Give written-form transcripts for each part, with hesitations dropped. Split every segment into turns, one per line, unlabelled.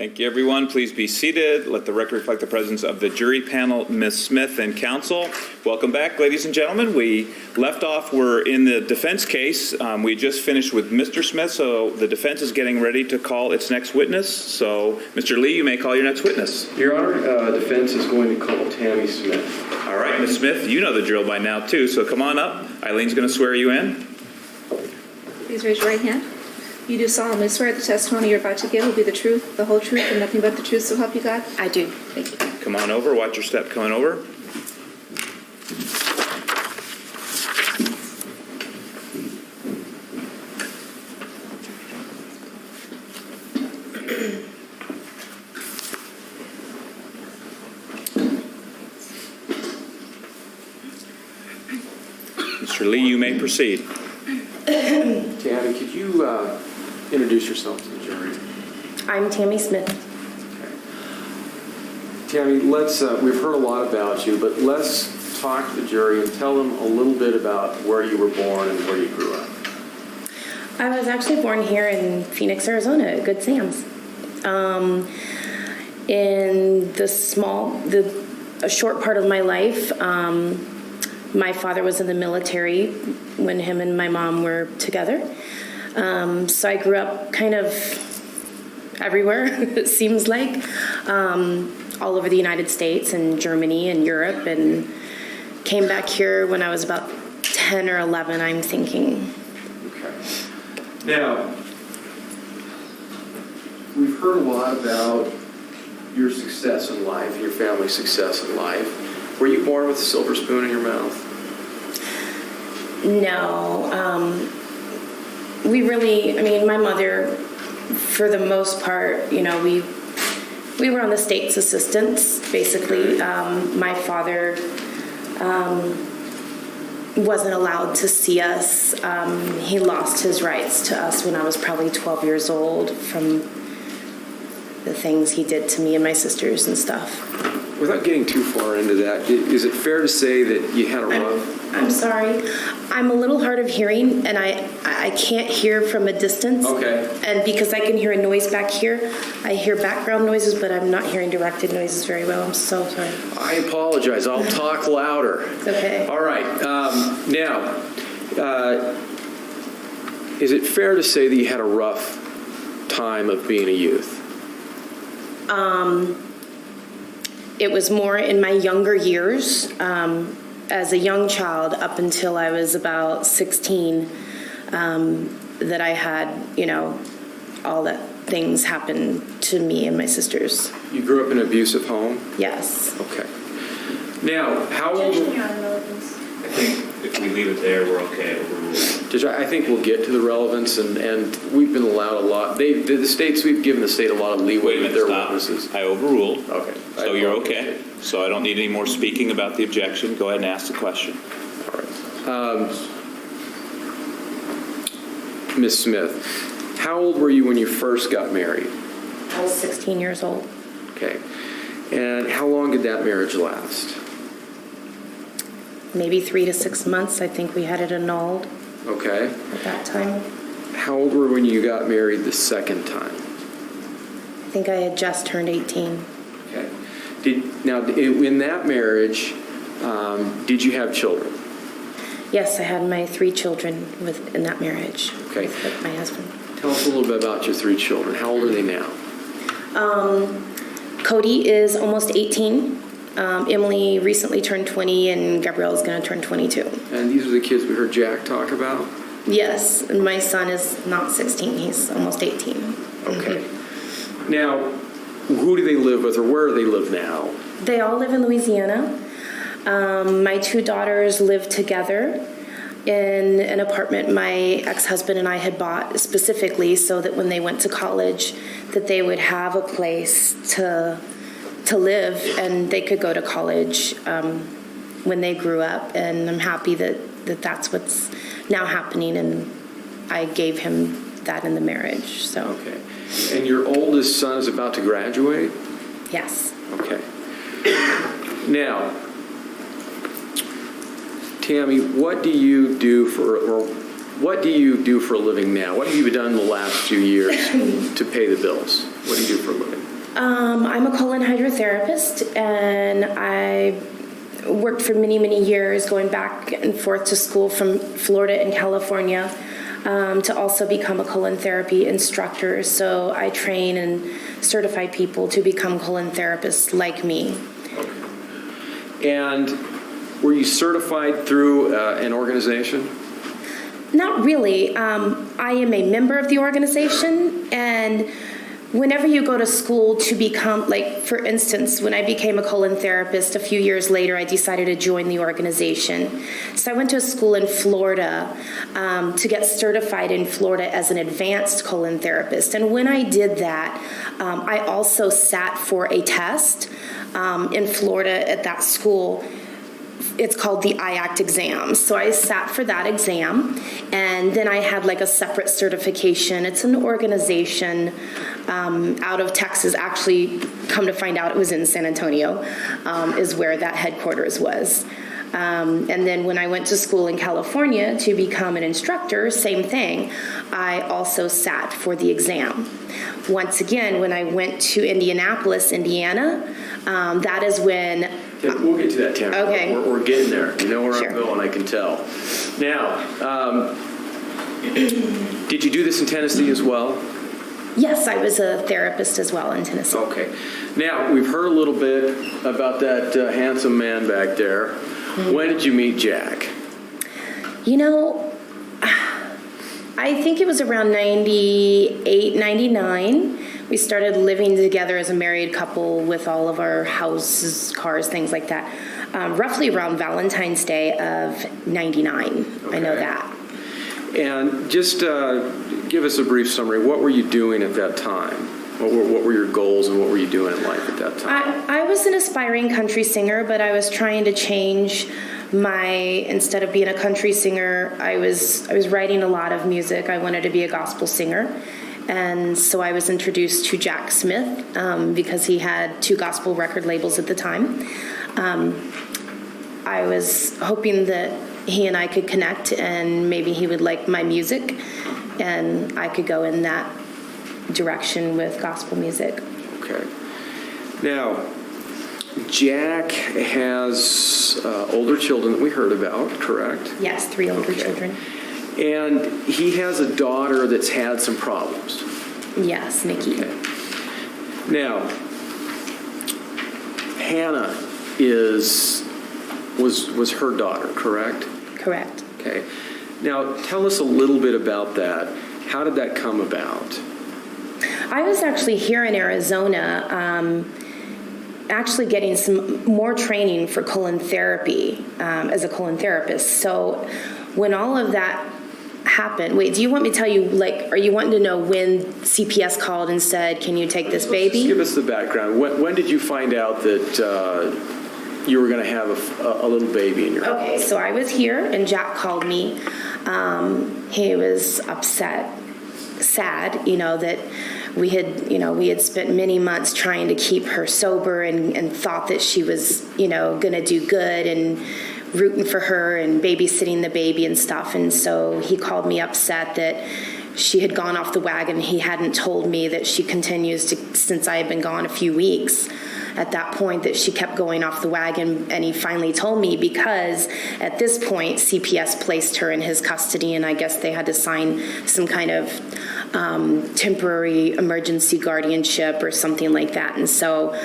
Thank you, everyone. Please be seated. Let the record reflect the presence of the jury panel, Ms. Smith and counsel. Welcome back, ladies and gentlemen. We left off, we're in the defense case. We just finished with Mr. Smith, so the defense is getting ready to call its next witness. So, Mr. Lee, you may call your next witness.
Your Honor, defense is going to call Tammi Smith.
All right, Ms. Smith, you know the drill by now, too, so come on up. Eileen's going to swear you in.
Please raise your right hand. You do solemnly swear the testimony you're about to give will be the truth, the whole truth, and nothing but the truth, so help you God?
I do.
Thank you.
Come on over. Watch your step coming over. Mr. Lee, you may proceed.
Tammi, could you introduce yourself to the jury?
I'm Tammi Smith.
Okay. Tammi, we've heard a lot about you, but let's talk to the jury and tell them a little bit about where you were born and where you grew up.
I was actually born here in Phoenix, Arizona, at Good Sam's. In a short part of my life, my father was in the military when him and my mom were together. So I grew up kind of everywhere, it seems like, all over the United States and Germany and Europe, and came back here when I was about 10 or 11, I'm thinking.
Okay. Now, we've heard a lot about your success in life, your family's success in life. Were you born with a silver spoon in your mouth?
No. My mother, for the most part, we were on the state's assistance, basically. My father wasn't allowed to see us. He lost his rights to us when I was probably 12 years old from the things he did to me and my sisters and stuff.
Without getting too far into that, is it fair to say that you had a rough...
I'm sorry. I'm a little hard of hearing, and I can't hear from a distance.
Okay.
And because I can hear a noise back here, I hear background noises, but I'm not hearing directed noises very well. I'm so sorry.
I apologize. I'll talk louder.
It's okay.
All right. Now, is it fair to say that you had a rough time of being a youth?
It was more in my younger years. As a young child, up until I was about 16, that I had, all that things happened to me and my sisters.
You grew up in an abusive home?
Yes.
Okay. Now, how old...
I think if we leave it there, we're okay.
Judge, I think we'll get to the relevance, and we've been allowed a lot. We've given the state a lot of leeway with their witnesses.
I overruled.
Okay.
So you're okay. So I don't need any more speaking about the objection. Go ahead and ask the question.
All right. Ms. Smith, how old were you when you first got married?
I was 16 years old.
Okay. And how long did that marriage last?
Maybe 3 to 6 months. I think we had it annulled.
Okay.
At that time.
How old were you when you got married the second time?
I think I had just turned 18.
Okay. In that marriage, did you have children?
Yes, I had my 3 children in that marriage.
Okay.
With my husband.
Tell us a little bit about your 3 children. How old are they now?
Cody is almost 18. Emily recently turned 20, and Gabriel is going to turn 22.
And these are the kids we heard Jack talk about?
Yes, and my son is not 16. He's almost 18.
Okay. Now, who do they live with, or where do they live now?
They all live in Louisiana. My 2 daughters live together in an apartment my ex-husband and I had bought specifically so that when they went to college that they would have a place to live and they could go to college when they grew up. And I'm happy that that's what's now happening, and I gave him that in the marriage. So.
Okay. And your oldest son is about to graduate?
Yes.
Okay. Now, Tammi, what do you do for a living now? What have you done in the last few years to pay the bills? What do you do for a living?
I'm a colon hydrotherapist, and I worked for many, many years going back and forth to school from Florida and California to also become a colon therapy instructor. So I train and certify people to become colon therapists like me.
And were you certified through an organization?
Not really. I am a member of the organization, and whenever you go to school to become, like, for instance, when I became a colon therapist, a few years later, I decided to join the organization. So I went to a school in Florida to get certified in Florida as an advanced colon therapist. And when I did that, I also sat for a test in Florida at that school. It's called the IACT exam. So I sat for that exam, and then I had like a separate certification. It's an organization out of Texas. Actually, come to find out, it was in San Antonio, is where that headquarters was. And then when I went to school in California to become an instructor, same thing. I also sat for the exam. Once again, when I went to Indianapolis, Indiana, that is when...
Okay, we'll get to that, Tammi.
Okay.
We're getting there. You know where
Sure.
I'm going, I can tell. Now, did you do this in Tennessee as well?
Yes, I was a therapist as well in Tennessee.
Okay. Now, we've heard a little bit about that handsome man back there. When did you meet Jack?
You know, I think it was around 98, 99. We started living together as a married couple with all of our houses, cars, things like that. Roughly around Valentine's Day of 99.
Okay.
I know that.
And just give us a brief summary. What were you doing at that time? What were your goals and what were you doing in life at that time?
I was an aspiring country singer, but I was trying to change instead of being a country singer, I was writing a lot of music. I wanted to be a gospel singer. And so I was introduced to Jack Smith because he had 2 gospel record labels at the time. I was hoping that he and I could connect and maybe he would like my music and I could go in that direction with gospel music.
Okay. Now, Jack has older children that we heard about, correct?
Yes, 3 older children.
And he has a daughter that's had some problems.
Yes, Nikki.
Okay. Now, Hannah was her daughter, correct?
Correct.
Okay. Now, tell us a little bit about that. How did that come about?
I was actually here in Arizona actually getting some more training for colon therapy as a colon therapist. So when all of that happened, wait, do you want me to tell you, like, are you wanting to know when CPS called and said, can you take this baby?
Just give us the background. When did you find out that you were going to have a little baby in your house?
Okay, so I was here and Jack called me. He was upset, sad, that we had spent many months trying to keep her sober and thought that she was, going to do good and rooting for her and babysitting the baby and stuff. And so he called me upset that she had gone off the wagon. He hadn't told me that she continues to, since I had been gone a few weeks, at that point that she kept going off the wagon. And he finally told me because at this point CPS placed her in his custody and I guess they had to sign some kind of temporary emergency guardianship or something like that. And so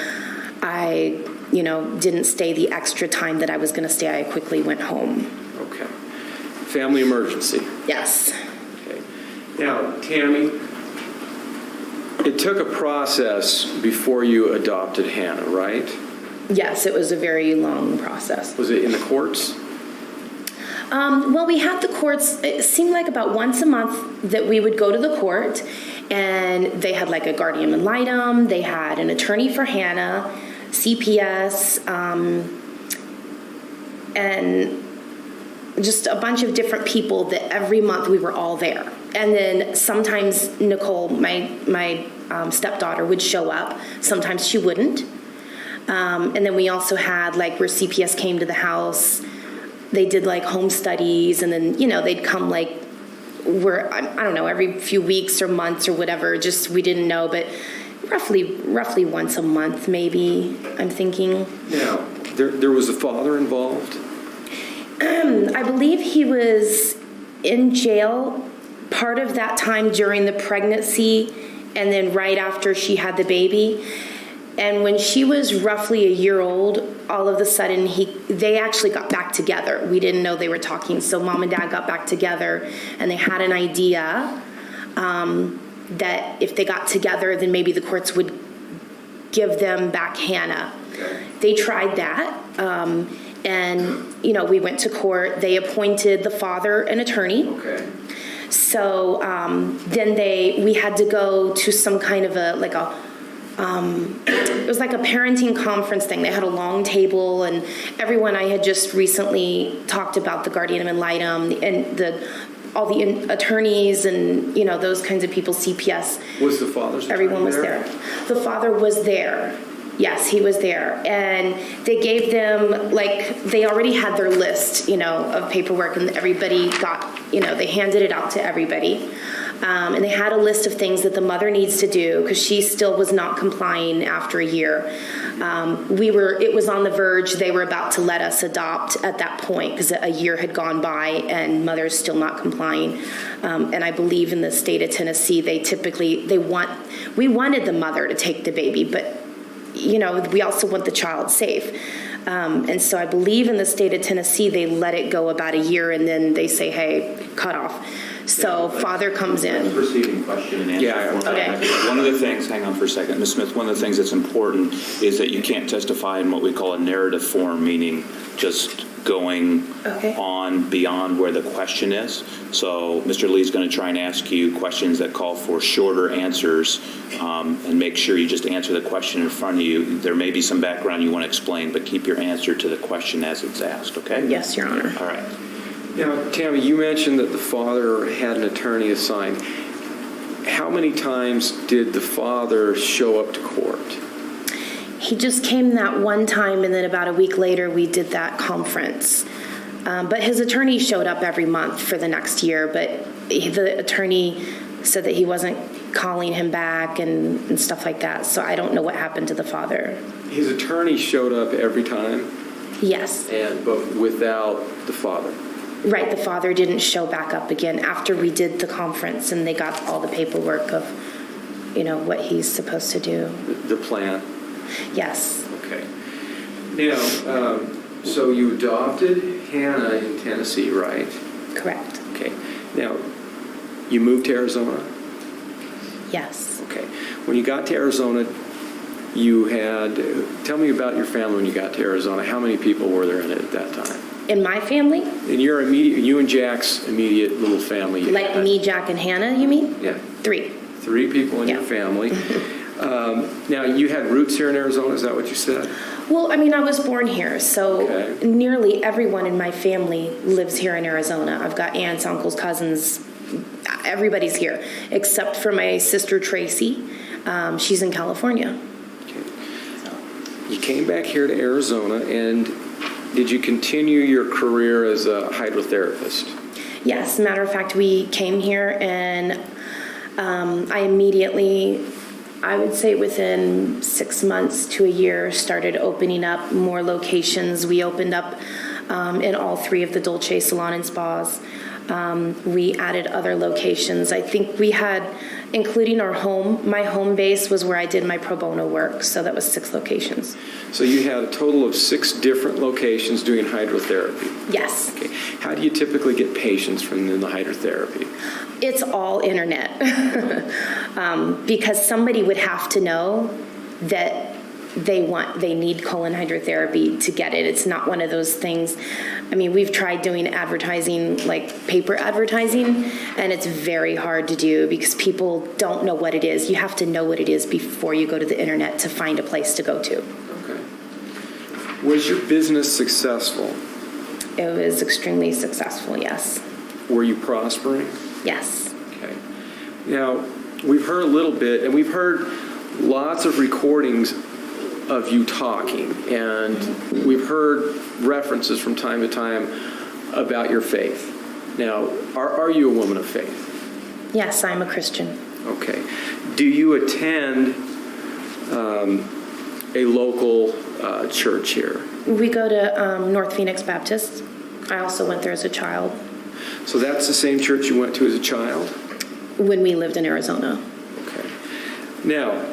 I didn't stay the extra time that I was going to stay. I quickly went home.
Okay. Family emergency.
Yes.
Okay. Now, Tammi, it took a process before you adopted Hannah, right?
Yes, it was a very long process.
Was it in the courts?
Well, we had the courts, it seemed like about once a month that we would go to the court, and they had like a guardian ad litem, they had an attorney for Hannah, CPS, and just a bunch of different people that every month we were all there. And then sometimes Nicole, my stepdaughter, would show up. Sometimes she wouldn't. And then we also had like where CPS came to the house. They did like home studies, and then they'd come like I don't know, every few weeks or months or whatever. Just we didn't know, but roughly once a month, maybe, I'm thinking.
Now, there was a father involved?
I believe he was in jail part of that time during the pregnancy and then right after she had the baby. And when she was roughly a year old, all of a sudden they actually got back together. We didn't know they were talking, so mom and dad got back together, and they had an idea that if they got together, then maybe the courts would give them back Hannah.
Okay.
They tried that, and we went to court. They appointed the father an attorney.
Okay.
So then we had to go to some kind of it was like a parenting conference thing. They had a long table, and everyone I had just recently talked about the guardian ad litem and all the attorneys and those kinds of people, CPS.
Was the father's attorney
Everyone was there. The father was there. Yes, he was there. And they gave them, they already had their list, of paperwork, and everybody got, they handed it out to everybody. And they had a list of things that the mother needs to do because she still was not complying after a year. It was on the verge. They were about to let us adopt at that point because a year had gone by and mother's still not complying. And I believe in the state of Tennessee, we wanted the mother to take the baby, but we also want the child safe. And so I believe in the state of Tennessee, they let it go about a year and then they say, hey, cut off. So father comes in.
Proceeding question and answer.
Yeah.
Okay.
One of the things, hang on for a second, Ms. Smith, one of the things that's important is that you can't testify in what we call a narrative form, meaning just going on beyond where the question is. So Mr. Lee's going to try and ask you questions that call for shorter answers and make sure you just answer the question in front of you. There may be some background you want to explain, but keep your answer to the question as it's asked, okay?
Yes, Your Honor.
All right.
Now, Tammi, you mentioned that the father had an attorney assigned. How many times did the father show up to court?
He just came that one time, and then about a week later, we did that conference. But his attorney showed up every month for the next year, but the attorney said that he wasn't calling him back and stuff like that, so I don't know what happened to the father.
His attorney showed up every time?
Yes.
But without the father?
Right, the father didn't show back up again after we did the conference, and they got all the paperwork of, what he's supposed to do.
The plan?
Yes.
Okay. Now, so you adopted Hannah in Tennessee, right?
Correct.
Okay. Now, you moved to Arizona?
Yes.
Okay. When you got to Arizona, tell me about your family when you got to Arizona. How many people were there in it at that time?
In my family?
In you and Jack's immediate little family.
Like me, Jack, and Hannah, you mean?
Yeah.
3.
3 people in your family. Now, you had roots here in Arizona, is that what you said?
Well, I was born here, so nearly everyone in my family lives here in Arizona. I've got aunts, uncles, cousins, everybody's here, except for my sister Tracy. She's in California.
Okay. You came back here to Arizona, and did you continue your career as a hydrotherapist?
Yes, matter of fact, we came here and I immediately, I would say within 6 months to a year, started opening up more locations. We opened up in all 3 of the Dolce Salon and Spas. We added other locations. I think we had, including our home, my home base was where I did my pro bono work, so that was 6 locations.
So you had a total of 6 different locations doing hydrotherapy?
Yes.
Okay. How do you typically get patients from the hydrotherapy?
It's all internet. Because somebody would have to know that they need colon hydrotherapy to get it. It's not one of those things. We've tried doing advertising, like paper advertising, and it's very hard to do because people don't know what it is. You have to know what it is before you go to the internet to find a place to go to.
Okay. Was your business successful?
It was extremely successful, yes.
Were you prospering?
Yes.
Okay. Now, we've heard a little bit, and we've heard lots of recordings of you talking, and we've heard references from time to time about your faith. Now, are you a woman of faith?
Yes, I'm a Christian.
Okay. Do you attend a local church here?
We go to North Phoenix Baptist. I also went there as a child
So that's the same church you went to as a child?
when we lived in Arizona.
Okay. Now,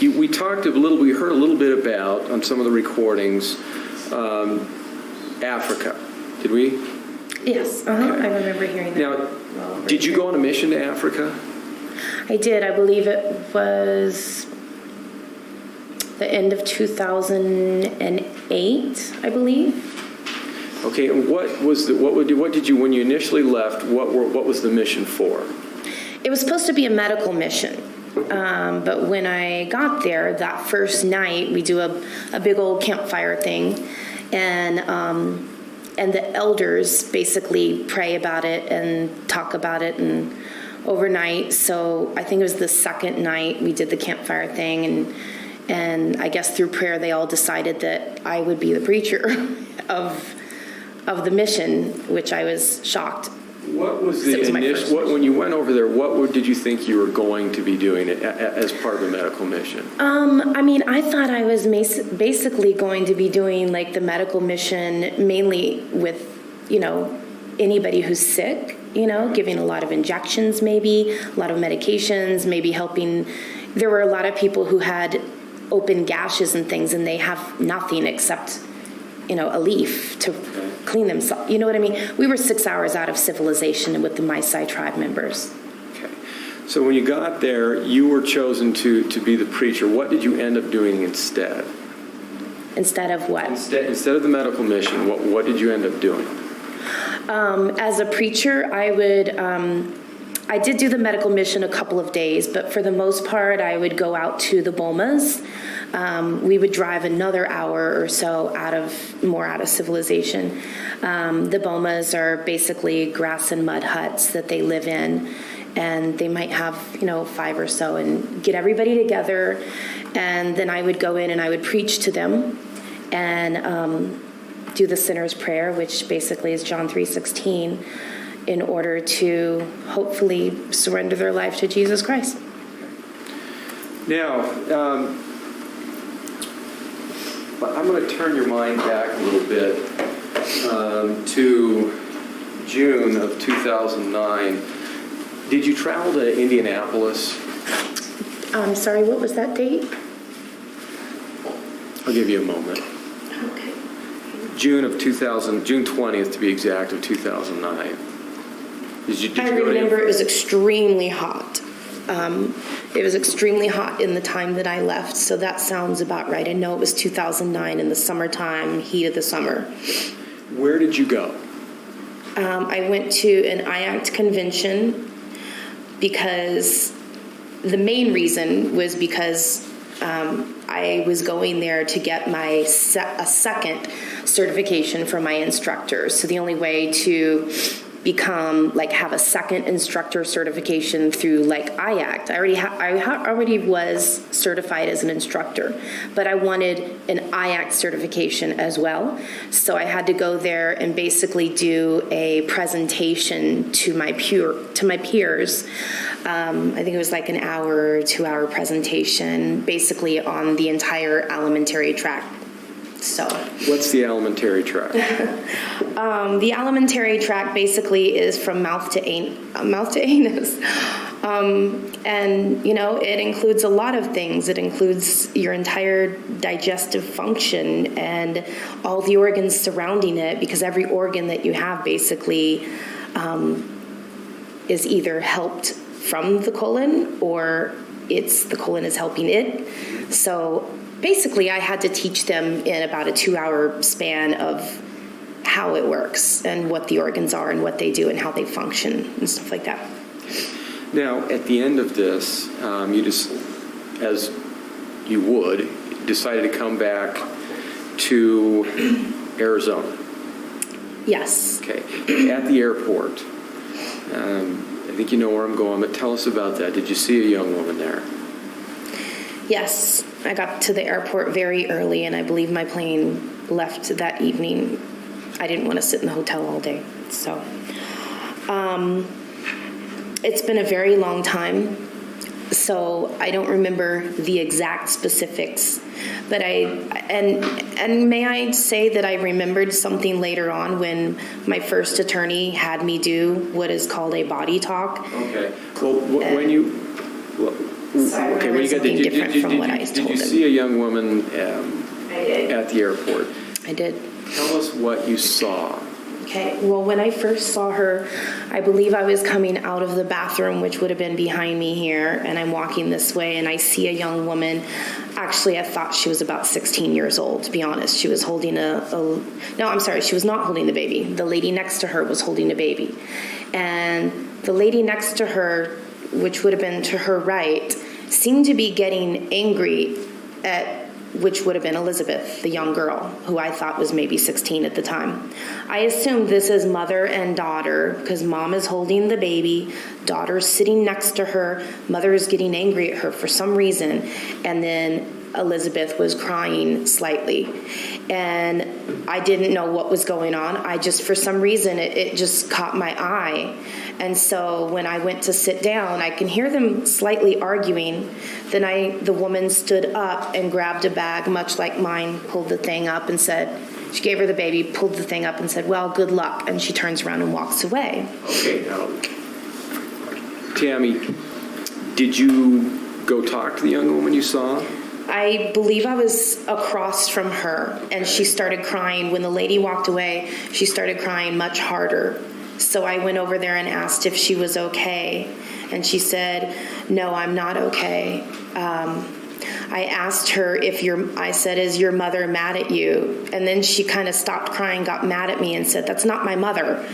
we heard a little bit about, on some of the recordings, Africa. Did we?
Yes, I remember hearing that.
Now, did you go on a mission to Africa?
I did. I believe it was the end of 2008, I believe.
Okay, and what did you, when you initially left, what was the mission for?
It was supposed to be a medical mission. But when I got there, that first night, we do a big old campfire thing. And the elders basically pray about it and talk about it and overnight. So I think it was the second night we did the campfire thing. And I guess through prayer, they all decided that I would be the preacher of the mission, which I was shocked.
What was the initial, when you went over there, did you think you were going to be doing it as part of a medical mission?
I mean, I thought I was basically going to be doing like the medical mission mainly with, anybody who's sick, giving a lot of injections maybe, a lot of medications, maybe helping. There were a lot of people who had open gashes and things, and they have nothing except, a leaf to clean themselves. You know what I mean? We were 6 hours out of civilization with the Maasai tribe members.
Okay. So when you got there, you were chosen to be the preacher. What did you end up doing instead?
Instead of what?
Instead of the medical mission, what did you end up doing?
As a preacher, I did do the medical mission a couple of days, but for the most part, I would go out to the bomas. We would drive another hour or so out of civilization. The bomas are basically grass and mud huts that they live in, and they might have, 5 or so, and get everybody together, and then I would go in and I would preach to them and do the sinner's prayer, which basically is John 3:16, in order to hopefully surrender their life to Jesus Christ.
Now, I'm going to turn your mind back a little bit to June of 2009. Did you travel to Indianapolis?
I'm sorry, what was that date?
I'll give you a moment.
Okay.
June 20th to be exact, of 2009. Did you
I remember it was extremely hot. It was extremely hot in the time that I left, so that sounds about right. I know it was 2009 in the summertime, heat of the summer.
Where did you go?
I went to an IACT convention because the main reason was because I was going there to get a second certification for my instructor. So the only way to have a second instructor certification through IACT. I already was certified as an instructor, but I wanted an IACT certification as well. So I had to go there and basically do a presentation to my peers. I think it was like an hour, 2-hour presentation, basically on the entire alimentary tract. So,
what's the alimentary tract?
The alimentary tract basically is from mouth to anus. And, it includes a lot of things. It includes your entire digestive function and all the organs surrounding it, because every organ that you have basically is either helped from the colon or the colon is helping it. So basically, I had to teach them in about a 2-hour span of how it works and what the organs are and what they do and how they function and stuff like that.
Now, at the end of this, you just, as you would, decided to come back to Arizona.
Yes.
Okay. At the airport, I think you know where I'm going, but tell us about that. Did you see a young woman there?
Yes. I got to the airport very early, and I believe my plane left that evening. I didn't want to sit in the hotel all day. So It's been a very long time, so I don't remember the exact specifics. But and may I say that I remembered something later on when my first attorney had me do what is called a body talk.
Okay. Well, when you...
Sorry,
okay, when you got
something different from what I told
Did you
him.
see a young woman
I did.
at the airport?
I did.
Tell us what you saw.
Okay, well, when I first saw her, I believe I was coming out of the bathroom, which would have been behind me here, and I'm walking this way, and I see a young woman. Actually, I thought she was about 16 years old, to be honest. She was holding no, I'm sorry, she was not holding the baby. The lady next to her was holding a baby. And the lady next to her, which would have been to her right, seemed to be getting angry at which would have been Elizabeth, the young girl, who I thought was maybe 16 at the time. I assumed this is mother and daughter, because mom is holding the baby, daughter's sitting next to her, mother is getting angry at her for some reason, and then Elizabeth was crying slightly. And I didn't know what was going on. I just, for some reason, it just caught my eye. And so when I went to sit down, I can hear them slightly arguing. Then the woman stood up and grabbed a bag, much like mine, pulled the thing up and said, she gave her the baby, pulled the thing up and said, well, good luck. And she turns around and walks away.
Okay, now, Tammy, did you go talk to the young woman you saw?
I believe I was across from her, and she started crying. When the lady walked away, she started crying much harder. So I went over there and asked if she was okay, and she said, no, I'm not okay. I asked her I said, is your mother mad at you? And then she kind of stopped crying, got mad at me, and said, that's not my mother.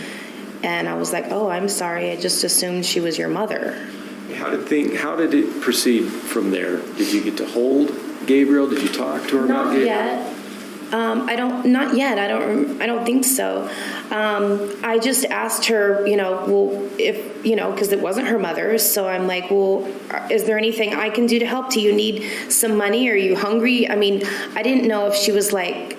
And I was like, oh, I'm sorry, I just assumed she was your mother.
How did it proceed from there? Did you get to hold Gabriel? Did you talk to her about Gabriel?
Not yet. I don't think so. I just asked her, well, if, because it wasn't her mother. So I'm like, well, is there anything I can do to help? Do you need some money? Are you hungry? I mean, I didn't know if she was like,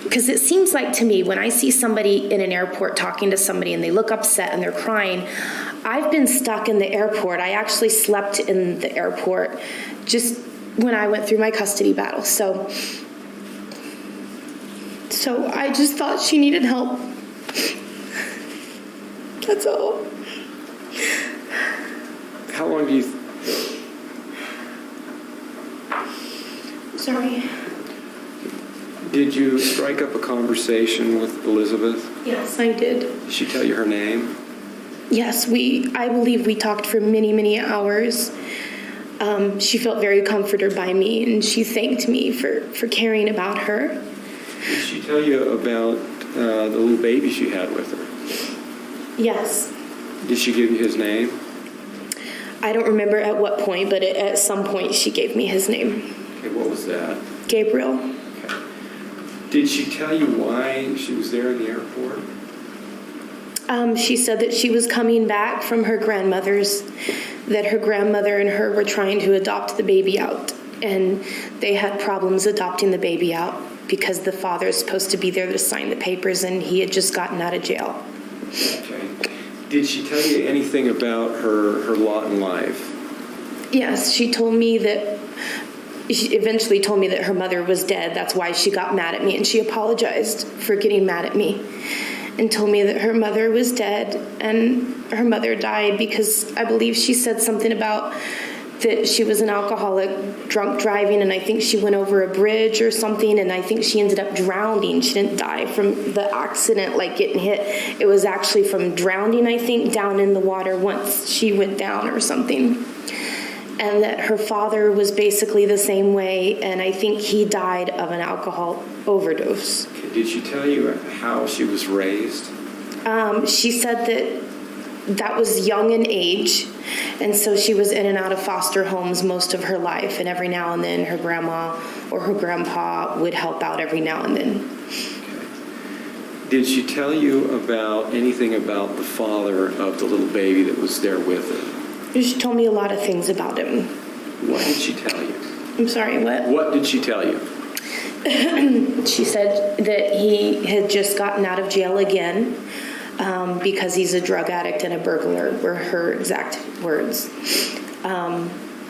because it seems like to me when I see somebody in an airport talking to somebody and they look upset and they're crying, I've been stuck in the airport. I actually slept in the airport just when I went through my custody battle. So I just thought she needed help. That's all.
How long do you...
Sorry.
Did you strike up a conversation with Elizabeth?
Yes, I did.
Did she tell you her name?
Yes, I believe we talked for many, many hours. She felt very comforted by me, and she thanked me for caring about her.
Did she tell you about the little baby she had with her?
Yes.
Did she give you his name?
I don't remember at what point, but at some point she gave me his name.
Okay, what was that?
Gabriel.
Okay. Did she tell you why she was there in the airport?
She said that she was coming back from her grandmother's, that her grandmother and her were trying to adopt the baby out, and they had problems adopting the baby out because the father is supposed to be there to sign the papers, and he had just gotten out of jail.
Okay. Did she tell you anything about her lot in life?
Yes, she told me that, she eventually told me that her mother was dead. That's why she got mad at me, and she apologized for getting mad at me and told me that her mother was dead, and her mother died because I believe she said something about that she was an alcoholic, drunk driving, and I think she went over a bridge or something, and I think she ended up drowning. She didn't die from the accident, like getting hit. It was actually from drowning, I think, down in the water once she went down or something. And that her father was basically the same way, and I think he died of an alcohol overdose.
Okay. Did she tell you how she was raised?
She said that was young in age, and so she was in and out of foster homes most of her life, and every now and then her grandma or her grandpa would help out every now and then.
Okay. Did she tell you about anything about the father of the little baby that was there with her?
She told me a lot of things about him.
What did she tell you?
I'm sorry, what?
What did she tell you?
She said that he had just gotten out of jail again. because he's a drug addict and a burglar, were her exact words.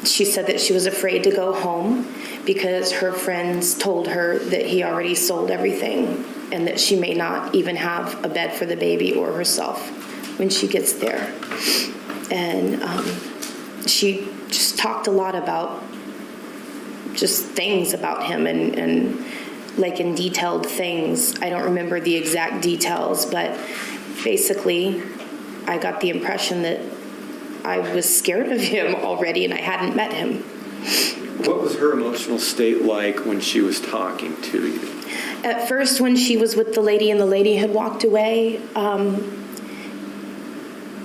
She said that she was afraid to go home because her friends told her that he already sold everything and that she may not even have a bed for the baby or herself when she gets there. And she just talked a lot about just things about him and like in detailed things. I don't remember the exact details, but basically I got the impression that I was scared of him already and I hadn't met him.
What was her emotional state like when she was talking to you?
At first, when she was with the lady and the lady had walked away,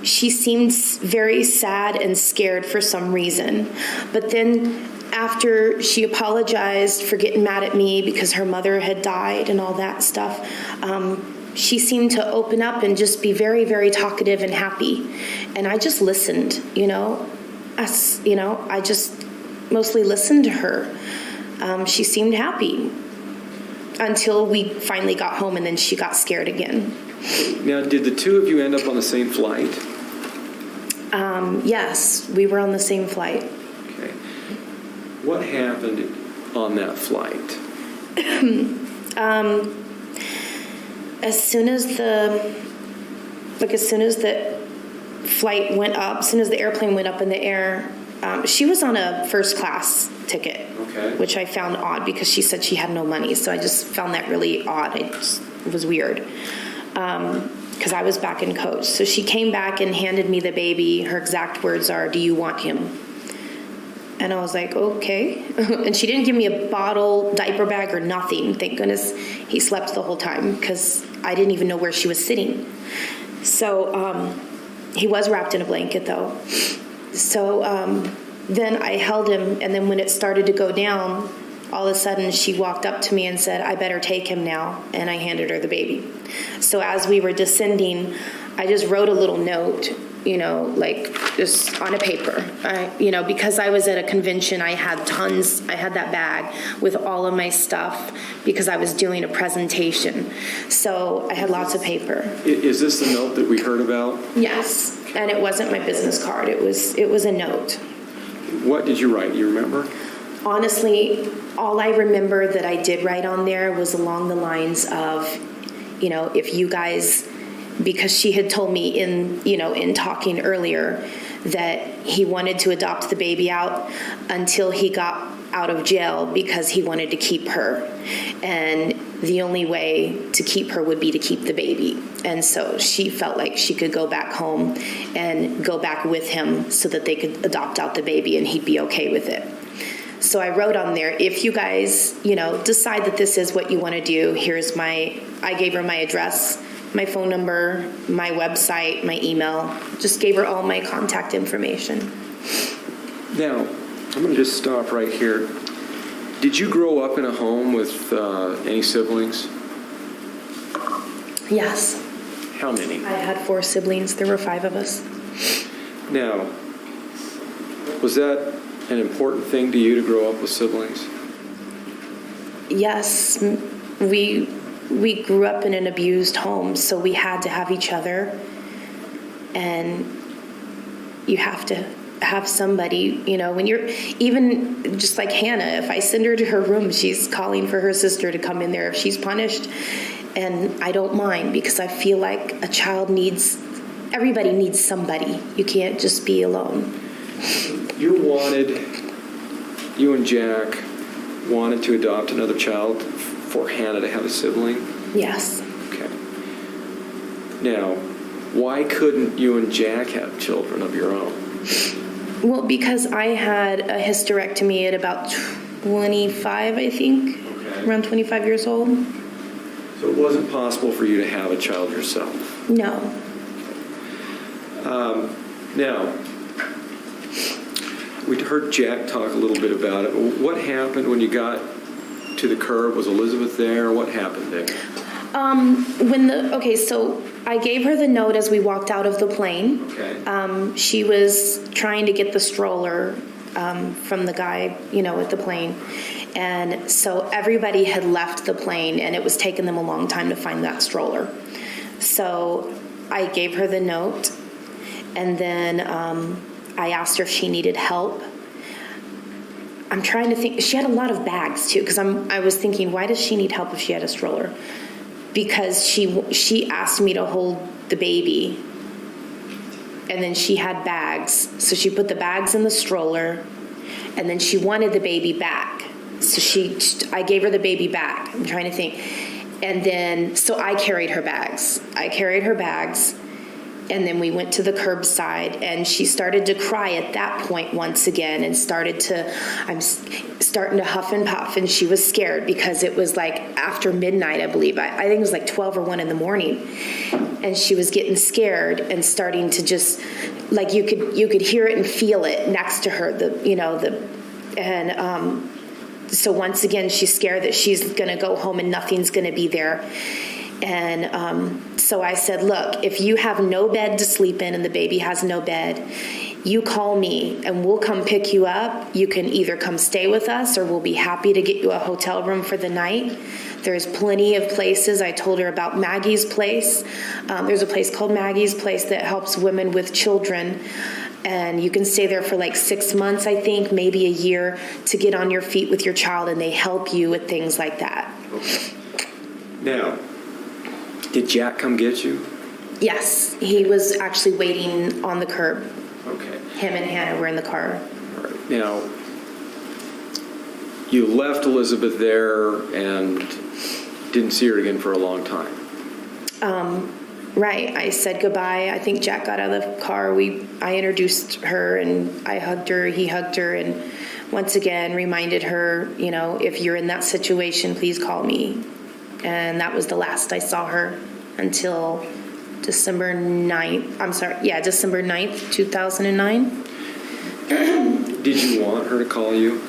she seemed very sad and scared for some reason. But then after she apologized for getting mad at me because her mother had died and all that stuff, she seemed to open up and just be very, very talkative and happy. And I just listened, I just mostly listened to her. She seemed happy until we finally got home, and then she got scared again.
Now, did the two of you end up on the same flight?
Yes, we were on the same flight.
Okay. What happened on that flight?
As soon as the flight went up, as soon as the airplane went up in the air, she was on a first class ticket,
Okay.
which I found odd because she said she had no money. So I just found that really odd. It was weird because I was back in coach. So she came back and handed me the baby. Her exact words are, "Do you want him?" And I was like, okay. And she didn't give me a bottle, diaper bag, or nothing. Thank goodness he slept the whole time because I didn't even know where she was sitting. So he was wrapped in a blanket, though. So then I held him, and then when it started to go down, all of a sudden she walked up to me and said, "I better take him now," and I handed her the baby. So as we were descending, I just wrote a little note, like just on a paper. Because I was at a convention, I had that bag with all of my stuff because I was doing a presentation. So I had lots of paper.
Is this the note that we heard about?
Yes, and it wasn't my business card. It was a note.
What did you write? Do you remember?
Honestly, all I remember that I did write on there was along the lines of, if you guys, because she had told me in talking earlier that he wanted to adopt the baby out until he got out of jail because he wanted to keep her. And the only way to keep her would be to keep the baby. And so she felt like she could go back home and go back with him so that they could adopt out the baby and he'd be okay with it. So I wrote on there, if you guys, decide that this is what you want to do, I gave her my address, my phone number, my website, my email, just gave her all my contact information.
Now, I'm going to just stop right here. Did you grow up in a home with any siblings?
Yes.
How many?
I had 4 siblings. There were 5 of us.
Now, was that an important thing to you to grow up with siblings?
Yes. We grew up in an abused home, so we had to have each other. And you have to have somebody, when you're, even just like Hannah, if I send her to her room, she's calling for her sister to come in there if she's punished. And I don't mind because I feel like everybody needs somebody. You can't just be alone.
You and Jack wanted to adopt another child for Hannah to have a sibling?
Yes.
Okay. Now, why couldn't you and Jack have children of your own?
Well, because I had a hysterectomy at about 25, I think, around 25 years old.
So it wasn't possible for you to have a child yourself?
No.
Now, we heard Jack talk a little bit about it. What happened when you got to the curb? Was Elizabeth there? What happened there?
So I gave her the note as we walked out of the plane.
Okay.
She was trying to get the stroller from the guy, at the plane. And so everybody had left the plane, and it was taking them a long time to find that stroller. So I gave her the note, and then I asked her if she needed help. I'm trying to think. She had a lot of bags too, because I was thinking, why does she need help if she had a stroller? Because she asked me to hold the baby, and then she had bags, so she put the bags in the stroller, and then she wanted the baby back, so I gave her the baby back. I'm trying to think, and then so I carried her bags. And then we went to the curbside, and she started to cry at that point once again, and I'm starting to huff and puff, and she was scared because it was like after midnight, I believe. I think it was like 12 or 1 in the morning, and she was getting scared and starting to just, like you could hear it and feel it next to her, so once again, she's scared that she's going to go home and nothing's going to be there. And so I said, look, if you have no bed to sleep in and the baby has no bed, you call me and we'll come pick you up. You can either come stay with us or we'll be happy to get you a hotel room for the night. There's plenty of places. I told her about Maggie's Place. There's a place called Maggie's Place that helps women with children. And you can stay there for like 6 months, I think, maybe a year, to get on your feet with your child, and they help you with things like that.
Okay. Now, did Jack come get you?
Yes, he was actually waiting on the curb.
Okay.
Him and Hannah were in the car.
All right. Now, you left Elizabeth there and didn't see her again for a long time.
Right. I said goodbye. I think Jack got out of the car. I introduced her, and I hugged her. He hugged her, and once again reminded her, if you're in that situation, please call me. And that was the last I saw her until December 9th, 2009.
Did you want her to call you?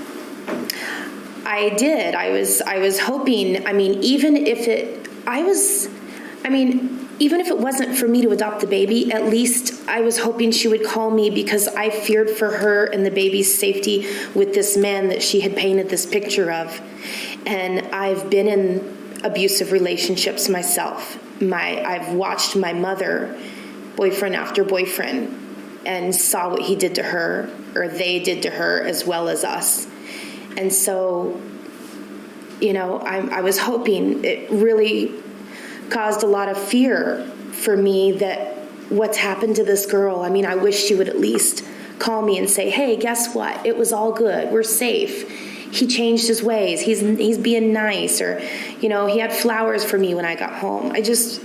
I did. I was hoping, even if it wasn't for me to adopt the baby, at least I was hoping she would call me, because I feared for her and the baby's safety with this man that she had painted this picture of. And I've been in abusive relationships myself. I've watched my mother, boyfriend after boyfriend, and saw what he did to her, or they did to her, as well as us. And so, I was hoping, it really caused a lot of fear for me that what's happened to this girl. I wish she would at least call me and say, hey, guess what? It was all good. We're safe. He changed his ways. He's being nice, or, he had flowers for me when I got home.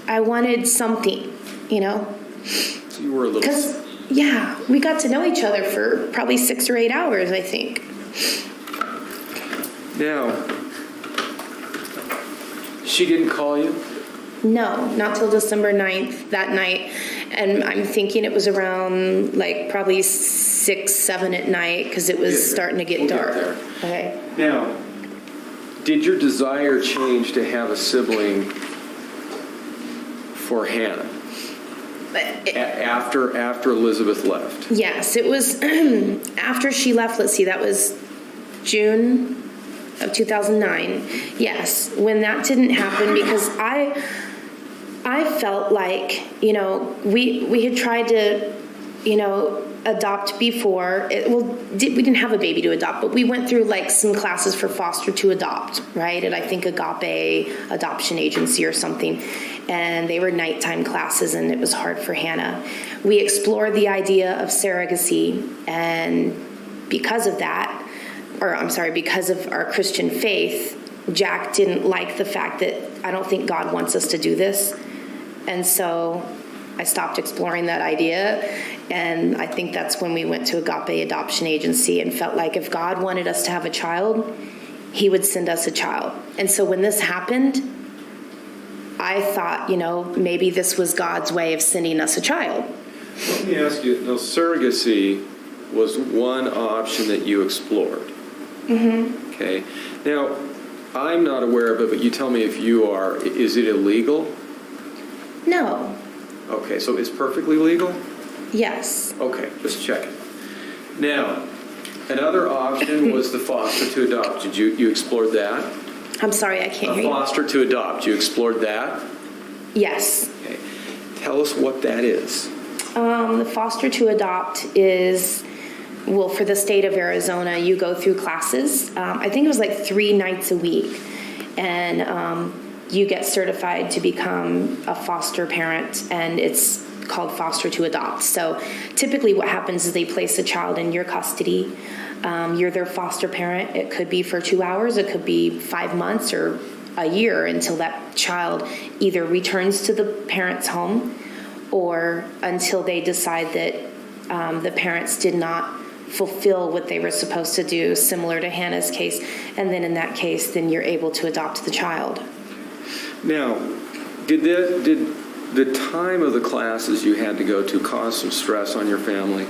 I wanted something,
So you were a little...
Because, yeah, we got to know each other for probably 6 or 8 hours, I think.
Now, she didn't call you?
No, not till December 9th, that night. And I'm thinking it was around probably 6, 7 at night, because it was starting to get dark. Okay.
Now, did your desire change to have a sibling for Hannah after Elizabeth left?
Yes, it was after she left. Let's see, that was June of 2009. Yes, when that didn't happen, because I felt like, we had tried to, adopt before. We didn't have a baby to adopt, but we went through some classes for foster to adopt, right? At I think Agape Adoption Agency or something. And they were nighttime classes, and it was hard for Hannah. We explored the idea of surrogacy, and because of our Christian faith, Jack didn't like the fact that I don't think God wants us to do this. And so I stopped exploring that idea, and I think that's when we went to Agape Adoption Agency and felt like if God wanted us to have a child, he would send us a child. And so when this happened, I thought, maybe this was God's way of sending us a child.
Let me ask you, now surrogacy was one option that you explored. Mm-hmm. Okay. Now, I'm not aware of it, but you tell me if you are. Is it illegal?
No.
Okay, so it's perfectly legal?
Yes.
Okay, just checking. Now, another option was the foster to adopt. Did you explored that?
I'm sorry, I can't hear you.
Foster to adopt. You explored that?
Yes.
Okay. Tell us what that is.
The foster to adopt is, well, for the state of Arizona, you go through classes. I think it was like 3 nights a week. And you get certified to become a foster parent, and it's called foster to adopt. So typically what happens is they place a child in your custody. You're their foster parent. It could be for 2 hours. It could be 5 months or a year until that child either returns to the parent's home or until they decide that the parents did not fulfill what they were supposed to do, similar to Hannah's case. And then in that case, then you're able to adopt the child.
Now, did the time of the classes you had to go to cause some stress on your family?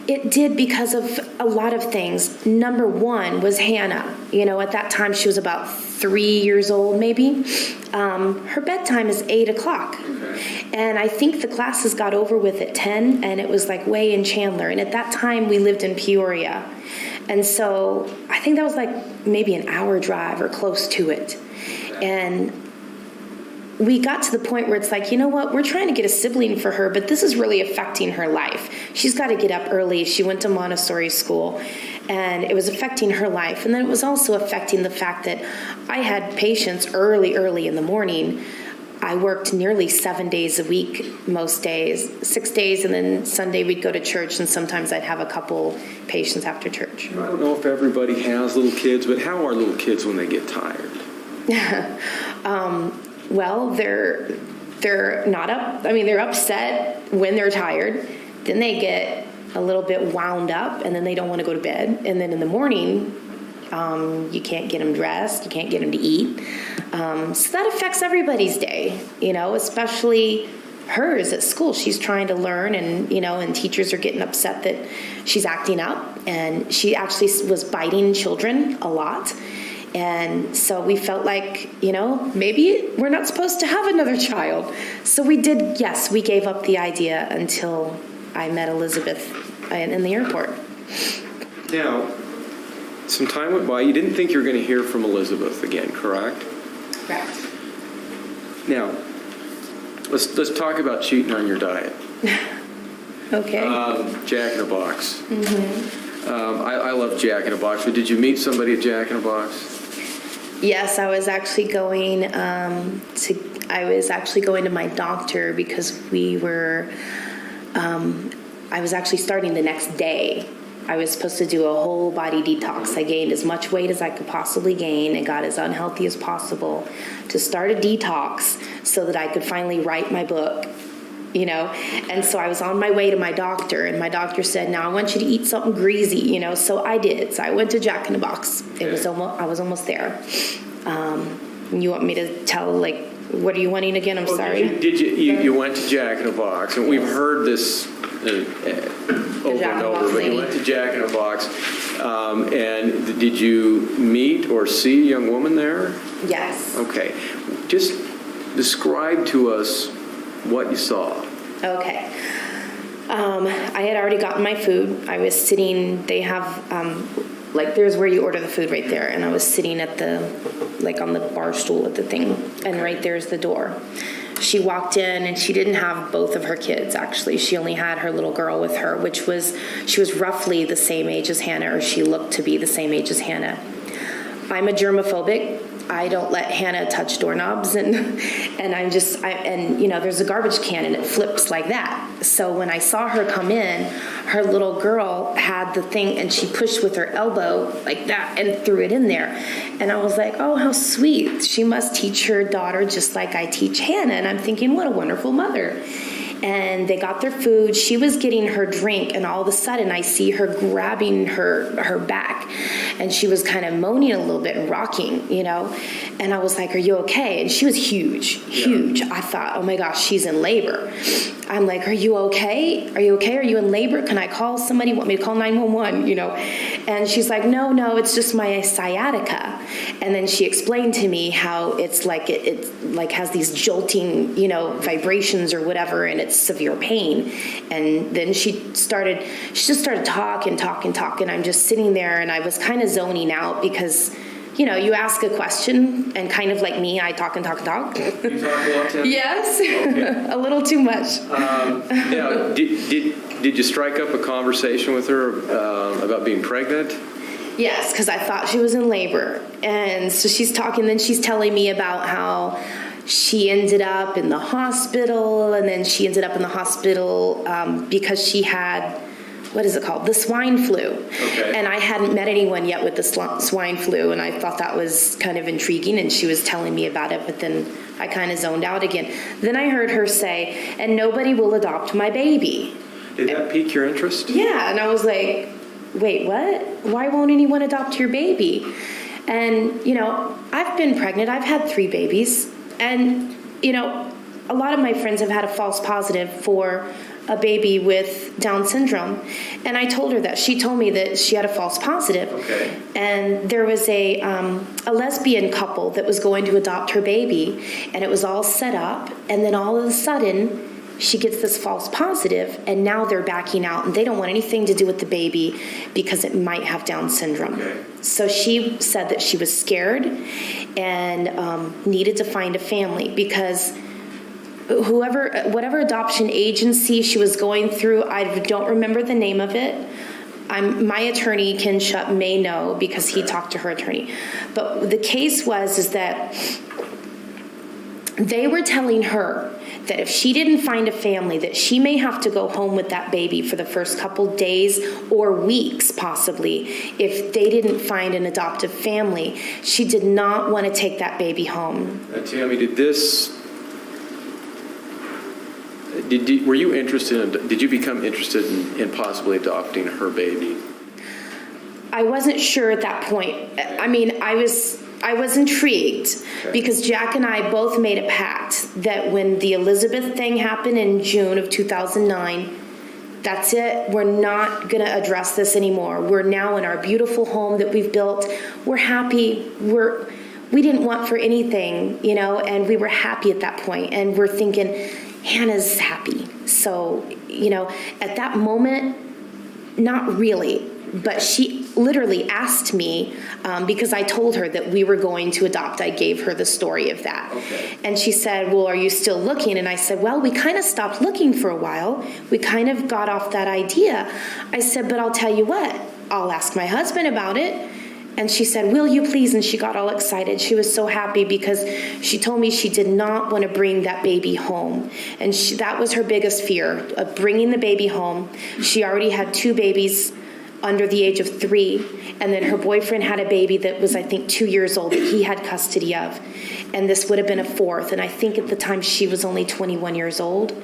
It did, because of a lot of things. Number one was Hannah. You know, at that time she was about 3 years old, maybe. Her bedtime is 8 o'clock.
Okay.
And I think the classes got over with at 10, and it was like way in Chandler. And at that time we lived in Peoria. And so I think that was like maybe an hour drive or close to it. And we got to the point where it's like, you know what, we're trying to get a sibling for her, but this is really affecting her life. She's got to get up early. She went to Montessori school, and it was affecting her life. And then it was also affecting the fact that I had patients early in the morning. I worked nearly 7 days a week, most days, 6 days, and then Sunday we'd go to church, and sometimes I'd have a couple patients after church.
I don't know if everybody has little kids, but how are little kids when they get tired?
Well, they're not up. I mean, they're upset when they're tired. Then they get a little bit wound up, and then they don't want to go to bed. And then in the morning, you can't get them dressed. You can't get them to eat. So that affects everybody's day, you know, especially hers at school. She's trying to learn, and, you know, and teachers are getting upset that she's acting up. And she actually was biting children a lot. And so we felt like, you know, maybe we're not supposed to have another child. So we did, yes, we gave up the idea until I met Elizabeth in the airport.
Now, some time went by. You didn't think you were going to hear from Elizabeth again, correct?
Correct.
Now, let's talk about cheating on your diet.
Okay.
Jack in a Box. I love Jack in a Box, but did you meet somebody at Jack in a Box?
Yes, I was actually going to my doctor because I was actually starting the next day. I was supposed to do a whole body detox. I gained as much weight as I could possibly gain and got as unhealthy as possible to start a detox so that I could finally write my book. You know, and so I was on my way to my doctor, and my doctor said, "Now I want you to eat something greasy," you know. So I did. So I went to Jack in the Box. I was almost there. You want me to tell, like, what are you wanting again? I'm sorry.
Did you went to Jack in a Box, and we've heard this over and over, but you went to Jack in a Box, and did you meet or see a young woman there?
Yes.
Okay, just describe to us what you saw.
Okay. I had already gotten my food. I was sitting, they have, like, there's where you order the food right there. And I was sitting at on the bar stool at the thing. And right there's the door. She walked in, and she didn't have both of her kids, actually. She only had her little girl with her, she was roughly the same age as Hannah, or she looked to be the same age as Hannah. I'm a germaphobic. I don't let Hannah touch doorknobs, and you know, there's a garbage can and it flips like that. So when I saw her come in, her little girl had the thing and she pushed with her elbow like that and threw it in there. And I was like, oh, how sweet. She must teach her daughter just like I teach Hannah. And I'm thinking, what a wonderful mother. And they got their food. She was getting her drink, and all of a sudden I see her grabbing her back, and she was kind of moaning a little bit and rocking, you know. And I was like, are you okay? And she was huge. Yeah. I thought, oh my gosh, she's in labor. I'm like, are you okay? Are you okay? Are you in labor? Can I call somebody? Want me to call 911? You know? And she's like, no, it's just my sciatica. And then she explained to me how it's like it like has these jolting, you know, vibrations or whatever, and it's severe pain. And then she just started talking. I'm just sitting there, and I was kind of zoning out because, you ask a question, and kind of like me, I talk and talk and talk.
You talk a lot, Tammi?
Yes, a little too much.
Now, did you strike up a conversation with her about being pregnant?
Yes, because I thought she was in labor. And so she's talking, then she's telling me about how she ended up in the hospital, and then she ended up in the hospital because she had, what is it called? The swine flu.
Okay.
And I hadn't met anyone yet with the swine flu, and I thought that was kind of intriguing, and she was telling me about it, but then I kind of zoned out again. Then I heard her say, and nobody will adopt my baby.
Did that pique your interest?
Yeah, and I was like, wait, what? Why won't anyone adopt your baby? And, I've been pregnant. I've had 3 babies. And, a lot of my friends have had a false positive for a baby with Down syndrome. And I told her that. She told me that she had a false positive.
Okay.
And there was a lesbian couple that was going to adopt her baby. And it was all set up. And then all of a sudden, she gets this false positive, and now they're backing out, and they don't want anything to do with the baby because it might have Down syndrome.
Okay.
So she said that she was scared and needed to find a family because whatever adoption agency she was going through, I don't remember the name of it. My attorney, Ken Shutt, may know because he talked to her attorney. But the case is that they were telling her that if she didn't find a family, that she may have to go home with that baby for the first couple days or weeks, possibly, if they didn't find an adoptive family. She did not want to take that baby home.
Tammi, were you interested did you become interested in possibly adopting her baby?
I wasn't sure at that point. I mean, I was intrigued because Jack and I both made a pact that when the Elizabeth thing happened in June of 2009, that's it. We're not going to address this anymore. We're now in our beautiful home that we've built. We're happy. We didn't want for anything, and we were happy at that point. And we're thinking, Hannah's happy. So, at that moment, not really. But she literally asked me, because I told her that we were going to adopt. I gave her the story of that.
Okay.
And she said, well, are you still looking? And I said, well, we kind of stopped looking for a while. We kind of got off that idea. I said, but I'll tell you what, I'll ask my husband about it. And she said, will you please? And she got all excited. She was so happy because she told me she did not want to bring that baby home. And that was her biggest fear, of bringing the baby home. She already had 2 babies under the age of 3, and then her boyfriend had a baby that was, I think, 2 years old that he had custody of, and this would have been a 4th, and I think at the time she was only 21 years old,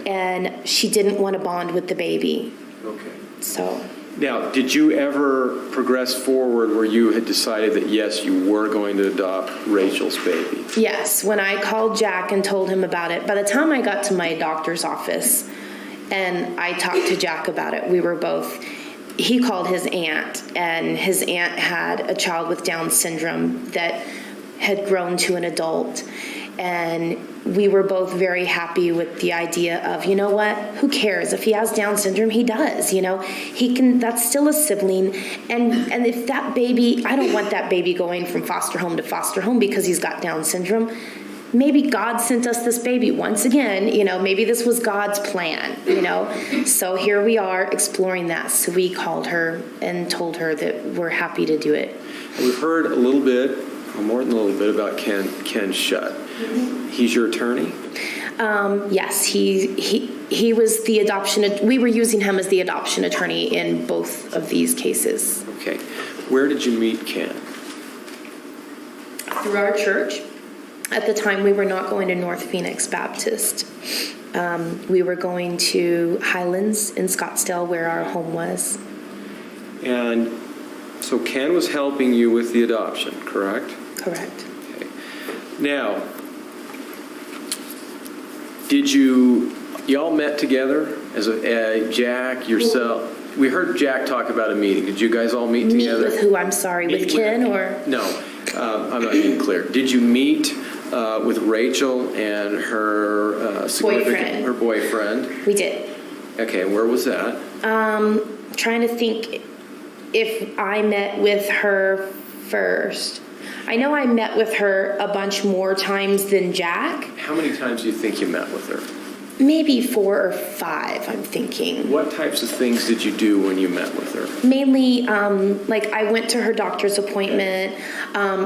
and she didn't want to bond with the baby.
Okay.
So.
Now, did you ever progress forward where you had decided that, yes, you were going to adopt Rachel's baby?
Yes, when I called Jack and told him about it, by the time I got to my doctor's office and I talked to Jack about it, we were both... He called his aunt, and his aunt had a child with Down syndrome that had grown to an adult. And we were both very happy with the idea of, you know what, who cares? If he has Down syndrome, he does, He can, that's still a sibling. And if that baby, I don't want that baby going from foster home to foster home because he's got Down syndrome. Maybe God sent us this baby once again, maybe this was God's plan, So here we are exploring that. So we called her and told her that we're happy to do it.
We've heard a little bit, or more than a little bit, about Ken Shutt. Mm-hmm. He's your attorney?
Yes, he was the adoption, we were using him as the adoption attorney in both of these cases.
Okay. Where did you meet Ken?
Through our church. At the time, we were not going to North Phoenix Baptist. We were going to Highlands in Scottsdale, where our home was.
And so Ken was helping you with the adoption, correct?
Correct.
Okay. Now, y'all met together as Jack, yourself? We heard Jack talk about a meeting. Did you guys all meet together?
Meet with who, I'm sorry, with Ken or?
No, I'm not being clear. Did you meet with Rachel and her boyfriend?
We did.
Okay, where was that?
Trying to think if I met with her first. I know I met with her a bunch more times than Jack.
How many times do you think you met with her?
Maybe 4 or 5, I'm thinking.
What types of things did you do when you met with her?
Mainly, like I went to her doctor's appointment.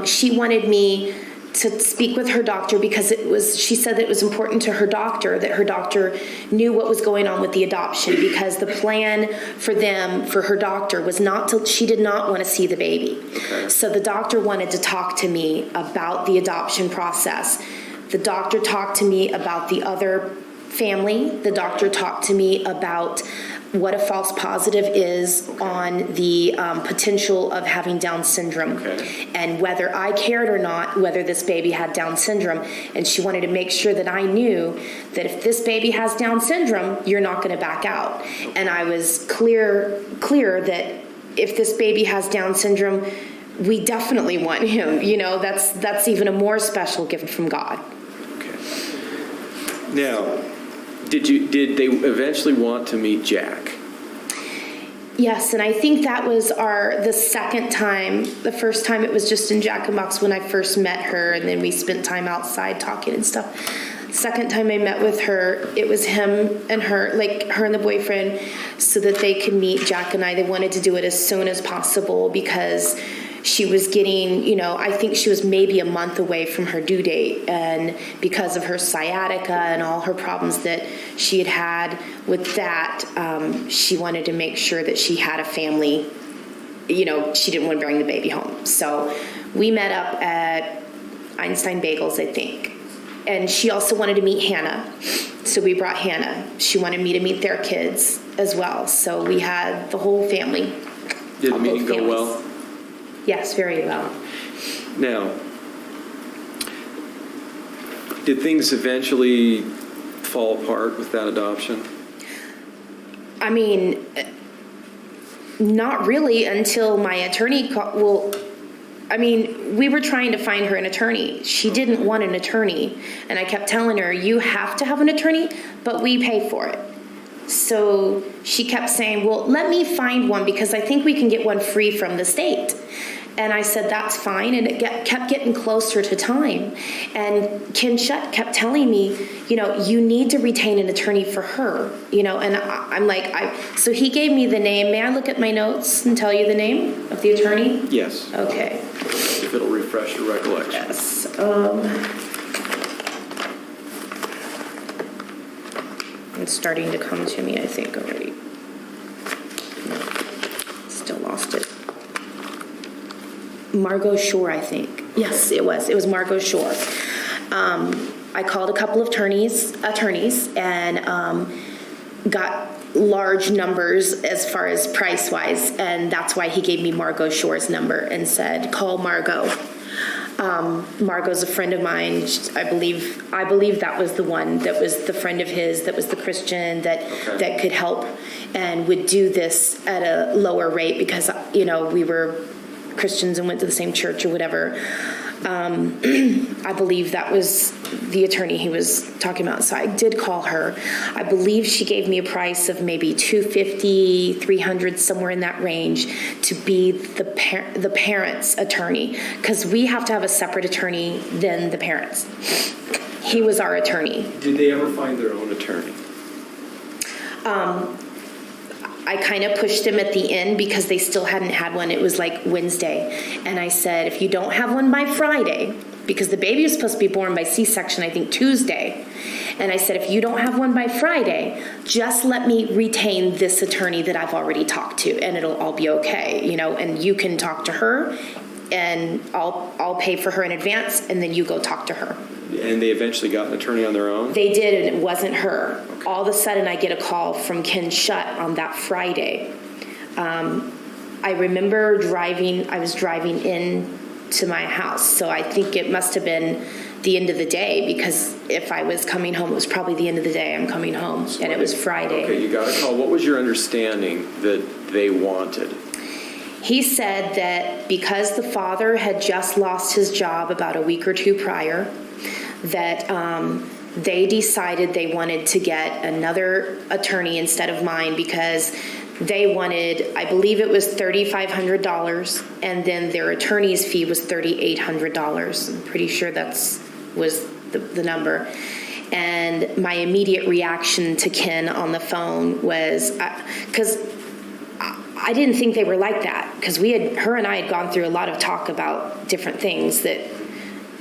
She wanted me to speak with her doctor because she said that it was important to her doctor that her doctor knew what was going on with the adoption, because the plan for her doctor was she did not want to see the baby.
Okay.
So the doctor wanted to talk to me about the adoption process. The doctor talked to me about the other family. The doctor talked to me about what a false positive is on the potential of having Down syndrome, and whether I cared or not, whether this baby had Down syndrome. And she wanted to make sure that I knew that if this baby has Down syndrome, you're not going to back out. And I was clear that if this baby has Down syndrome, we definitely want him. That's even a more special gift from God.
Okay. Now, did they eventually want to meet Jack?
Yes, and I think that was the second time. The first time it was just in Jack and Box when I first met her, and then we spent time outside talking and stuff. Second time I met with her, it was him and her, like her and the boyfriend, so that they could meet Jack and I. They wanted to do it as soon as possible because she was getting, I think she was maybe a month away from her due date. And because of her sciatica and all her problems that she had with that, she wanted to make sure that she had a family. She didn't want to bring the baby home. So we met up at Einstein Bagels, I think. And she also wanted to meet Hannah. So we brought Hannah. She wanted me to meet their kids as well. So we had the whole family.
Did the meeting go well?
Yes, very well.
Now, did things eventually fall apart with that adoption?
I mean, not really until my attorney we were trying to find her an attorney. She didn't want an attorney. And I kept telling her, you have to have an attorney, but we pay for it. So she kept saying, well, let me find one because I think we can get one free from the state. And I said, that's fine. And it kept getting closer to time. And Ken Shutt kept telling me, you need to retain an attorney for her, and I'm like, so he gave me the name. May I look at my notes and tell you the name of the attorney?
Yes.
Okay.
If it'll refresh your recollection.
Yes. It's starting to come to me, I think, already. No, still lost it. Margot Shore, I think. Yes, it was. It was Margot Shore. I called a couple of attorneys, and got large numbers as far as price-wise, and that's why he gave me Margot Shore's number and said, call Margot. Margot's a friend of mine. I believe that was the one that was the friend of his, that was the Christian that could help and would do this at a lower rate because, we were Christians and went to the same church or whatever. I believe that was the attorney he was talking about. So I did call her. I believe she gave me a price of maybe $250, $300, somewhere in that range, to be the parents' attorney, because we have to have a separate attorney than the parents. He was our attorney.
Did they ever find their own attorney?
I kind of pushed him at the end because they still hadn't had one. It was like Wednesday. And I said, if you don't have one by Friday, because the baby was supposed to be born by C-section, I think Tuesday. And I said, if you don't have one by Friday, just let me retain this attorney that I've already talked to, and it'll all be okay, and you can talk to her, and I'll pay for her in advance, and then you go talk to her.
And they eventually got an attorney on their own?
They did, and it wasn't her. Okay. All of a sudden, I get a call from Ken Shutt on that Friday. I remember I was driving in to my house, so I think it must have been the end of the day, because if I was coming home, it was probably the end of the day I'm coming home, and it was Friday.
Okay, you got a call. What was your understanding that they wanted?
He said that because the father had just lost his job about a week or two prior, that they decided they wanted to get another attorney instead of mine because They wanted, I believe it was $3,500, and then their attorney's fee was $3,800. I'm pretty sure was the number. And my immediate reaction to Ken on the phone was, because I didn't think they were like that, because her and I had gone through a lot of talk about different things that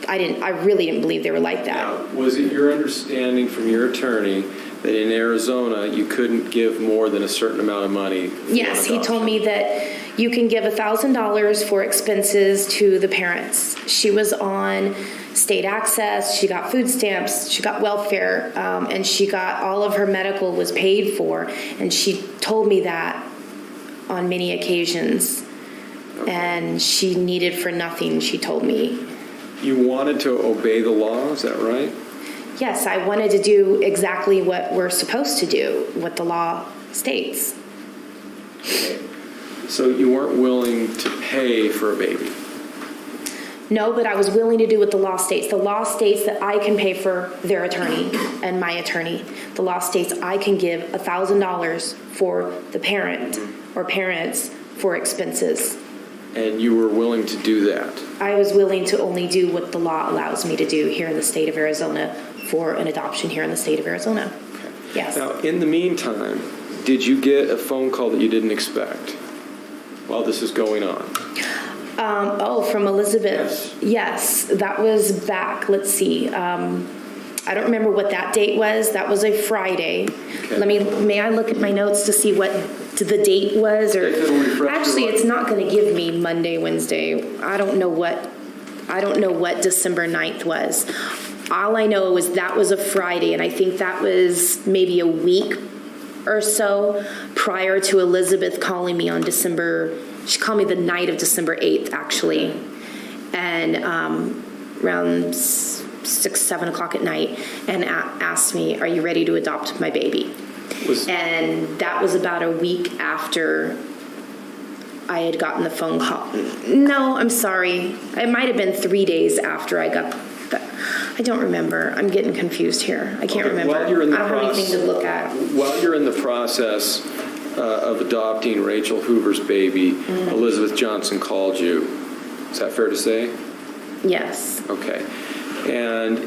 I really didn't believe they were like that.
Now, was it your understanding from your attorney that in Arizona you couldn't give more than a certain amount of money?
Yes, he told me that you can give $1,000 for expenses to the parents. She was on state access, she got food stamps, she got welfare, and she got all of her medical was paid for, and she told me that on many occasions. Okay. And she needed for nothing, she told me.
You wanted to obey the law, is that right?
Yes, I wanted to do exactly what we're supposed to do, what the law states.
Okay. So you weren't willing to pay for a baby?
No, but I was willing to do what the law states. The law states that I can pay for their attorney and my attorney. The law states I can give $1,000 for the parent or parents for expenses.
And you were willing to do that?
I was willing to only do what the law allows me to do here in the state of Arizona for an adoption here in the state of Arizona.
Okay.
Yes.
Now, in the meantime, did you get a phone call that you didn't expect while this is going on?
From Elizabeth. Yes, that was back, let's see. I don't remember what that date was. That was a Friday. Okay. May I look at my notes to see what the date was? Or actually, it's not going to give me Monday, Wednesday. I don't know what December 9th was. All I know was that was a Friday, and I think that was maybe a week or so prior to Elizabeth calling me on she called me the night of December 8th, actually, and around 6, 7 o'clock at night, and asked me, "Are you ready to adopt my baby?" And that was about a week after I had gotten the phone call. No, I'm sorry. It might have been 3 days after I got that. I don't remember. I'm getting confused here. I can't remember. I don't have anything to look at.
While you're in the process of adopting Rachel Hoover's baby, Elizabeth Johnson called you. Is that fair to say?
Yes.
Okay. And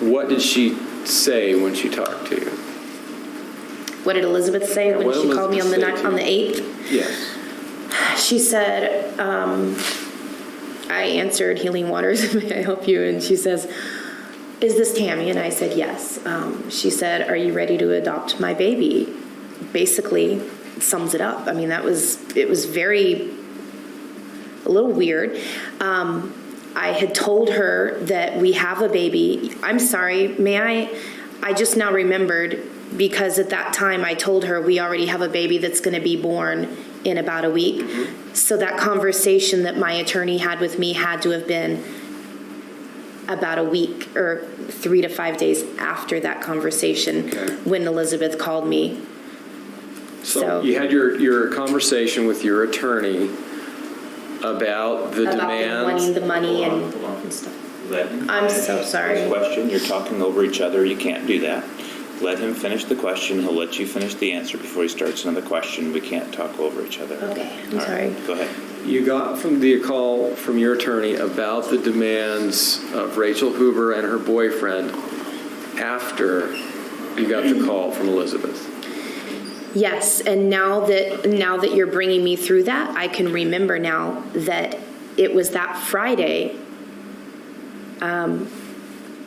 what did she say when she talked to you?
What did Elizabeth say when she called me on the 8th?
Yes.
She said, I answered, Healing Waters, may I help you? And she says, is this Tammy? And I said, yes. She said, are you ready to adopt my baby? Basically, sums it up. I mean, it was a little weird. I had told her that we have a baby. I'm sorry, I just now remembered, because at that time I told her we already have a baby that's going to be born in about a week. Mm-hmm. So that conversation that my attorney had with me had to have been about a week or 3 to 5 days after that conversation, okay, when Elizabeth called me.
So you had your conversation with your attorney about the demands.
Wanting the money and stuff. I'm so sorry.
Question. You're talking over each other. You can't do that. Let him finish the question. He'll let you finish the answer before he starts another question. We can't talk over each other.
Okay, I'm sorry.
Right, go ahead.
You got a call from your attorney about the demands of Rachel Hoover and her boyfriend after you got the call from Elizabeth.
Yes, and now that you're bringing me through that, I can remember now that it was that Friday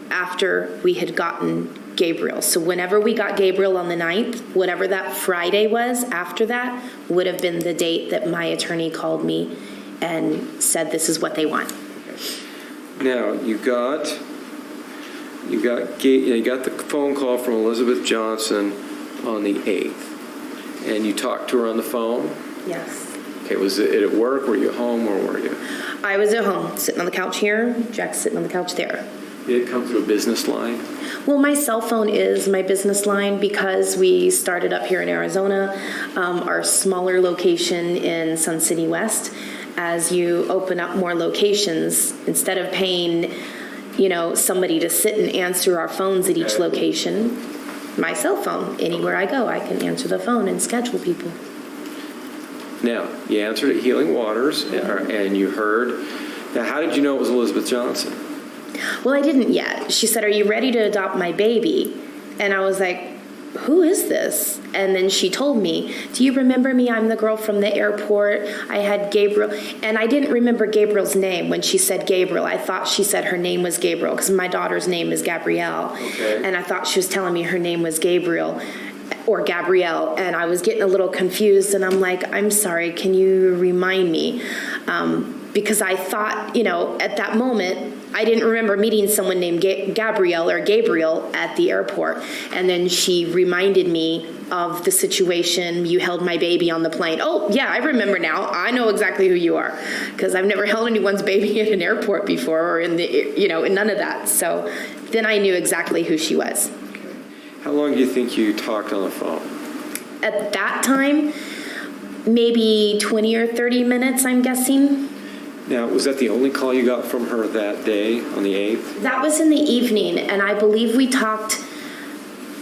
after we had gotten Gabriel. So whenever we got Gabriel on the 9th, whatever that Friday was after that would have been the date that my attorney called me and said this is what they want.
Okay. Now, you got the phone call from Elizabeth Johnson on the 8th, and you talked to her on the phone?
Yes.
Okay, was it at work? Were you at home? Where were you?
I was at home, sitting on the couch here, Jack's sitting on the couch there.
Did it come through a business line?
Well, my cell phone is my business line because we started up here in Arizona, our smaller location in Sun City West. As you open up more locations, instead of paying, somebody to sit and answer our phones at each location, my cell phone, anywhere I go, I can answer the phone and schedule people.
Now, you answered at Healing Waters, and you heard. Now, how did you know it was Elizabeth Johnson?
Well, I didn't yet. She said, "Are you ready to adopt my baby?" And I was like, "Who is this?" And then she told me, "Do you remember me? I'm the girl from the airport. I had Gabriel." And I didn't remember Gabriel's name when she said Gabriel. I thought she said her name was Gabriel because my daughter's name is Gabrielle.
Okay.
And I thought she was telling me her name was Gabriel or Gabrielle. And I was getting a little confused. And I'm like, "I'm sorry, can you remind me?" Because I thought, at that moment, I didn't remember meeting someone named Gabrielle or Gabriel at the airport. And then she reminded me of the situation. "You held my baby on the plane." "Oh, yeah, I remember now. I know exactly who you are." Because I've never held anyone's baby at an airport before or in none of that. So then I knew exactly who she was.
How long do you think you talked on the phone?
At that time, maybe 20 or 30 minutes, I'm guessing.
Now, was that the only call you got from her that day on the 8th?
That was in the evening, and I believe we talked.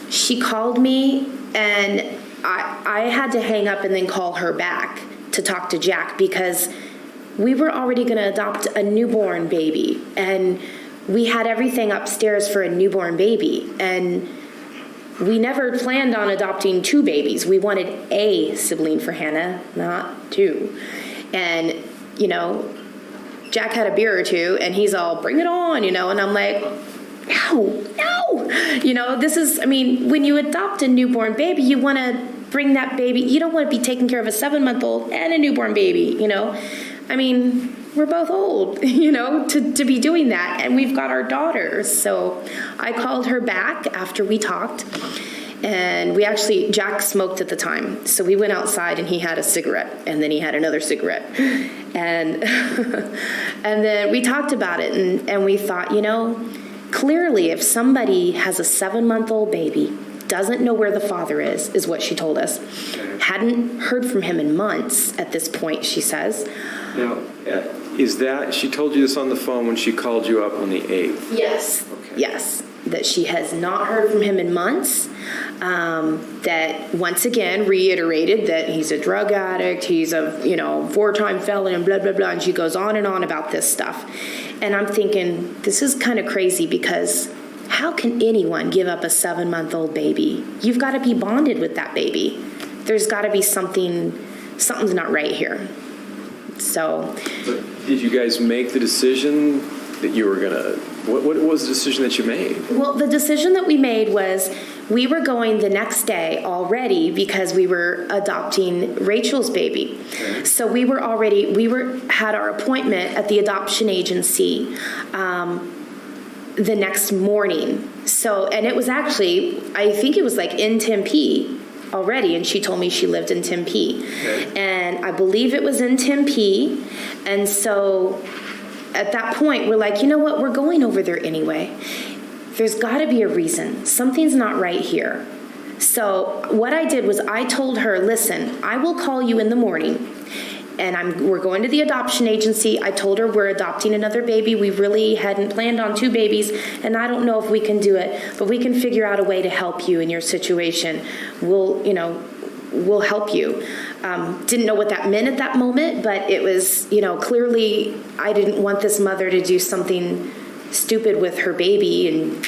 She called me, and I had to hang up and then call her back to talk to Jack because we were already going to adopt a newborn baby, and we had everything upstairs for a newborn baby, and we never planned on adopting two babies. We wanted a sibling for Hannah, not two. And, Jack had a beer or two, and he's all, "Bring it on," and I'm like, no. This is, when you adopt a newborn baby, you want to bring that baby, you don't want to be taking care of a 7-month-old and a newborn baby, we're both old, to be doing that, and we've got our daughters. So I called her back after we talked, and Jack smoked at the time, so we went outside and he had a cigarette, and then he had another cigarette, and and then we talked about it, and we thought, clearly if somebody has a 7-month-old baby, doesn't know where the father is what she told us, hadn't heard from him in months at this point, she says.
Now, she told you this on the phone when she called you up on the 8th?
Yes.
Okay.
Yes. That she has not heard from him in months, that once again reiterated that he's a drug addict, he's a 4-time felon, and blah, blah, blah, and she goes on and on about this stuff. And I'm thinking, this is kind of crazy because how can anyone give up a 7-month-old baby? You've got to be bonded with that baby. There's got to be something's not right here. So.
But did you guys make the decision that you were going to, what was the decision that you made?
Well, the decision that we made was we were going the next day already because we were adopting Rachel's baby. Okay. So we had our appointment at the adoption agency the next morning. So, and it was actually, I think it was like in Tempe already, and she told me she lived in Tempe. Okay. And I believe it was in Tempe, and so at that point, we're like, you know what? We're going over there anyway. There's got to be a reason. Something's not right here. So what I did was I told her, "Listen, I will call you in the morning, and we're going to the adoption agency." I told her we're adopting another baby. We really hadn't planned on 2 babies, and I don't know if we can do it, but we can figure out a way to help you in your situation. We'll help you. Didn't know what that meant at that moment, but it was, clearly I didn't want this mother to do something stupid with her baby and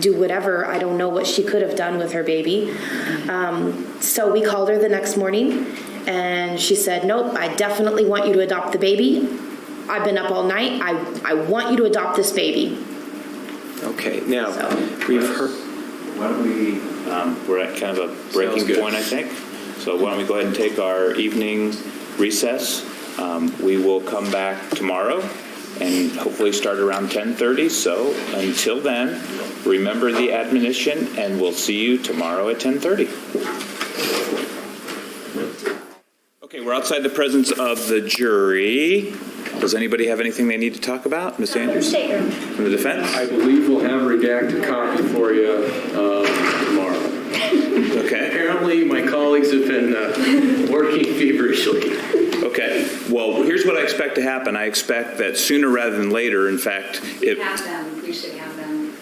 do whatever. I don't know what she could have done with her baby. So we called her the next morning, and she said, "Nope, I definitely want you to adopt the baby. I've been up all night. I want you to adopt this baby." Okay, now, we've heard...
Why don't we, we're at kind of a breaking point, I think. So why don't we go ahead and take our evening recess. We will come back tomorrow and hopefully start around 10:30. So until then, remember the admonition, and we'll see you tomorrow at 10:30. Okay, we're outside the presence of the jury. Does anybody have anything they need to talk about? Ms. Andrews? From the defense?
I believe we'll have a redacted copy for you tomorrow.
Okay.
Apparently, my colleagues have been working feverishly.
Okay. Well, here's what I expect to happen. I expect that sooner rather than later, in fact...
We should have them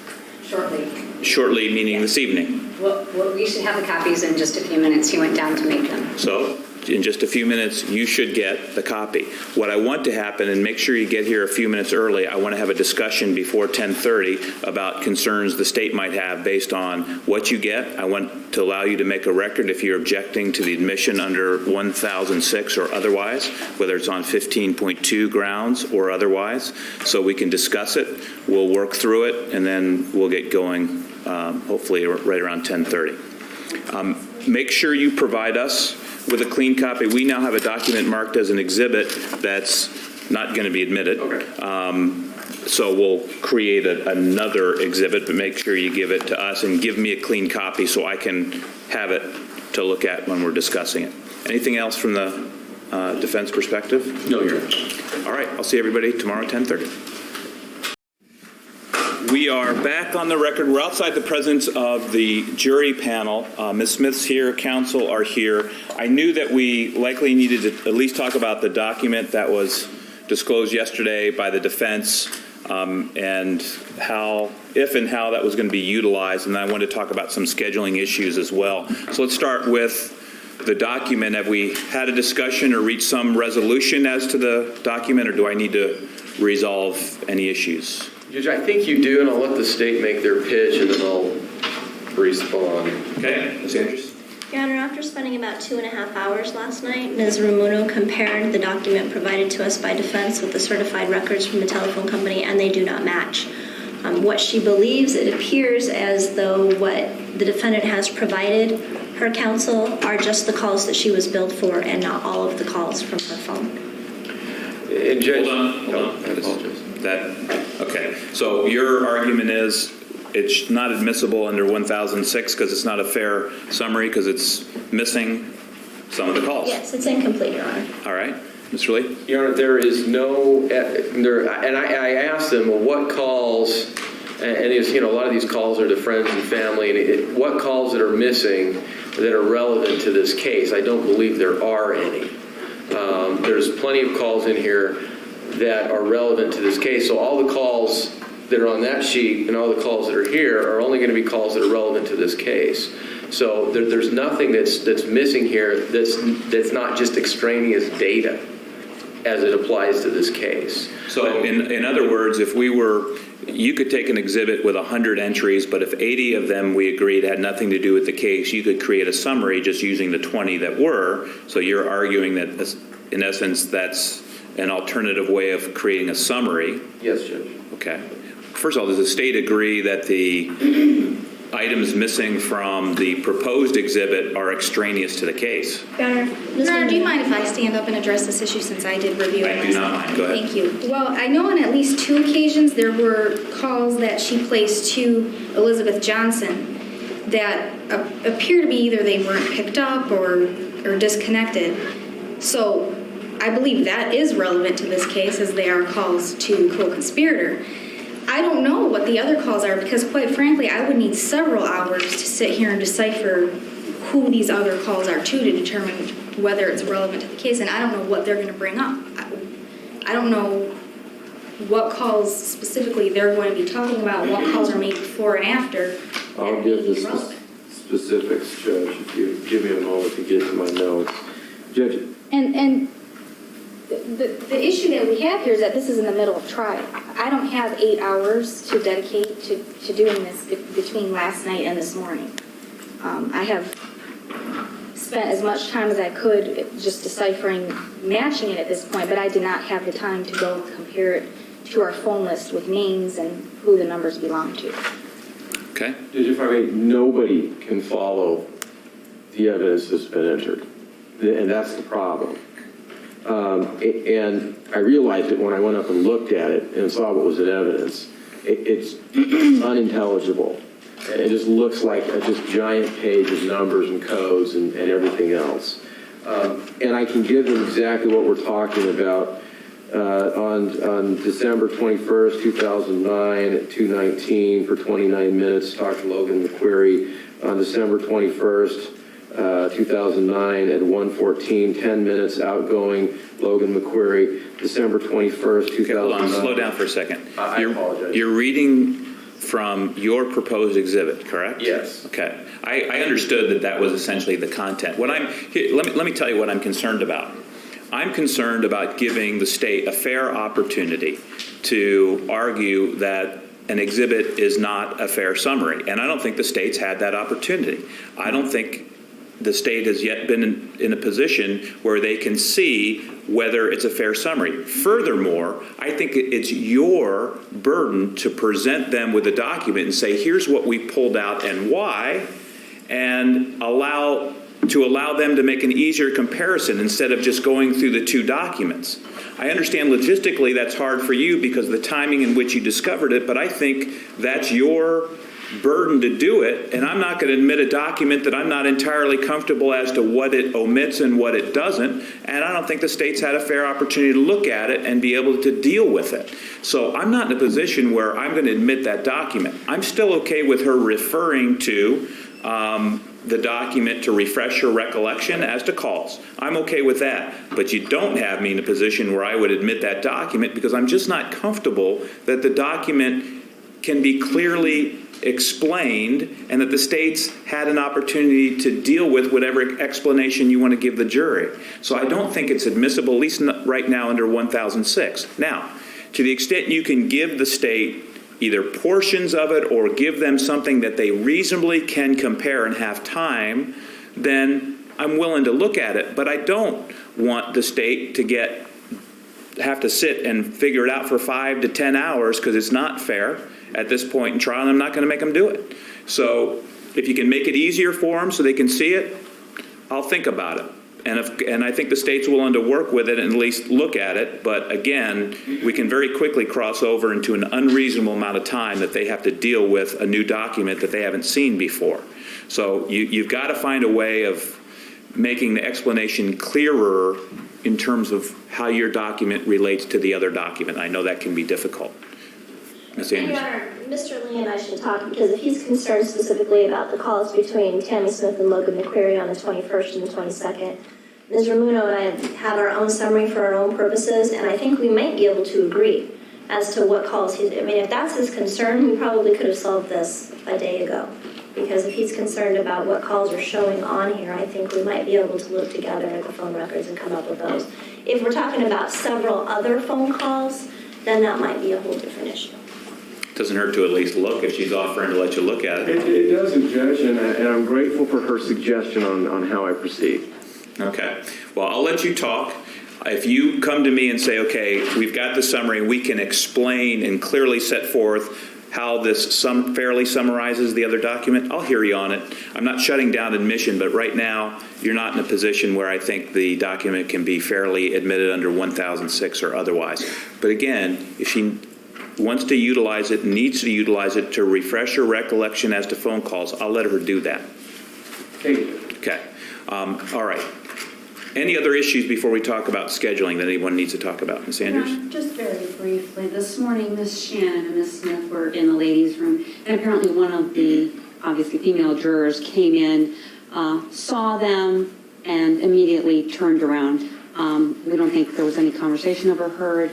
shortly.
Shortly, meaning this evening?
Well, we should have the copies in just a few minutes. He went down to make them.
So? in just a few minutes, you should get the copy. What I want to happen, and make sure you get here a few minutes early, I want to have a discussion before 10:30 about concerns the state might have based on what you get. I want to allow you to make a record if you're objecting to the admission under 1006 or otherwise, whether it's on 15.2 grounds or otherwise, so we can discuss it. We'll work through it, and then we'll get going, hopefully right around 10:30. Make sure you provide us with a clean copy. We now have a document marked as an exhibit that's not going to be admitted.
Okay.
So we'll create another exhibit, but make sure you give it to us and give me a clean copy so I can have it to look at when we're discussing it. Anything else from the defense perspective?
No, you're right.
All right, I'll see everybody tomorrow at 10:30. We are back on the record. We're outside the presence of the jury panel. Ms. Smith's here, counsel are here. I knew that we likely needed to at least talk about the document that was disclosed yesterday by the defense, and how, if and how that was going to be utilized, and I wanted to talk about some scheduling issues as well. So let's start with the document. Have we had a discussion or reached some resolution as to the document, or do I need to resolve any issues?
Judge, I think you do, and I'll let the state make their pitch, and then I'll respond.
Okay, Ms. Andrews.
Your Honor, after spending about 2.5 hours last night, Ms. Ramuno compared the document provided to us by defense with the certified records from the telephone company, and they do not match. What she believes, it appears as though what the defendant has provided her counsel are just the calls that she was billed for and not all of the calls from her phone.
And Judge,
Hold on.
I apologize.
Okay, so your argument is it's not admissible under 1006 because it's not a fair summary because it's missing some of the calls?
Yes, it's incomplete, Your Honor.
All right. Mr. Lee?
Your Honor, there is no, and I asked them, well, what calls, and it's, a lot of these calls are to friends and family, and what calls that are missing that are relevant to this case? I don't believe there are any. There's plenty of calls in here that are relevant to this case. So all the calls that are on that sheet and all the calls that are here are only going to be calls that are relevant to this case. So there's nothing that's missing here that's not just extraneous data as it applies to this case.
So in other words, if you could take an exhibit with 100 entries, but if 80 of them we agreed had nothing to do with the case, you could create a summary just using the 20 that were. So you're arguing that in essence that's an alternative way of creating a summary.
Yes, Judge.
Okay. First of all, does the state agree that the items missing from the proposed exhibit are extraneous to the case?
Your Honor,
Your Honor, do you mind if I stand up and address this issue since I did review it?
I do not mind. Go ahead.
Thank you. Well, I know on at least 2 occasions there were calls that she placed to Elizabeth Johnson that appear to be either they weren't picked up or disconnected. So I believe that is relevant to this case as they are calls to co-conspirator. I don't know what the other calls are because, quite frankly, I would need several hours to sit here and decipher who these other calls are to determine whether it's relevant to the case, and I don't know what they're going to bring up. I don't know what calls specifically they're going to be talking about, what calls are made before and after.
I'll give the specifics, Judge, if you give me a moment to get to my notes. Judge.
And the issue that we have here is that this is in the middle of trial. I don't have 8 hours to dedicate to doing this between last night and this morning. I have spent as much time as I could just deciphering, matching it at this point, but I did not have the time to go compare it to our phone list with names and who the numbers belong to.
Okay.
Judge, if I may, nobody can follow the evidence that's been entered, and that's the problem. And I realized it when I went up and looked at it and saw what was in evidence. It's unintelligible. It just looks like a just giant page of numbers and codes and everything else. And I can give them exactly what we're talking about. On December 21st, 2009 at 2:19 for 29 minutes, talked to Logan McQueary. On December 21st, 2009 at 1:14, 10 minutes outgoing, Logan McQueary. December 21st, 2009.
Hold on, slow down for a second.
I apologize.
You're reading from your proposed exhibit, correct?
Yes.
Okay. I understood that was essentially the content. Let me tell you what I'm concerned about. I'm concerned about giving the state a fair opportunity to argue that an exhibit is not a fair summary, and I don't think the state's had that opportunity. I don't think the state has yet been in a position where they can see whether it's a fair summary. Furthermore, I think it's your burden to present them with a document and say, here's what we pulled out and why, and allow them to make an easier comparison instead of just going through the two documents. I understand logistically that's hard for you because of the timing in which you discovered it, but I think that's your burden to do it, and I'm not going to admit a document that I'm not entirely comfortable as to what it omits and what it doesn't, and I don't think the state's had a fair opportunity to look at it and be able to deal with it. So I'm not in a position where I'm going to admit that document. I'm still okay with her referring to the document to refresh her recollection as to calls. I'm okay with that. But you don't have me in a position where I would admit that document because I'm just not comfortable that the document can be clearly explained and that the state's had an opportunity to deal with whatever explanation you want to give the jury. So I don't think it's admissible, at least right now under 1006. Now, to the extent you can give the state either portions of it or give them something that they reasonably can compare and have time, then I'm willing to look at it. But I don't want the state to have to sit and figure it out for 5 to 10 hours because it's not fair at this point in trial, and I'm not going to make them do it. So if you can make it easier for them so they can see it, I'll think about it. And I think the state's willing to work with it and at least look at it. But again, we can very quickly cross over into an unreasonable amount of time that they have to deal with a new document that they haven't seen before. So you've got to find a way of making the explanation clearer in terms of how your document relates to the other document. I know that can be difficult. Ms.
Your
Anderson.
Honor, Mr. Lee and I should talk because if he's concerned specifically about the calls between Tammi Smith and Logan McQueary on the 21st and the 22nd, Ms. Ramuno and I have our own summary for our own purposes, and I think we might be able to agree as to what calls he's... I mean, if that's his concern, we probably could have solved this a day ago. Because if he's concerned about what calls are showing on here, I think we might be able to look together at the phone records and come up with those. If we're talking about several other phone calls, then that might be a whole different issue.
Doesn't hurt to at least look if she's offering to let you look at it.
It doesn't, Judge, and I'm grateful for her suggestion on how I proceed.
Okay. Well, I'll let you talk. If you come to me and say, okay, we've got the summary, we can explain and clearly set forth how this fairly summarizes the other document, I'll hear you on it. I'm not shutting down admission, but right now you're not in a position where I think the document can be fairly admitted under 1006 or otherwise. But again, if she wants to utilize it, needs to utilize it to refresh her recollection as to phone calls, I'll let her do that. Okay. All right. Any other issues before we talk about scheduling that anyone needs to talk about? Ms. Sanders?
Yeah, just very briefly. This morning, Ms. Shannon and Ms. Smith were in the ladies' room, and apparently one of the, obviously, female jurors came in, saw them, and immediately turned around. We don't think there was any conversation overheard.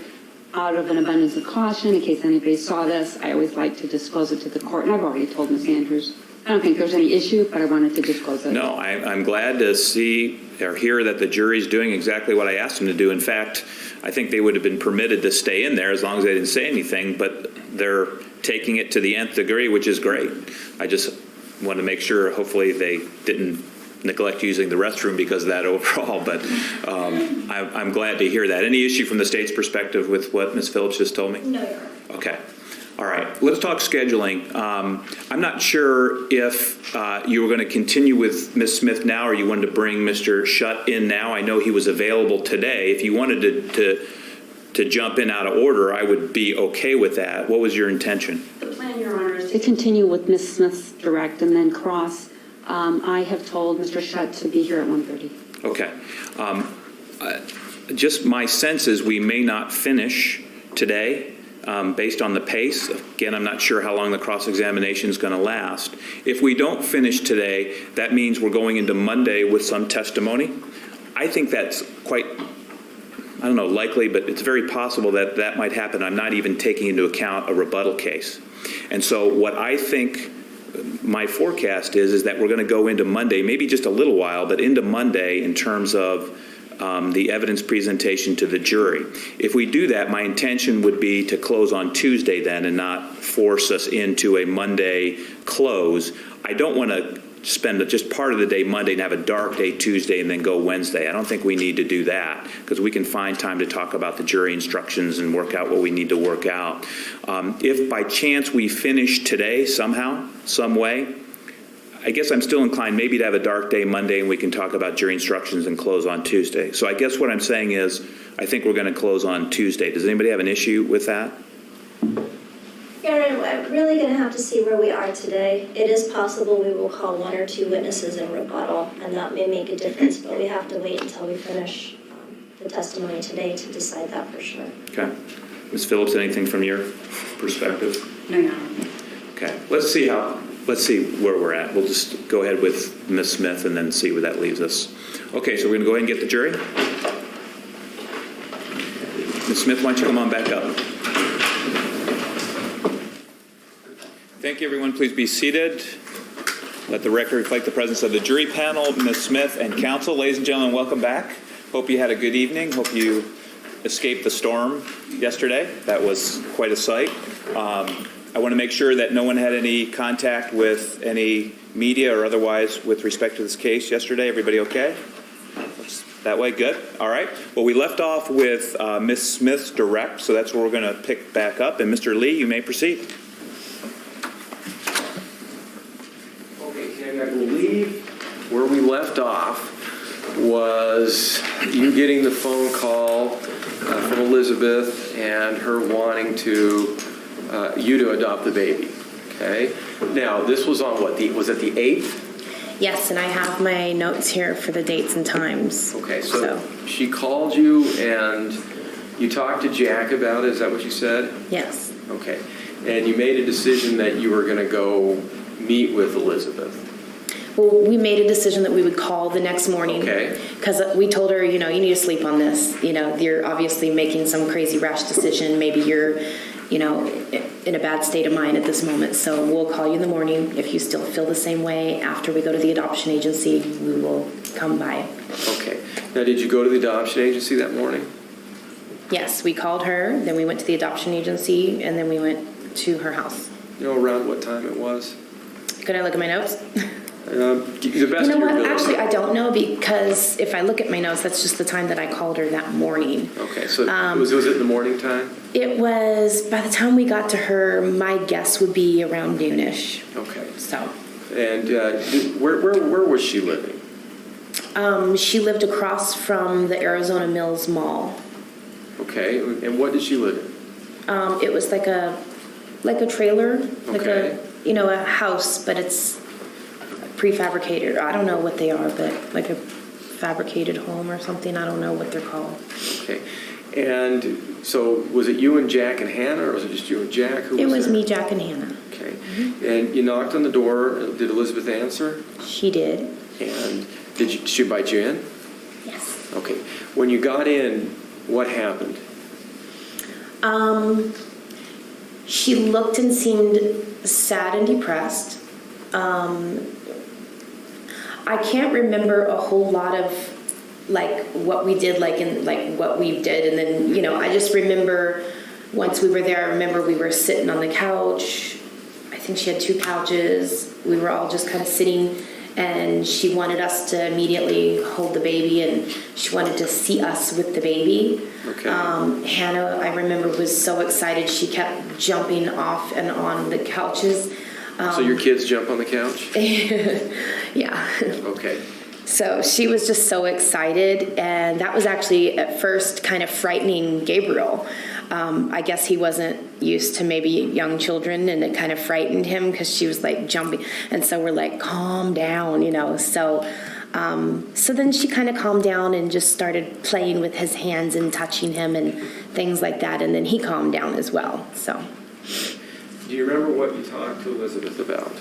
Out of an abundance of caution, in case anybody saw this, I always like to disclose it to the court, and I've already told Ms. Andrews. I don't think there's any issue, but I wanted to disclose it.
No, I'm glad to see or hear that the jury's doing exactly what I asked them to do. In fact, I think they would have been permitted to stay in there as long as they didn't say anything, but they're taking it to the nth degree, which is great. I just want to make sure, hopefully, they didn't neglect using the restroom because of that overall, but I'm glad to hear that. Any issue from the state's perspective with what Ms. Phillips just told me?
No, Your Honor.
Okay. All right. Let's talk scheduling. I'm not sure if you were going to continue with Ms. Smith now or you wanted to bring Mr. Shutt in now. I know he was available today. If you wanted to jump in out of order, I would be okay with that. What was your intention?
The plan, Your Honor, is to continue with Ms. Smith's direct and then cross. I have told Mr. Shutt to be here at 1:30.
Okay. Just my sense is we may not finish today based on the pace. Again, I'm not sure how long the cross-examination is going to last. If we don't finish today, that means we're going into Monday with some testimony. I think that's quite, I don't know, likely, but it's very possible that that might happen. I'm not even taking into account a rebuttal case. And so what I think my forecast is that we're going to go into Monday, maybe just a little while, but into Monday in terms of the evidence presentation to the jury. If we do that, my intention would be to close on Tuesday then and not force us into a Monday close. I don't want to spend just part of the day Monday and have a dark day Tuesday and then go Wednesday. I don't think we need to do that because we can find time to talk about the jury instructions and work out what we need to work out. If by chance we finish today somehow, some way, I guess I'm still inclined maybe to have a dark day Monday and we can talk about jury instructions and close on Tuesday. So I guess what I'm saying is I think we're going to close on Tuesday. Does anybody have an issue with that?
Aaron, I'm really going to have to see where we are today. It is possible we will call 1 or 2 witnesses in rebuttal, and that may make a difference, but we have to wait until we finish the testimony today to decide that for sure.
Okay. Ms. Phillips, anything from your perspective?
No.
Okay. Let's see where we're at. We'll just go ahead with Ms. Smith and then see where that leaves us. Okay, so we're going to go ahead and get the jury. Ms. Smith, why don't you come on back up? Thank you, everyone. Please be seated. Let the record reflect the presence of the jury panel, Ms. Smith, and counsel. Ladies and gentlemen, welcome back. Hope you had a good evening. Hope you escaped the storm yesterday. That was quite a sight. I want to make sure that no one had any contact with any media or otherwise with respect to this case yesterday. Everybody okay? That way? Good. All right. Well, we left off with Ms. Smith's direct, so that's where we're going to pick back up. And Mr. Lee, you may proceed.
Okay, I believe where we left off was you getting the phone call from Elizabeth and her wanting to you to adopt the baby. Okay. Now, this was on what? Was it the 8th?
Yes, and I have my notes here for the dates and times.
Okay, so she called you and you talked to Jack about it. Is that what you said?
Yes.
Okay. And you made a decision that you were going to go meet with Elizabeth.
Well, we made a decision that we would call the next morning.
Okay.
Because we told her, you need to sleep on this. You're obviously making some crazy rash decision. Maybe you're, in a bad state of mind at this moment. So we'll call you in the morning. If you still feel the same way after we go to the adoption agency, we will come by.
Okay. Now, did you go to the adoption agency that morning?
Yes, we called her, then we went to the adoption agency, and then we went to her house.
You know around what time it was?
Could I look at my notes?
The best of your ability.
Actually, I don't know, because if I look at my notes, that's just the time that I called her that morning.
Okay, so was it in the morning time?
It was, by the time we got to her, my guess would be around noonish.
Okay.
So.
And where was she living?
She lived across from the Arizona Mills Mall.
Okay, and what did she live in?
It was like a trailer, like
Okay.
a house, but it's prefabricated. I don't know what they are, but like a fabricated home or something. I don't know what they're called.
Okay, and so was it you and Jack and Hannah, or was it just you and Jack?
It was
there?
me, Jack, and Hannah.
Okay, and you knocked on the door. Did Elizabeth answer?
She did.
And did she invite you in?
Yes.
Okay, when you got in, what happened?
She looked and seemed sad and depressed. I can't remember a whole lot of what we did, what we did, and then I just remember once we were there. I remember we were sitting on the couch. I think she had 2 couches. We were all just kind of sitting, and she wanted us to immediately hold the baby, and she wanted to see us with the baby.
Okay.
Hannah, I remember, was so excited. She kept jumping off and on the couches.
So your kids jump on the couch?
Yeah.
Okay.
So she was just so excited, and that was actually at first kind of frightening Gabriel. I guess he wasn't used to maybe young children, and it kind of frightened him because she was jumping. And so we're like, calm down, So then she kind of calmed down and just started playing with his hands and touching him and things like that. And then he calmed down as well. So.
Do you remember what you talked to Elizabeth about?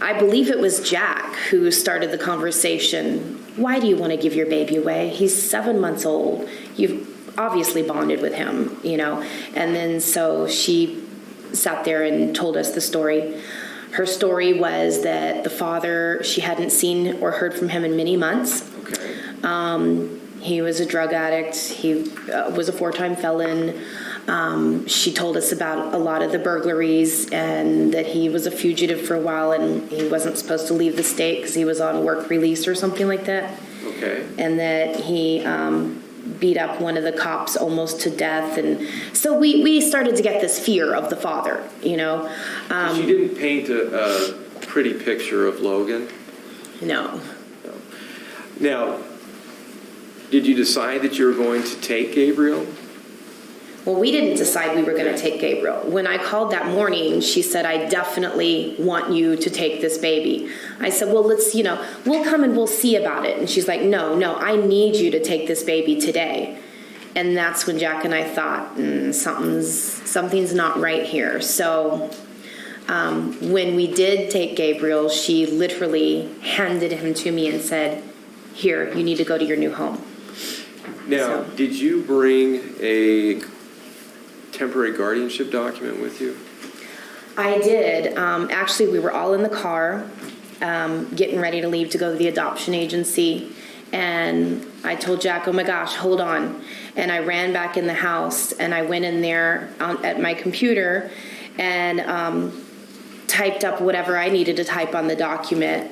I believe it was Jack who started the conversation. Why do you want to give your baby away? He's 7 months old. You've obviously bonded with him, And then so she sat there and told us the story. Her story was that the father, she hadn't seen or heard from him in many months.
Okay.
He was a drug addict. He was a 4-time felon. She told us about a lot of the burglaries and that he was a fugitive for a while and he wasn't supposed to leave the state because he was on work release or something like that.
Okay.
And that he beat up one of the cops almost to death. And so we started to get this fear of the father, you know.
She didn't paint a pretty picture of Logan?
No.
Now, did you decide that you were going to take Gabriel?
Well, we didn't decide we were going to take Gabriel. When I called that morning, she said, I definitely want you to take this baby. I said, well, let's, we'll come and we'll see about it. And she's like, no, I need you to take this baby today. And that's when Jack and I thought, something's not right here. So when we did take Gabriel, she literally handed him to me and said, here, you need to go to your new home.
Now, did you bring a temporary guardianship document with you?
I did. Actually, we were all in the car getting ready to leave to go to the adoption agency. And I told Jack, oh my gosh, hold on. And I ran back in the house and I went in there at my computer and typed up whatever I needed to type on the document.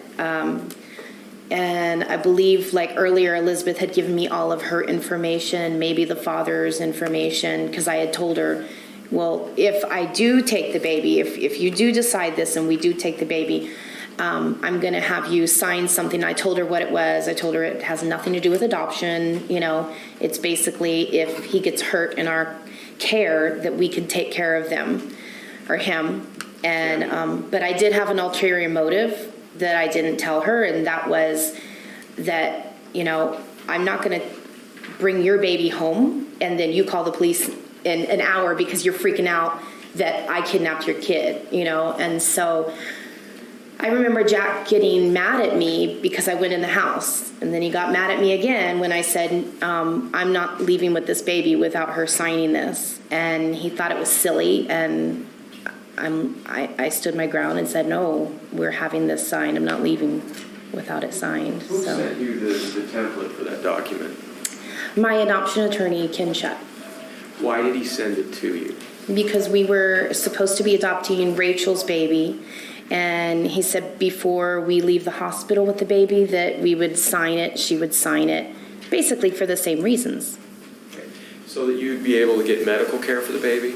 And I believe, like earlier, Elizabeth had given me all of her information, maybe the father's information, because I had told her, well, if I do take the baby, if you do decide this and we do take the baby, I'm going to have you sign something. I told her what it was. I told her it has nothing to do with adoption. It's basically if he gets hurt in our care, that we could take care of them or him. And but I did have an ulterior motive that I didn't tell her, and that was that, I'm not going to bring your baby home and then you call the police in an hour because you're freaking out that I kidnapped your kid, And so I remember Jack getting mad at me because I went in the house, and then he got mad at me again when I said, I'm not leaving with this baby without her signing this. And he thought it was silly, and I stood my ground and said, no, we're having this signed. I'm not leaving without it signed.
Who sent you the template for that document?
My adoption attorney, Ken Shutt.
Why did he send it to you?
Because we were supposed to be adopting Rachel's baby, and he said before we leave the hospital with the baby that we would sign it, she would sign it, basically for the same reasons.
Okay. So that you'd be able to get medical care for the baby?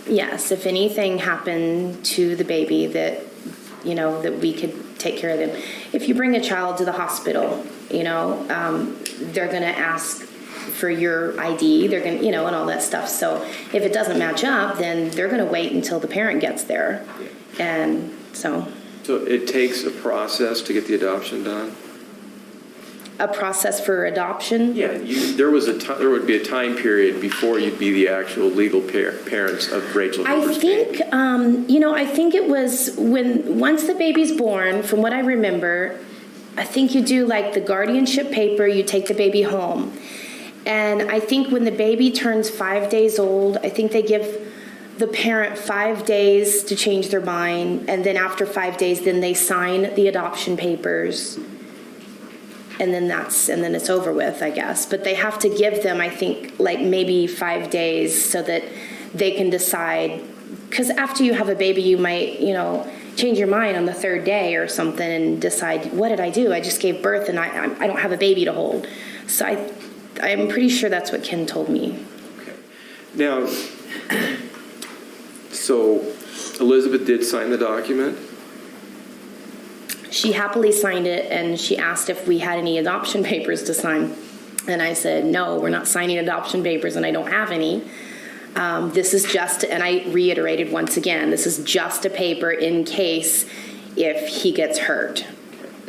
Yes, if anything happened to the baby that, that we could take care of them. If you bring a child to the hospital, they're going to ask for your ID, they're going to, and all that stuff. So if it doesn't match up, then they're going to wait until the parent gets there. Yeah. And so
it takes a process to get the adoption done?
A process for adoption?
Yeah, there would be a time period before you'd be the actual legal parents of Rachel Hoover's baby.
I think it was once the baby's born, from what I remember, I think you do like the guardianship paper, you take the baby home. And I think when the baby turns 5 days old, I think they give the parent 5 days to change their mind. And then after 5 days, then they sign the adoption papers. And then it's over with, I guess. But they have to give them, I think, like maybe 5 days so that they can decide. Because after you have a baby, you might, change your mind on the 3rd day or something and decide, what did I do? I just gave birth and I don't have a baby to hold. So I'm pretty sure that's what Ken told me.
Okay. Now, so Elizabeth did sign the document?
She happily signed it, and she asked if we had any adoption papers to sign. And I said, no, we're not signing adoption papers, and I don't have any. This is just, and I reiterated once again, this is just a paper in case if he gets hurt.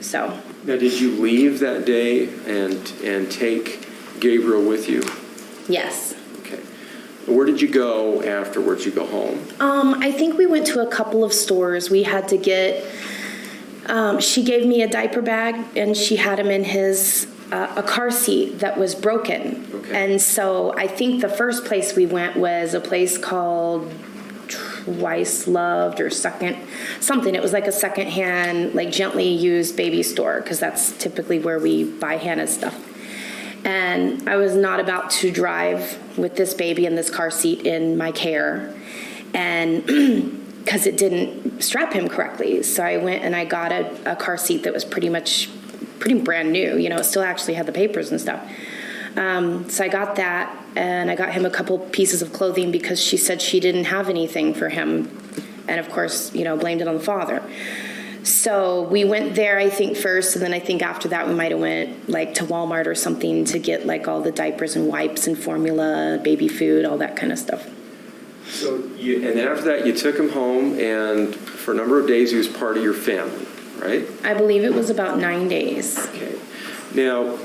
So.
Now, did you leave that day and take Gabriel with you?
Yes.
Okay. Where did you go afterwards? You go home?
I think we went to a couple of stores. We had to get... she gave me a diaper bag, and she had him in a car seat that was broken.
Okay.
And so I think the first place we went was a place called Twice Loved or something. It was like a secondhand, like gently used baby store, because that's typically where we buy Hannah's stuff. And I was not about to drive with this baby in this car seat in my care, and because it didn't strap him correctly. So I went and I got a car seat that was pretty brand new. You know, it still actually had the papers and stuff. So I got that, and I got him a couple pieces of clothing because she said she didn't have anything for him. And of course, you know, blamed it on the father. So we went there, I think, first, and then I think after that we might have went like to Walmart or something to get like all the diapers and wipes and formula, baby food, all that kind of stuff.
So and then after that you took him home, and for a number of days he was part of your family, right?
I believe it was about 9 days.
Okay. Now,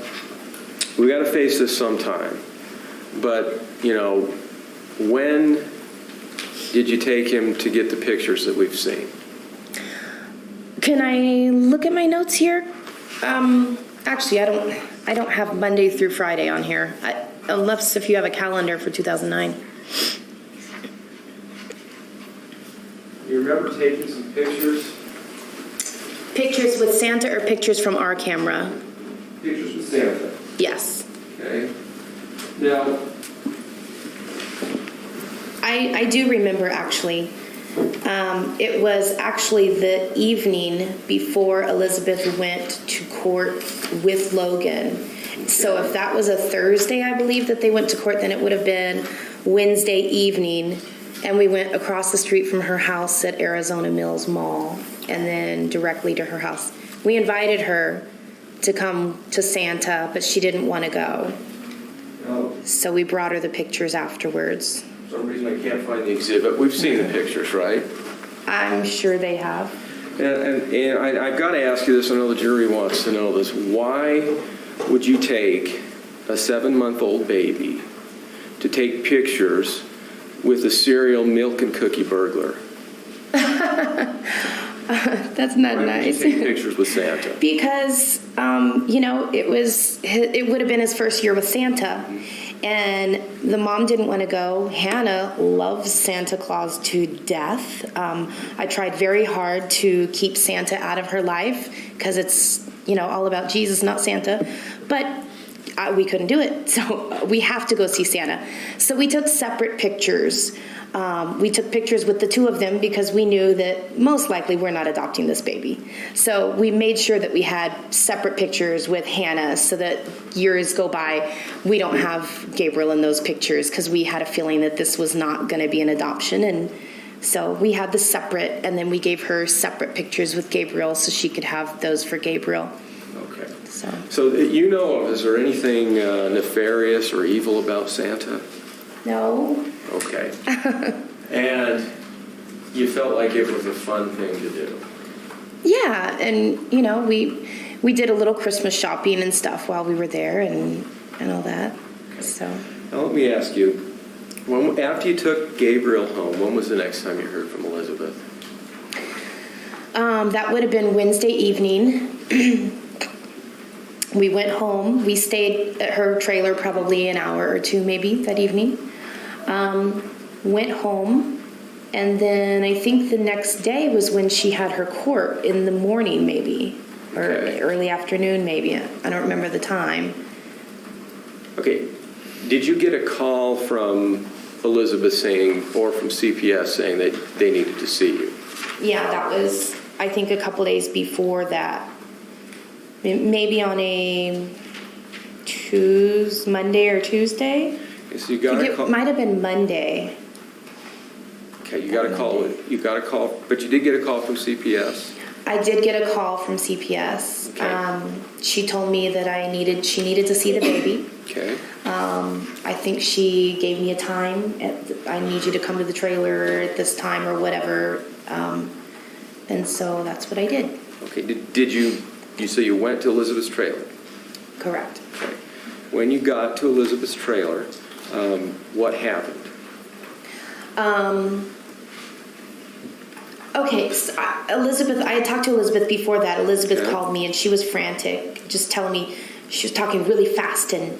we got to face this sometime, but, you know, when did you take him to get the pictures that we've seen?
Can I look at my notes here? Actually, I don't have Monday through Friday on here, unless if you have a calendar for 2009.
You remember taking some pictures?
Pictures with Santa or pictures from our camera?
Pictures with Santa.
Yes.
Okay. Now,
I do remember, actually. It was actually the evening before Elizabeth went to court with Logan. So if that was a Thursday, I believe, that they went to court, then it would have been Wednesday evening. And we went across the street from her house at Arizona Mills Mall and then directly to her house. We invited her to come to Santa, but she didn't want to go.
no,
So we brought her the pictures afterwards.
for some reason I can't find the exhibit. We've seen the pictures, right?
I'm sure they have.
And I've got to ask you this. I know the jury wants to know this. Why would you take a 7-month-old baby to take pictures with a serial milk and cookie burglar?
That's not
Why
nice.
would you take pictures with Santa?
Because, you know, it would have been his first year with Santa. And the mom didn't want to go. Hannah loves Santa Claus to death. I tried very hard to keep Santa out of her life because it's, you know, all about Jesus, not Santa. But we couldn't do it. So we have to go see Santa. So we took separate pictures. We took pictures with the two of them because we knew that most likely we're not adopting this baby. So we made sure that we had separate pictures with Hannah so that years go by, we don't have Gabriel in those pictures because we had a feeling that this was not going to be an adoption. And so we had the separate, and then we gave her separate pictures with Gabriel so she could have those for Gabriel.
Okay.
So
that you know of, is there anything nefarious or evil about Santa?
no.
Okay. And you felt like it was a fun thing to do?
Yeah, and you know, we did a little Christmas shopping and stuff while we were there and all that. So
Now let me ask you, after you took Gabriel home, when was the next time you heard from Elizabeth?
that would have been Wednesday evening. We went home. We stayed at her trailer probably an hour or two maybe that evening. Went home, and then I think the next day was when she had her court in the morning maybe, or
Okay.
early afternoon maybe. I don't remember the time.
Okay. Did you get a call from Elizabeth saying, or from CPS saying that they needed to see you?
Yeah, that was, I think, a couple days before that. Maybe on a Monday or Tuesday.
Okay, so you
I
got
think
a call.
it might have been Monday.
Okay, you got a call. You got a call, but you did get a call from CPS.
I did get a call from CPS.
Okay.
She told me that she needed to see the baby.
Okay.
I think she gave me a time. I need you to come to the trailer at this time or whatever. And so that's what I did.
Okay. Did you say you went to Elizabeth's trailer?
Correct.
Okay. When you got to Elizabeth's trailer, what happened?
Okay, so Elizabeth, I had talked to Elizabeth before that. Elizabeth
Okay.
called me and she was frantic, just telling me she was talking really fast and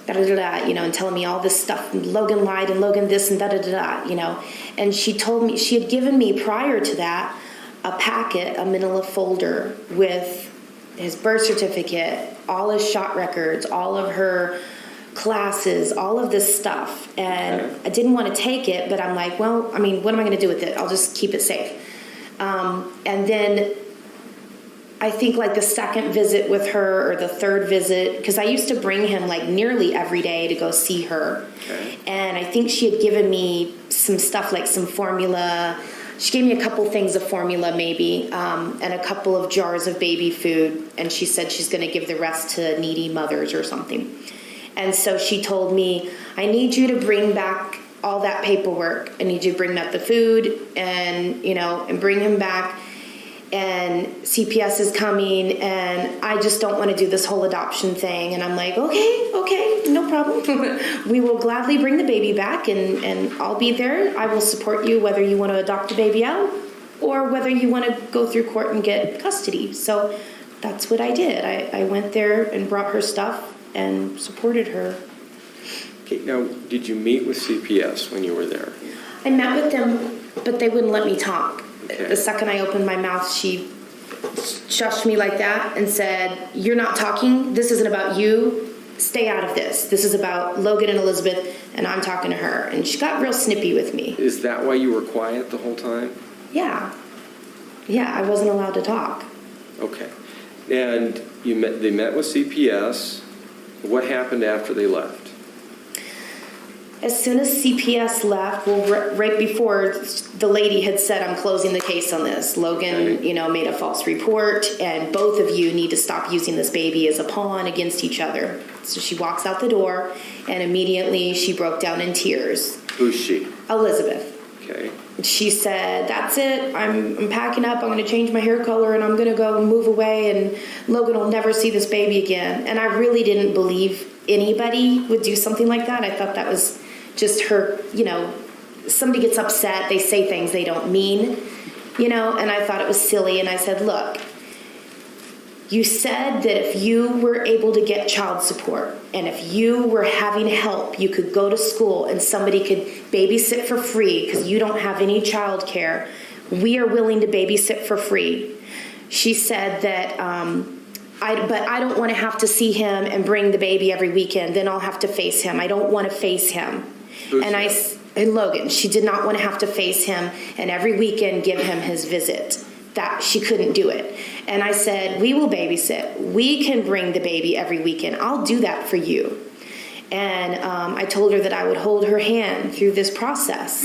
da-da-da-da, and telling me all this stuff. Logan lied and Logan this and da-da-da-da, And she told me, she had given me prior to that a packet, a manila folder with his birth certificate, all his shot records, all of her classes, all of this stuff. And I didn't want to take it, but I'm like, well, what am I going to do with it? I'll just keep it safe. And then I think like the second visit with her or the third visit, because I used to bring him like nearly every day to go see her. Okay. And I think she had given me some stuff like some formula. She gave me a couple things of formula maybe, and a couple of jars of baby food. And she said she's going to give the rest to needy mothers or something. And so she told me, I need you to bring back all that paperwork. I need you to bring back the food and, and bring him back. And CPS is coming, and I just don't want to do this whole adoption thing. And I'm like, okay, no problem. We will gladly bring the baby back, and I'll be there. I will support you whether you want to adopt the baby out or whether you want to go through court and get custody. So that's what I did. I went there and brought her stuff and supported her.
Okay, now, did you meet with CPS when you were there?
I met with them, but they wouldn't let me talk.
Okay.
The second I opened my mouth, she shushed me like that and said, you're not talking. This isn't about you. Stay out of this. This is about Logan and Elizabeth, and I'm talking to her. And she got real snippy with me.
Is that why you were quiet the whole time?
Yeah, I wasn't allowed to talk.
Okay. And they met with CPS. What happened after they left?
As soon as CPS left, right before the lady had said, I'm closing the case on this. Logan, made a false report, and both of you need to stop using this baby as a pawn against each other. So she walks out the door, and immediately she broke down in tears.
Who's she?
Elizabeth.
Okay.
She said, that's it. I'm packing up. I'm going to change my hair color, and I'm going to go move away, and Logan will never see this baby again. And I really didn't believe anybody would do something like that. I thought that was just her, somebody gets upset, they say things they don't mean, and I thought it was silly. And I said, look, you said that if you were able to get child support and if you were having help, you could go to school and somebody could babysit for free because you don't have any child care. We are willing to babysit for free. She said that, but I don't want to have to see him and bring the baby every weekend. Then I'll have to face him. I don't want to face him. And Logan, she did not want to have to face him and every weekend give him his visit. That she couldn't do it. And I said, we will babysit. We can bring the baby every weekend. I'll do that for you. And I told her that I would hold her hand through this process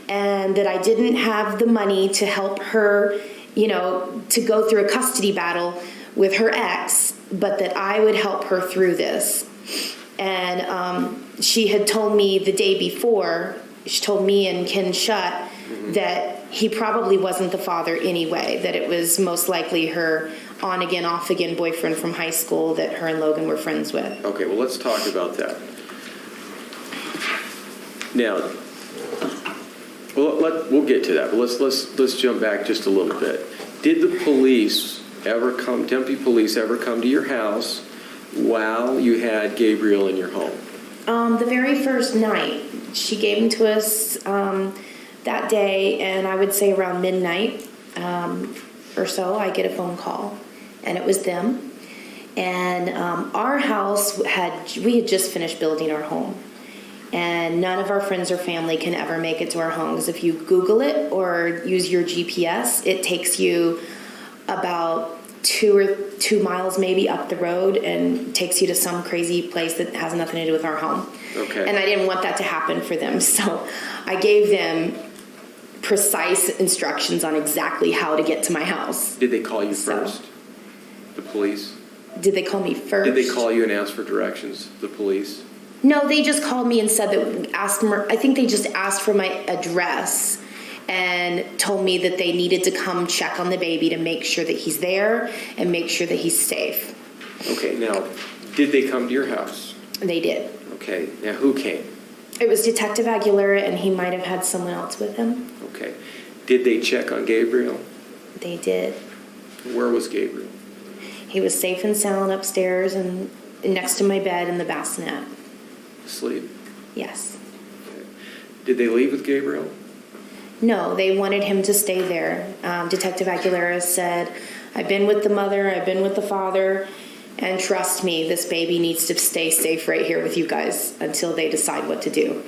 and that I didn't have the money to help her, to go through a custody battle with her ex, but that I would help her through this. And she had told me the day before, she told me and Ken Shutt that he probably wasn't the father anyway, that it was most likely her on-again, off-again boyfriend from high school that her and Logan were friends with.
Okay, well, let's talk about that. Now, we'll get to that, but let's jump back just a little bit. Did the police ever come, Tempe police ever come to your house while you had Gabriel in your home?
The very first night, she gave him to us that day, and I would say around midnight or so, I get a phone call, and it was them. And our house we had just finished building our home, and none of our friends or family can ever make it to our homes. If you Google it or use your GPS, it takes you about 2 miles maybe up the road and takes you to some crazy place that has nothing to do with our home.
Okay.
And I didn't want that to happen for them, so I gave them precise instructions on exactly how to get to my house.
Did they call you first? The police?
Did they call me first?
Did they call you and ask for directions, the police?
No, they just called me and said that, I think they just asked for my address and told me that they needed to come check on the baby to make sure that he's there and make sure that he's safe.
Okay, now, did they come to your house?
They did.
Okay, now who came?
It was Detective Aguilera, and he might have had someone else with him.
Okay. Did they check on Gabriel?
They did.
Where was Gabriel?
He was safe and sound upstairs and next to my bed in the bassinet.
asleep?
Yes.
Did they leave with Gabriel?
No, they wanted him to stay there. Detective Aguilera said, I've been with the mother, I've been with the father, and trust me, this baby needs to stay safe right here with you guys until they decide what to do.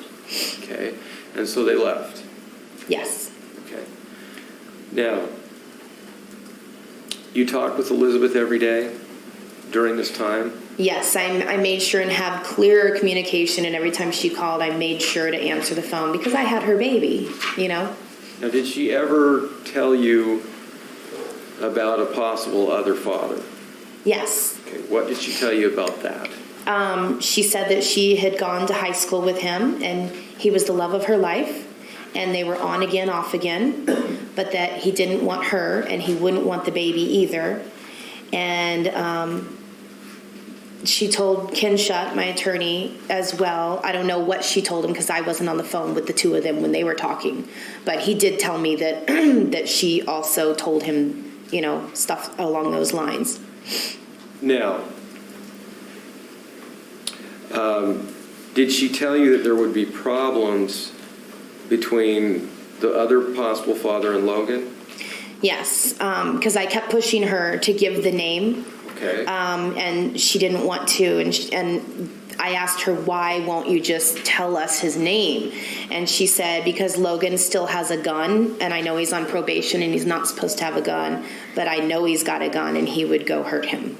Okay. And so they left.
Yes.
Okay. Now, you talk with Elizabeth every day during this time?
Yes, I made sure and have clear communication, and every time she called, I made sure to answer the phone because I had her baby, you know?
Now, did she ever tell you about a possible other father?
Yes.
Okay. What did she tell you about that?
She said that she had gone to high school with him, and he was the love of her life, and they were on again, off again, but that he didn't want her, and he wouldn't want the baby either. And she told Ken Shutt, my attorney, as well. I don't know what she told him because I wasn't on the phone with the two of them when they were talking. But he did tell me that that she also told him, you know, stuff along those lines.
Now, did she tell you that there would be problems between the other possible father and Logan?
Yes, because I kept pushing her to give the name.
Okay.
And she didn't want to, and I asked her, why won't you just tell us his name? And she said, because Logan still has a gun, and I know he's on probation and he's not supposed to have a gun, but I know he's got a gun and he would go hurt him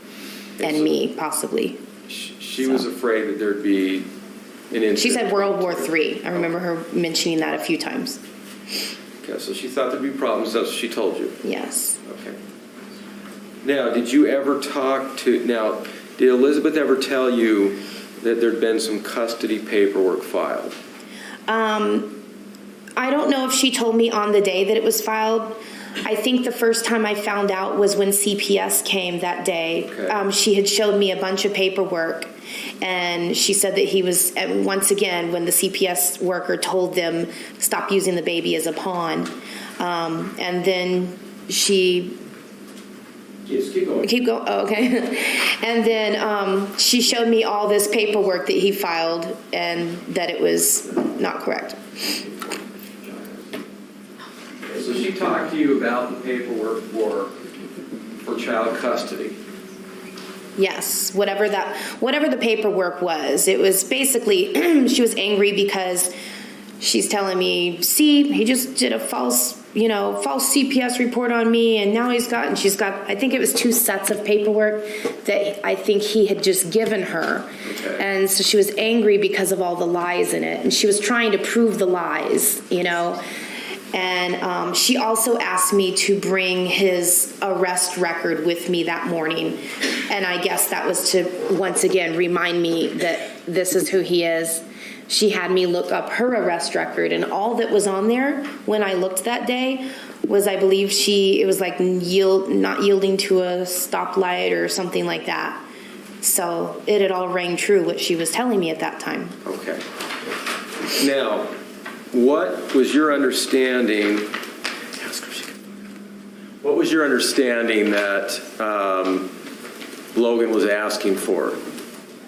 and me, possibly.
She was afraid that there'd be an incident.
She said World War III. I remember her mentioning that a few times.
Okay, so she thought there'd be problems. That's what she told you.
Yes.
Okay. Now, did Elizabeth ever tell you that there'd been some custody paperwork filed?
I don't know if she told me on the day that it was filed. I think the first time I found out was when CPS came that day.
Okay.
She had showed me a bunch of paperwork, and she said that he was, and once again, when the CPS worker told them, stop using the baby as a pawn. And then she...
Yes, keep going.
Keep going. Oh, okay. And then she showed me all this paperwork that he filed and that it was not correct.
So she talked to you about the paperwork for child custody.
Yes, whatever the paperwork was. It was basically she was angry because she's telling me, see, he just did a false CPS report on me, and now she's got, I think it was 2 sets of paperwork that I think he had just given her.
Okay.
And so she was angry because of all the lies in it, and she was trying to prove the lies, you know. And she also asked me to bring his arrest record with me that morning. And I guess that was to, once again, remind me that this is who he is. She had me look up her arrest record, and all that was on there when I looked that day was, I believe it was like not yielding to a stoplight or something like that. So it had all rang true what she was telling me at that time.
Okay. Now, what was your understanding? What was your understanding that Logan was asking for,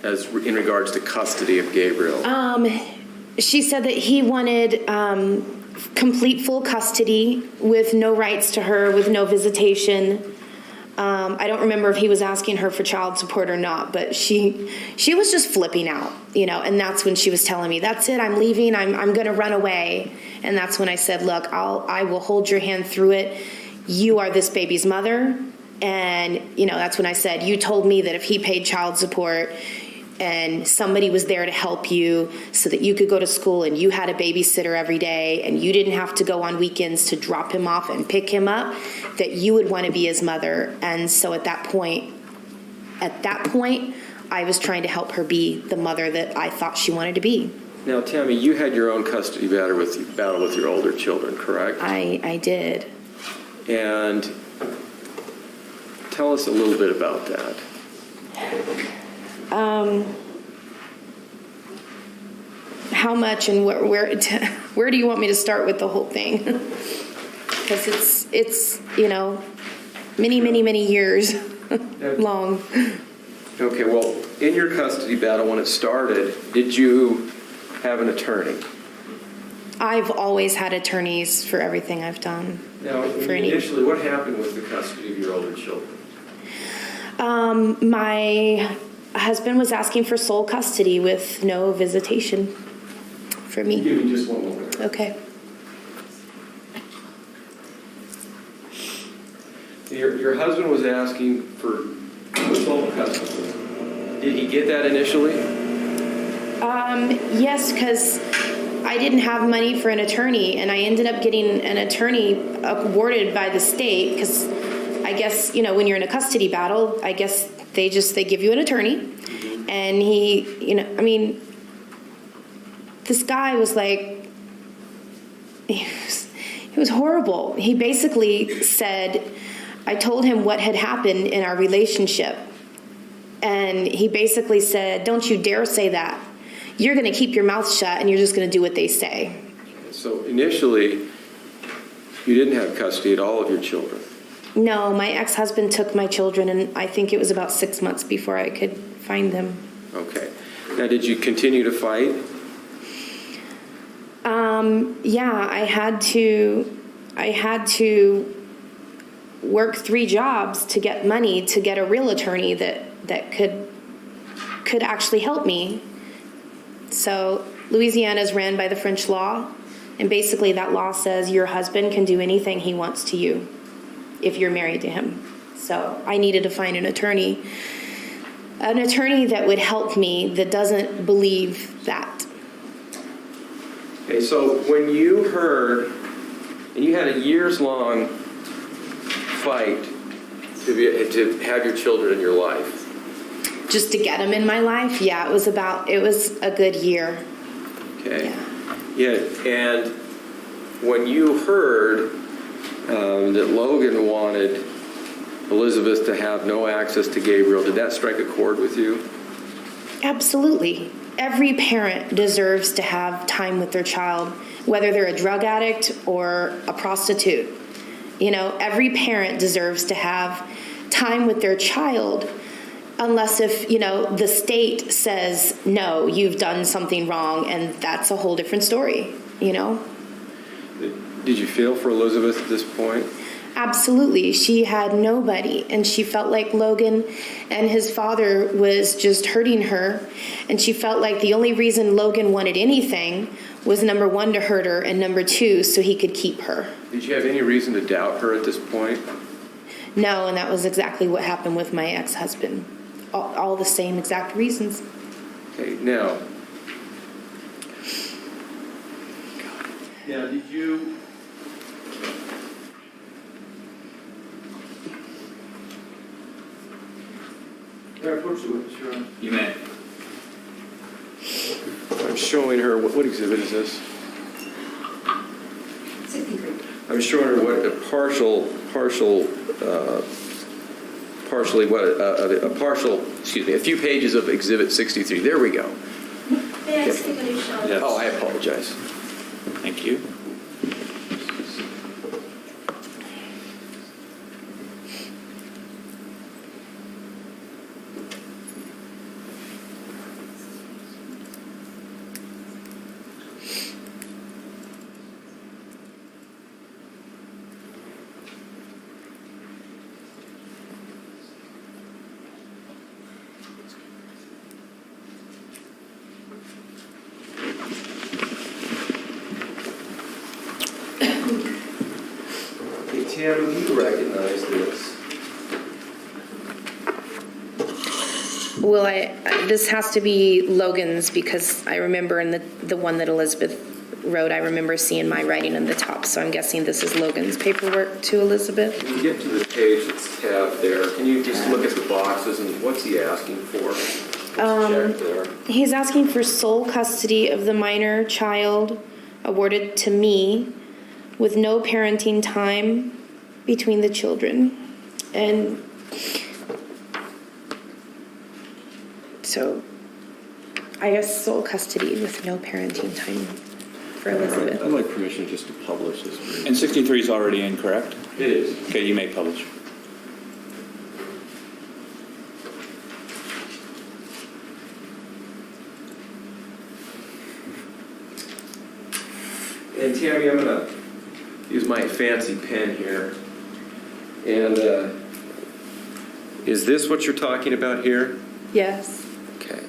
as in regards to custody of Gabriel?
She said that he wanted complete full custody with no rights to her, with no visitation. I don't remember if he was asking her for child support or not, but she was just flipping out, you know, and that's when she was telling me, that's it, I'm leaving, I'm going to run away. And that's when I said, look, I will hold your hand through it. You are this baby's mother. And, you know, that's when I said, you told me that if he paid child support and somebody was there to help you so that you could go to school and you had a babysitter every day and you didn't have to go on weekends to drop him off and pick him up, that you would want to be his mother. And so at that point, I was trying to help her be the mother that I thought she wanted to be.
Now, Tammi, you had your own custody battle with your older children, correct?
I did.
And tell us a little bit about that.
How much and where do you want me to start with the whole thing? Because it's you know, many years long.
Okay, well, in your custody battle, when it started, did you have an attorney?
I've always had attorneys for everything I've done.
Now, initially, what happened with the custody of your older children?
My husband was asking for sole custody with no visitation for me.
Give me just one moment.
Okay.
Your husband was asking for sole custody. Did he get that initially?
Yes, because I didn't have money for an attorney, and I ended up getting an attorney awarded by the state because I guess, you know, when you're in a custody battle, I guess they give you an attorney. And he, you know, I mean, this guy was like, he was horrible. He basically said, I told him what had happened in our relationship. And he basically said, don't you dare say that. You're going to keep your mouth shut and you're just going to do what they say.
So initially, you didn't have custody at all of your children?
No, my ex-husband took my children, and I think it was about 6 months before I could find them.
Okay. Now, did you continue to fight?
Yeah, I had to work 3 jobs to get money to get a real attorney that could actually help me. So Louisiana is ran by the French law, and basically that law says your husband can do anything he wants to you if you're married to him. So I needed to find an attorney that would help me that doesn't believe that.
Okay, so when you heard, and you had a years-long fight to have your children in your life.
Just to get them in my life, yeah, it was a good year.
Okay. Yeah, and when you heard that Logan wanted Elizabeth to have no access to Gabriel, did that strike a chord with you?
Absolutely. Every parent deserves to have time with their child, whether they're a drug addict or a prostitute. You know, every parent deserves to have time with their child, unless if, you know, the state says, no, you've done something wrong, and that's a whole different story, you know?
Did you feel for Elizabeth at this point?
Absolutely. She had nobody, and she felt like Logan and his father was just hurting her, and she felt like the only reason Logan wanted anything was, number 1, to hurt her, and number 2, so he could keep her.
Did you have any reason to doubt her at this point?
No, and that was exactly what happened with my ex-husband. All the same exact reasons.
Okay, now did you...
You may.
I'm showing her, what exhibit is this?
63.
I'm showing her what a partial, a few pages of exhibit 63. There we go.
May I see what he's showing?
Yes.
Oh, I apologize.
Thank you.
Hey, Tam, do you recognize this?
Well, this has to be Logan's because I remember in the one that Elizabeth wrote, I remember seeing my writing in the top. So I'm guessing this is Logan's paperwork to Elizabeth.
When you get to the page that's tabbed there, can you just look at the boxes and what's he asking for? Check there.
He's asking for sole custody of the minor child awarded to me with no parenting time between the children. And so I guess sole custody with no parenting time for Elizabeth.
I'd like permission just to publish this.
And 63 is already in, correct?
It is.
Okay, you may publish.
And Tammy, I'm going to use my fancy pen here. And is this what you're talking about here?
Yes.
Okay.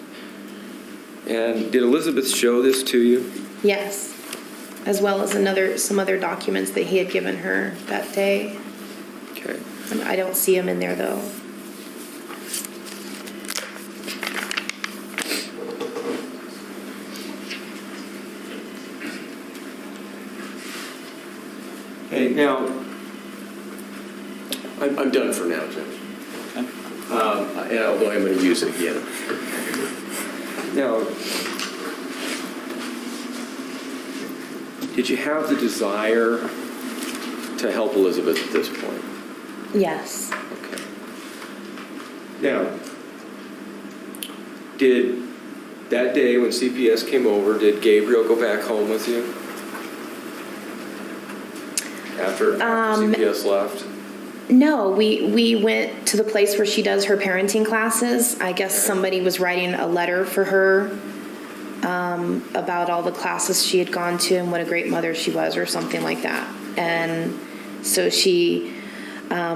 And did Elizabeth show this to you?
Yes. As well as some other documents that he had given her that day.
Okay.
I don't see him in there, though.
Okay, now, I'm done for now, Jim. And although I'm going to use it again. Now, did you have the desire to help Elizabeth at this point?
Yes.
Okay. Now, did that day when CPS came over, did Gabriel go back home with you? After CPS left?
No, we went to the place where she does her parenting classes. I guess somebody was writing a letter for her about all the classes she had gone to and what a great mother she was or something like that. And so she, I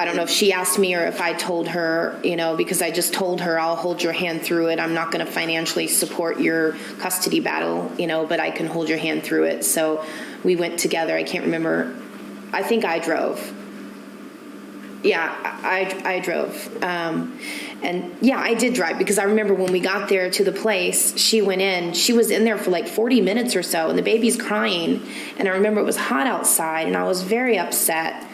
don't know if she asked me or if I told her, because I just told her, I'll hold your hand through it. I'm not going to financially support your custody battle, but I can hold your hand through it. So we went together. I can't remember. I think I drove. Yeah, I drove. And yeah, I did drive because I remember when we got there to the place, she went in. She was in there for like 40 minutes or so, and the baby's crying. And I remember it was hot outside, and I was very upset.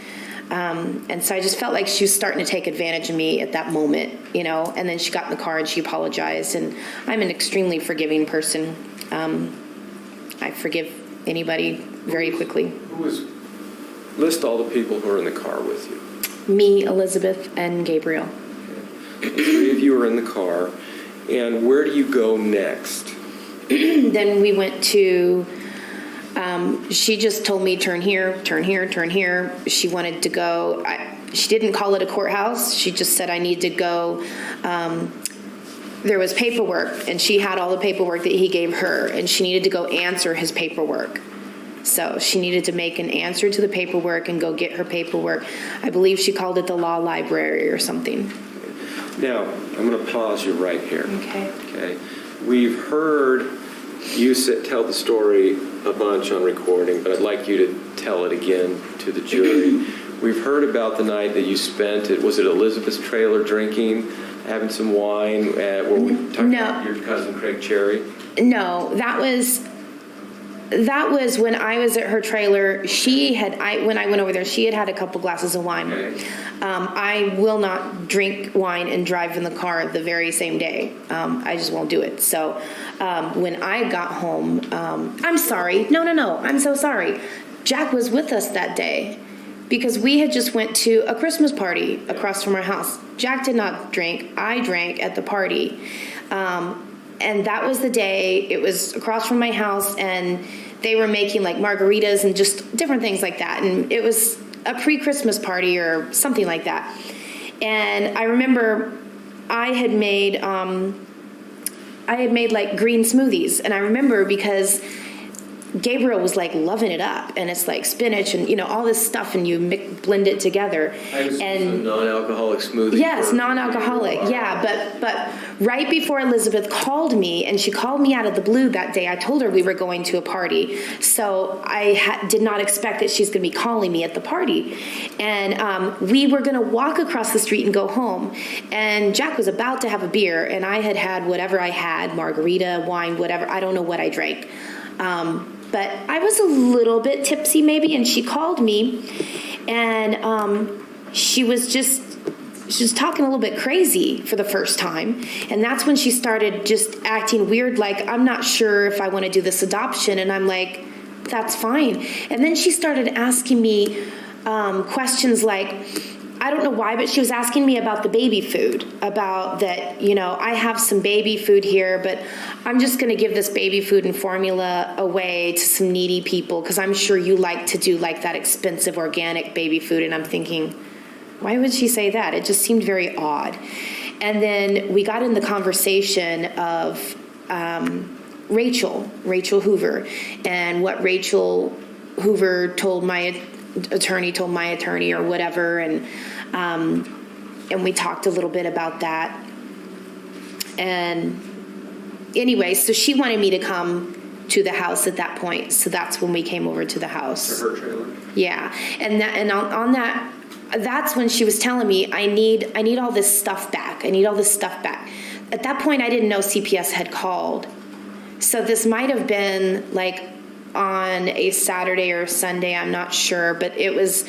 And so I just felt like she was starting to take advantage of me at that moment, And then she got in the car and she apologized. And I'm an extremely forgiving person. I forgive anybody very quickly.
List all the people who are in the car with you.
Me, Elizabeth, and Gabriel.
The three of you are in the car. And where do you go next?
Then we went to, she just told me, turn here, turn here, turn here. She wanted to go, she didn't call it a courthouse. She just said, I need to go. There was paperwork, and she had all the paperwork that he gave her, and she needed to go answer his paperwork. So she needed to make an answer to the paperwork and go get her paperwork. I believe she called it the law library or something.
Now, I'm going to pause you right here.
Okay.
We've heard you tell the story a bunch on recording, but I'd like you to tell it again to the jury. We've heard about the night that you spent at, was it Elizabeth's trailer drinking, having some wine, where we talked about your cousin Craig Cherry?
No, that was when I was at her trailer. When I went over there, she had a couple glasses of wine.
Okay.
I will not drink wine and drive in the car the very same day. I just won't do it. So when I got home, I'm sorry. No, I'm so sorry. Jack was with us that day because we had just went to a Christmas party across from our house. Jack did not drink. I drank at the party. And that was the day. It was across from my house, and they were making like margaritas and just different things like that. And it was a pre-Christmas party or something like that. And I remember I had made like green smoothies. And I remember because Gabriel was like loving it up, and it's like spinach and all this stuff, and you blend it together.
And non-alcoholic smoothie.
Yes, non-alcoholic. Yeah, but right before Elizabeth called me, and she called me out of the blue that day. I told her we were going to a party, so I did not expect that she's going to be calling me at the party. And we were going to walk across the street and go home. And Jack was about to have a beer, and I had whatever I had, margarita, wine, whatever. I don't know what I drank. But I was a little bit tipsy maybe, and she called me, and she was talking a little bit crazy for the first time. And that's when she started just acting weird, like, I'm not sure if I want to do this adoption. And I'm like, that's fine. And then she started asking me questions like, I don't know why, but she was asking me about the baby food, about that, I have some baby food here, but I'm just going to give this baby food and formula away to some needy people because I'm sure you like to do like that expensive organic baby food. And I'm thinking, why would she say that? It just seemed very odd. And then we got in the conversation of Rachel Hoover, and what Rachel Hoover told my attorney or whatever, and we talked a little bit about that. And anyway, so she wanted me to come to the house at that point, so that's when we came over to the house.
To her trailer.
Yeah, and on that, that's when she was telling me, I need all this stuff back. I need all this stuff back. At that point, I didn't know CPS had called, so this might have been like on a Saturday or Sunday. I'm not sure, but it was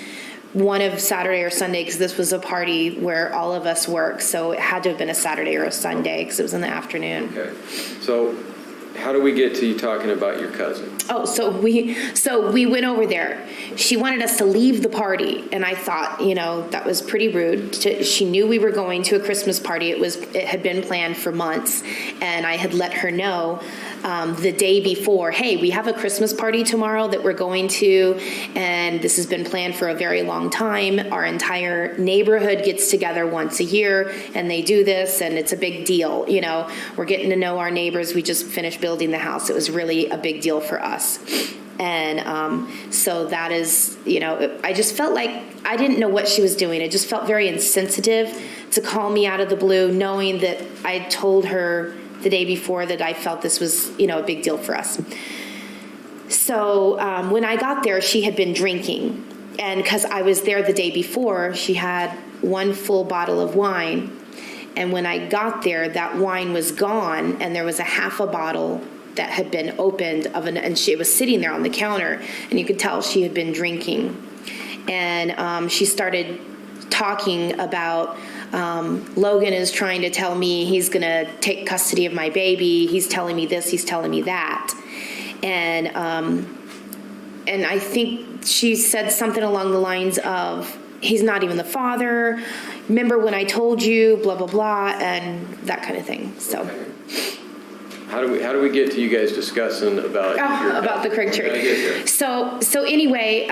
one of Saturday or Sunday, because this was a party where all of us work, so it had to have been a Saturday or a Sunday because it was in the afternoon.
Okay. So how do we get to you talking about your cousin?
Oh, so we went over there. She wanted us to leave the party, and I thought, that was pretty rude. She knew we were going to a Christmas party. It had been planned for months, and I had let her know the day before, hey, we have a Christmas party tomorrow that we're going to, and this has been planned for a very long time. Our entire neighborhood gets together once a year, and they do this, and it's a big deal. We're getting to know our neighbors. We just finished building the house. It was really a big deal for us. And so that is, I just felt like I didn't know what she was doing. It just felt very insensitive to call me out of the blue, knowing that I told her the day before that I felt this was, a big deal for us. So when I got there, she had been drinking. And because I was there the day before, she had one full bottle of wine. And when I got there, that wine was gone, and there was a half a bottle that had been opened and she was sitting there on the counter, and you could tell she had been drinking. And she started talking about Logan is trying to tell me he's going to take custody of my baby. He's telling me this. He's telling me that. And I think she said something along the lines of, he's not even the father. Remember when I told you, blah, blah, blah, and that kind of thing. So.
Okay. How do we get to you guys discussing about
the Craig Church? So anyway,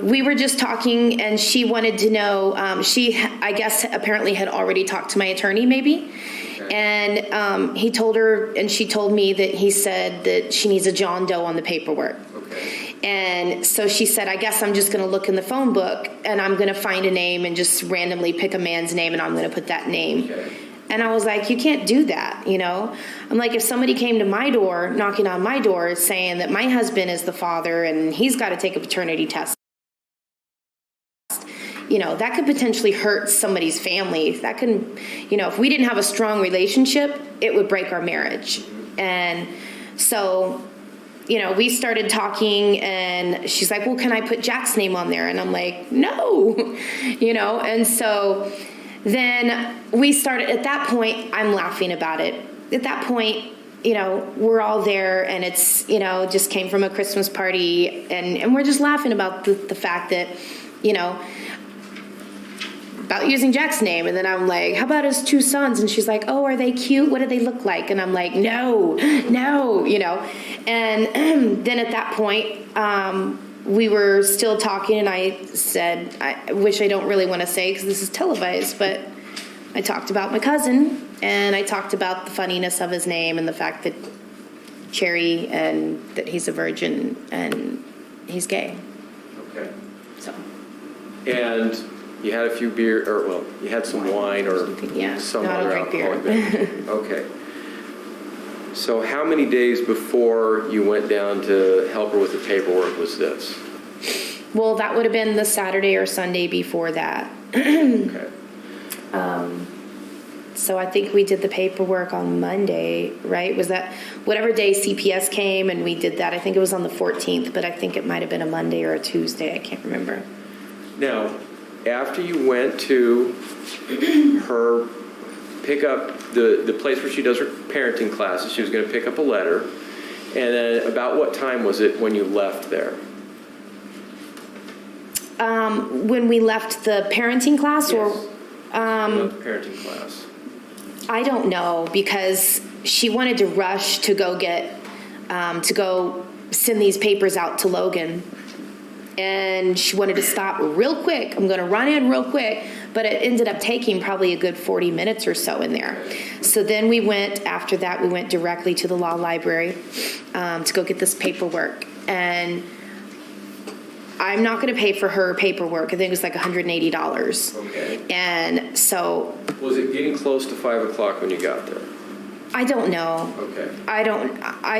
we were just talking, and she wanted to know. She, I guess, apparently had already talked to my attorney, maybe, okay. And he told her, and she told me that he said that she needs a John Doe on the paperwork.
Okay.
And so she said, I guess I'm just going to look in the phone book, and I'm going to find a name and just randomly pick a man's name, and I'm going to put that name.
Okay.
And I was like, you can't do that, I'm like, if somebody came to my door, knocking on my door, saying that my husband is the father and he's got to take a paternity test, that could potentially hurt somebody's family. That can, if we didn't have a strong relationship, it would break our marriage. And so, we started talking, and she's like, well, can I put Jack's name on there? And I'm like, no, and so then we started, at that point, I'm laughing about it. At that point, we're all there, and it's, just came from a Christmas party, and we're just laughing about the fact that, about using Jack's name. And then I'm like, how about his two sons? And she's like, oh, are they cute? What do they look like? And I'm like, no. And then at that point, we were still talking, and I said, which I don't really want to say because this is televised, but I talked about my cousin, and I talked about the funniness of his name and the fact that Cherry, and that he's a virgin and he's gay.
Okay.
So.
And you had a few you had some wine or some other alcoholic beverage. Okay. So how many days before you went down to help her with the paperwork was this?
Well, that would have been the Saturday or Sunday before that.
Okay.
So I think we did the paperwork on Monday, right? Was that whatever day CPS came and we did that? I think it was on the 14th, but I think it might have been a Monday or a Tuesday. I can't remember.
Now, after you went to her pick up the place where she does her parenting classes, she was going to pick up a letter. And then about what time was it when you left there?
When we left the parenting class,
Yes.
or
The parenting class.
I don't know, because she wanted to rush to go send these papers out to Logan. And she wanted to stop real quick. I'm going to run in real quick, but but it ended up taking probably a good 40 minutes or so in there. So then after that, we went directly to the law library to go get this paperwork. And I'm not going to pay for her paperwork. I think it was like $180.
Okay.
And so
Was it getting close to 5 o'clock when you got there?
I don't know.
Okay.
I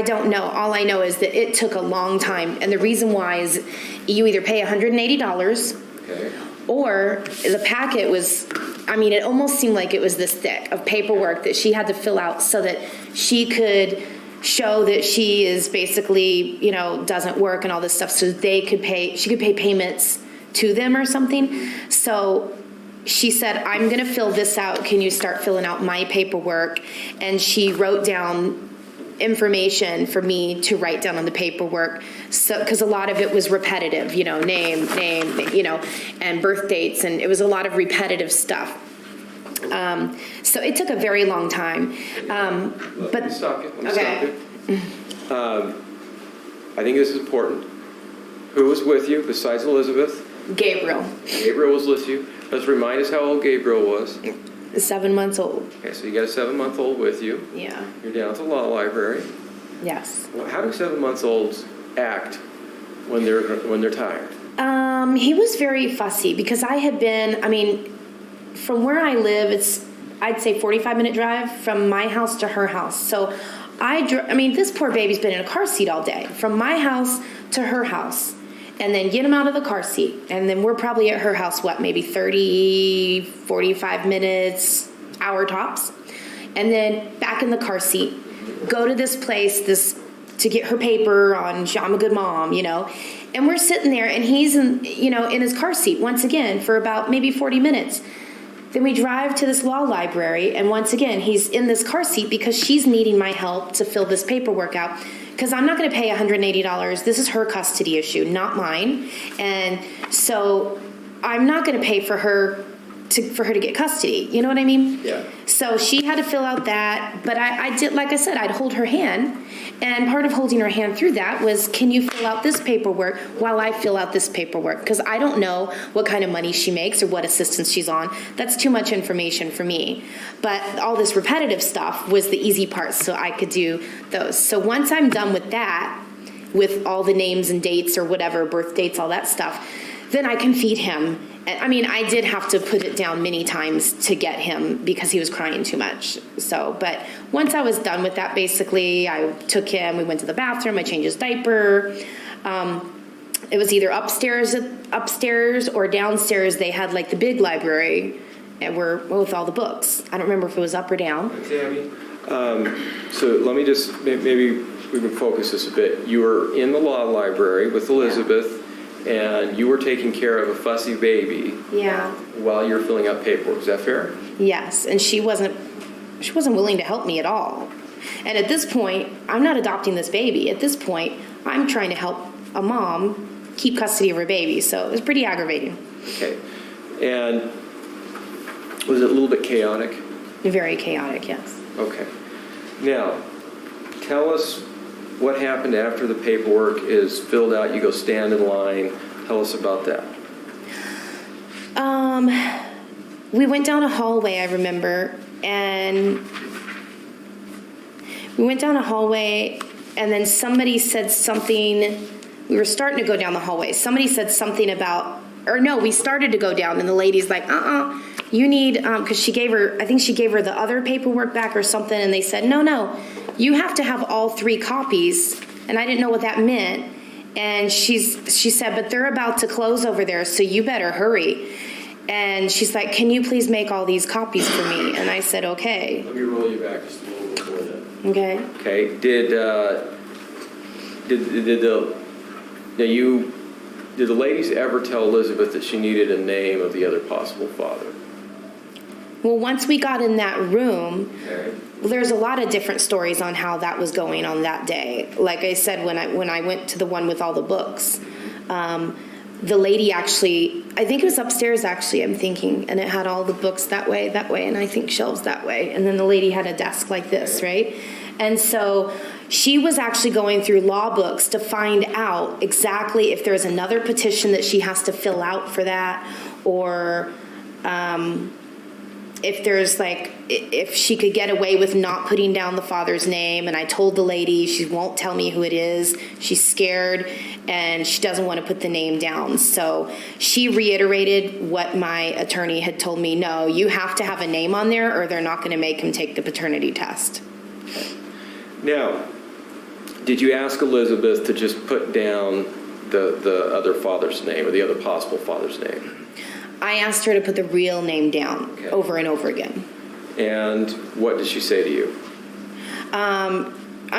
don't know. All I know is that it took a long time. And the reason why is you either pay $180
Okay.
or the packet was, I mean, it almost seemed like it was this thick of paperwork that she had to fill out so that she could show that she is basically, doesn't work and all this stuff, so she could pay payments to them or something. So she said, I'm going to fill this out. Can you start filling out my paperwork? And she wrote down information for me to write down on the paperwork. So, because a lot of it was repetitive, name, and birth dates. And it was a lot of repetitive stuff. So it took a very long time.
Let me stop you.
Okay.
I think this is important. Who was with you besides Elizabeth?
Gabriel,
Gabriel was with you. Let's remind us how old Gabriel was.
7 months old.
Okay, so you got a 7-month-old with you.
Yeah.
You're down at the law library.
Yes.
Well, how do 7-month-olds act when they're tired?
He was very fussy because from where I live, it's, I'd say 45-minute drive from my house to her house. So this poor baby's been in a car seat all day, from my house to her house, and then get him out of the car seat. And then we're probably at her house, maybe 30, 45 minutes, hour tops. And then back in the car seat, go to this place, to get her paper on I'm a good mom, And we're sitting there, and he's in his car seat once again for about maybe 40 minutes. Then we drive to this law library, and once again, he's in this car seat because she's needing my help to fill this paperwork out. Because I'm not going to pay $180. This is her custody issue, not mine. And so I'm not going to pay for her to get custody. You know what I mean?
Yeah.
So she had to fill out that, but I did, like I said, I'd hold her hand, and part of holding her hand through that was, can you fill out this paperwork while I fill out this paperwork? Because I don't know what kind of money she makes or what assistance she's on. That's too much information for me. But all this repetitive stuff was the easy part, so I could do those. So once I'm done with that, with all the names and dates or whatever, birth dates, all that stuff, then I can feed him. I did have to put it down many times to get him because he was crying too much. So, but once I was done with that, basically, I took him, we went to the bathroom, I changed his diaper. It was either upstairs or downstairs. They had like the big library and with all the books. I don't remember if it was up or down.
Tammy, so let me just, maybe we can focus this a bit. You were in the law library with Elizabeth, and you were taking care of a fussy baby.
Yeah.
While you were filling out paperwork. Is that fair?
Yes, and she wasn't willing to help me at all. And at this point, I'm not adopting this baby. At this point, I'm trying to help a mom keep custody of her baby. So it was pretty aggravating.
Okay. And was it a little bit chaotic?
Very chaotic, yes.
Okay. Now, tell us what happened after the paperwork is filled out. You go stand in line. Tell us about that.
We went down a hallway, I remember, and then somebody said something. We were starting to go down the hallway. Somebody said something about, we started to go down, and the lady's like, you need, because I think she gave her the other paperwork back or something, and they said, no, you have to have all 3 copies. And I didn't know what that meant. And she said, but they're about to close over there, so you better hurry. And she's like, can you please make all these copies for me? And I said, okay.
Let me roll you back just a little before that.
Okay.
Okay. Did the ladies ever tell Elizabeth that she needed a name of the other possible father?
Well, once we got in that room,
Okay.
there's a lot of different stories on how that was going on that day. Like I said, when I went to the one with all the books, the lady actually, I think it was upstairs actually, I'm thinking, and it had all the books that way, and I think shelves that way. And then the lady had a desk like this, right? And so she was actually going through law books to find out exactly if there's another petition that she has to fill out for that, or if there's like, if she could get away with not putting down the father's name. And I told the lady she won't tell me who it is. She's scared and she doesn't want to put the name down. So she reiterated what my attorney had told me. No, you have to have a name on there or they're not going to make him take the paternity test.
Now, did you ask Elizabeth to just put down the other father's name or the other possible father's name?
I asked her to put the real name down
Okay.
over and over again.
And what did she say to you?
I'm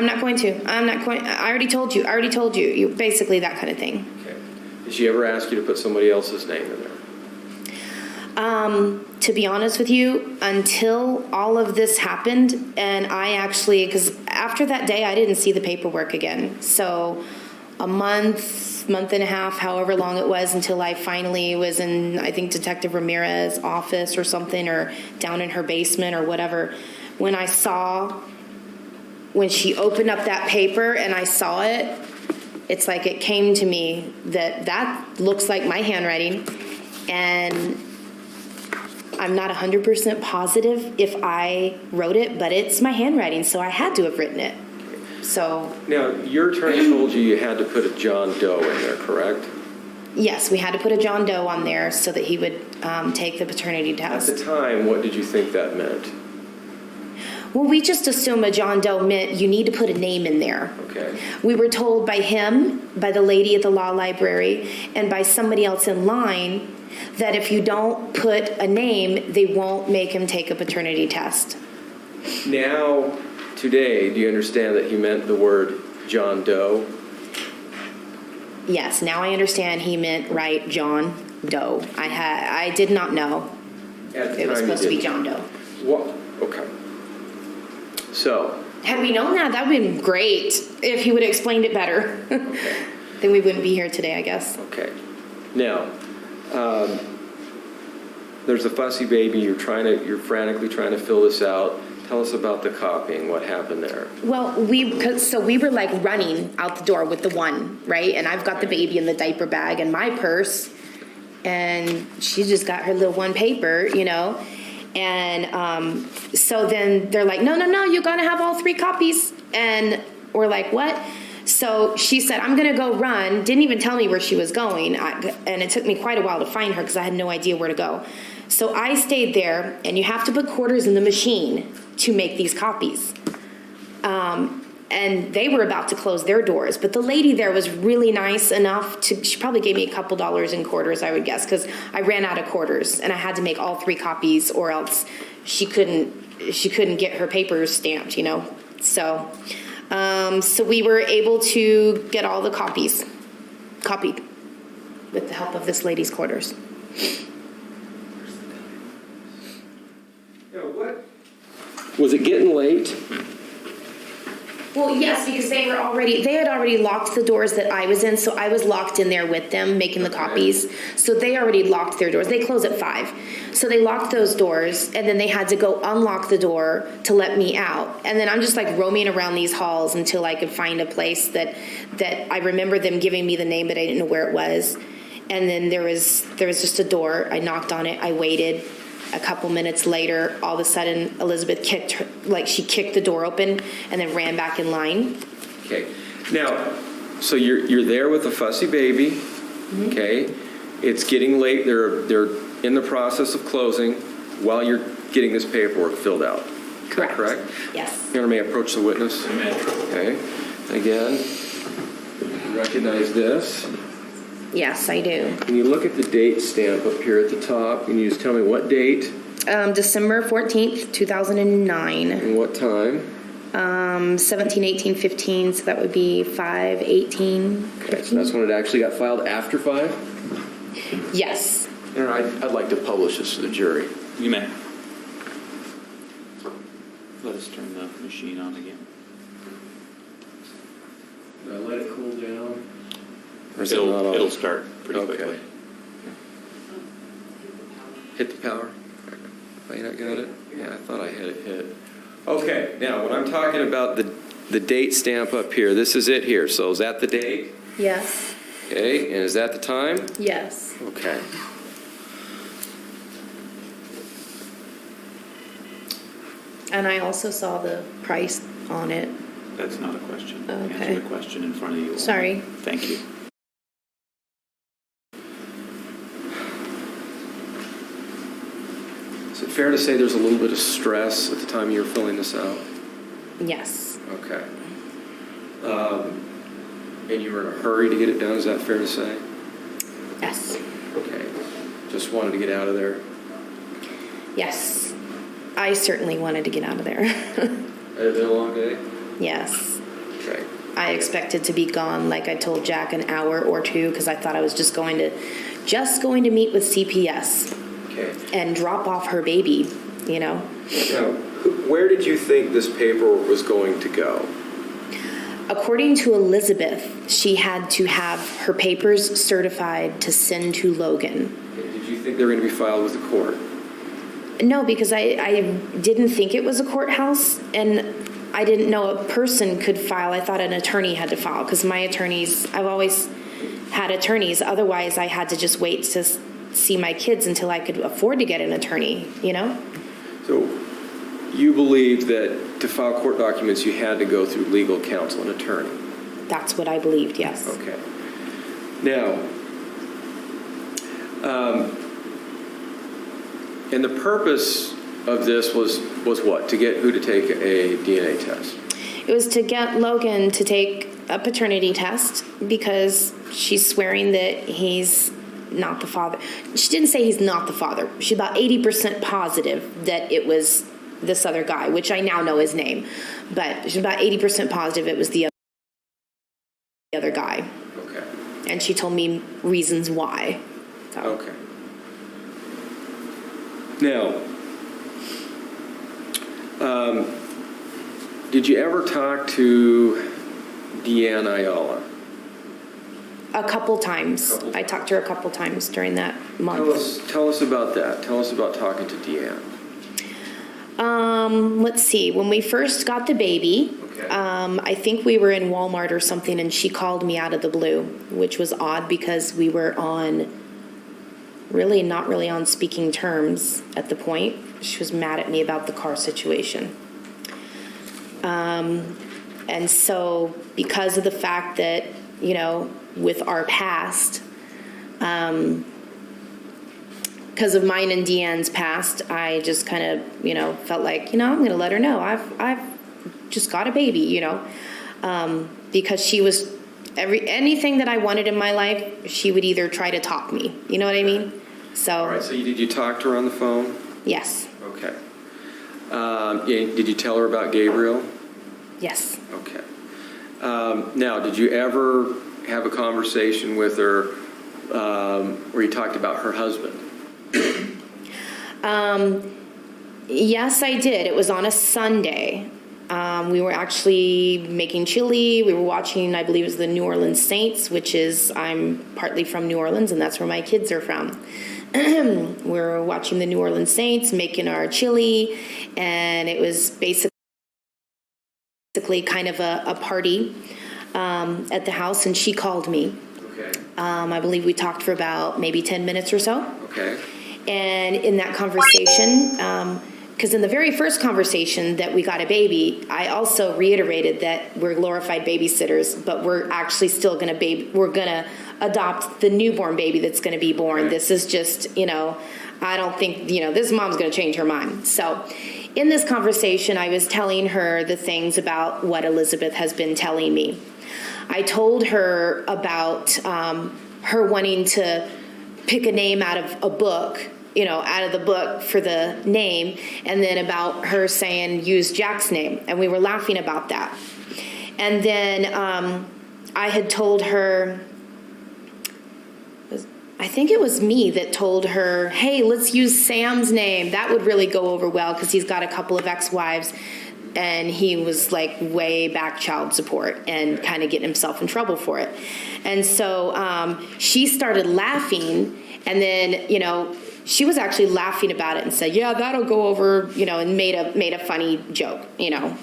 not going to. I already told you. You basically that kind of thing.
Okay. Did she ever ask you to put somebody else's name in there?
To be honest with you, until all of this happened, and I actually, because after that day, I didn't see the paperwork again. So a month and a half, however long it was, until I finally was in, I think, Detective Ramirez's office or something, or down in her basement or whatever. When she opened up that paper and I saw it, it's like it came to me that looks like my handwriting. And I'm not 100% positive if I wrote it, but it's my handwriting, so I had to have written it. So,
Now, your attorney told you had to put a John Doe in there, correct?
yes, we had to put a John Doe on there so that he would take the paternity
At
test.
the time, what did you think that meant?
Well, we just assumed a John Doe meant you need to put a name in there.
Okay.
We were told by him, by the lady at the law library, and by somebody else in line that if you don't put a name, they won't make him take a paternity test.
Now, today, do you understand that he meant the word John Doe?
Yes, now I understand he meant, right, John Doe. I did not know
At the
it was
time you
supposed to be
didn't.
John Doe.
What? Okay. So,
Had we known that, that would have been great if he would have explained it better. Then we wouldn't be here today, I guess.
okay. Now, there's a fussy baby. You're frantically trying to fill this out. Tell us about the copying. What happened there?
Well, we were like running out the door with the one, right? And I've got the baby in the diaper bag and my purse, and she just got her little one paper, you know. And so then they're like, no, you gotta have all 3 copies. And we're like, what? So she said, I'm gonna go run. Didn't even tell me where she was going. And it took me quite a while to find her because I had no idea where to go. So I stayed there, and you have to put quarters in the machine to make these copies. And they were about to close their doors, but the lady there was really nice enough she probably gave me a couple dollars in quarters, I would guess, because I ran out of quarters and I had to make all 3 copies or else she couldn't get her papers stamped, you know? So we were able to get all the copied with the help of this lady's quarters.
What? Was it getting late?
Well, yes, because they had already locked the doors that I was in, so I was locked in there with them making the copies. So they already locked their doors. They close at 5. So they locked those doors, and then they had to go unlock the door to let me out. And then I'm just like roaming around these halls until I could find a place that I remember them giving me the name, but I didn't know where it was. And then there was just a door. I knocked on it. I waited. A couple minutes later, all of a sudden, Elizabeth kicked the door open and then ran back in line.
Okay. Now, so you're there with a fussy baby.
Mm-hmm.
Okay. It's getting late. They're in the process of closing while you're getting this paperwork filled out. Correct?
Yes.
Your Honor, may I approach the witness? Okay. Again, you recognize this.
Yes, I do.
Can you look at the date stamp up here at the top? Can you just tell me what date
December 14th, 2009.
and what time?
17, 18, 15, so that would be 5, 18.
Okay, so that's when it actually got filed after 5?
Yes.
Your Honor, I'd like to publish this to the jury.
You may. Let us turn the machine on again.
Did I let it cool down? Or is it not on?
It'll start pretty
Okay.
quickly.
Hit the power. Oh, you not got it? Yeah, I thought I had it hit. Okay, now when I'm talking about the date stamp up here, this is it here. So is that the date?
Yes.
Okay, and is that the time?
Yes.
Okay.
And I also saw the price on it.
That's not a question.
Okay.
Answer the question in front of you.
Sorry.
Thank you.
Is it fair to say there's a little bit of stress at the time you were filling this out?
Yes.
Okay. And you were in a hurry to get it done, is that fair to say?
Yes.
Okay. Just wanted to get out of there.
Yes. I certainly wanted to get out of there.
Had it been a long day?
Yes.
Okay.
I expected to be gone, like I told Jack, an hour or two, because I thought I was just going to meet with CPS
Okay.
and drop off her baby, you know.
Now, where did you think this paperwork was going to go?
According to Elizabeth, she had to have her papers certified to send to Logan.
Did you think they were going to be filed with the court?
No, because I didn't think it was a courthouse, and I didn't know a person could file. I thought an attorney had to file, because my attorneys, I've always had attorneys. Otherwise, I had to just wait to see my kids until I could afford to get an attorney, you know?
So you believed that to file court documents, you had to go through legal counsel, an attorney?
That's what I believed, yes.
Okay. Now, and the purpose of this was what? To get who to take a DNA test?
It was to get Logan to take a paternity test because she's swearing that he's not the father. She didn't say he's not the father. She's about 80% positive that it was this other guy, which I now know his name. But she's about 80% positive it was the other guy.
Okay.
And she told me reasons why. So.
Okay. Now, did you ever talk to Deanne Ayala?
A couple times. I talked to her a couple times during that month.
Tell us about that. Tell us about talking to Deanne.
Let's see. When we first got the baby,
Okay.
I think we were in Walmart or something, and she called me out of the blue, which was odd because we were not really on speaking terms at the point. She was mad at me about the car situation. And so because of the fact that, you know, with our past, because of mine and Deanne's past, I just kind of, you know, felt like, you know, I'm going to let her know I've just got a baby, you know, because she was anything that I wanted in my life, she would either try to talk me, you know what I mean? So.
All right. So did you talk to her on the phone?
Yes.
Okay. Did you tell her about Gabriel?
Yes.
Okay. Now, did you ever have a conversation with her where you talked about her husband?
Yes, I did. It was on a Sunday. We were actually making chili. We were watching, I believe it was the New Orleans Saints, which is, I'm partly from New Orleans, and that's where my kids are from. We're watching the New Orleans Saints, making our chili, and it was basically kind of a party at the house, and she called me.
Okay.
I believe we talked for about maybe 10 minutes or so.
Okay.
And in that conversation, because in the very first conversation that we got a baby, I also reiterated that we're glorified babysitters, but we're actually still going to adopt the newborn baby that's going to be born.
Okay.
This is just, you know, I don't think, you know, this mom's going to change her mind. So in this conversation, I was telling her the things about what Elizabeth has been telling me. I told her about her wanting to pick a name out of a book, you know, out of the book for the name, and then about her saying, use Jack's name. And we were laughing about that. And then I had told her, I think it was me that told her, hey, let's use Sam's name. That would really go over well because he's got a couple of ex-wives and he was like way back child support and kind of getting himself in trouble for it. And so she started laughing, and then, you know, she was actually laughing about it and said, yeah, that'll go over, you know, and made a funny joke, you know,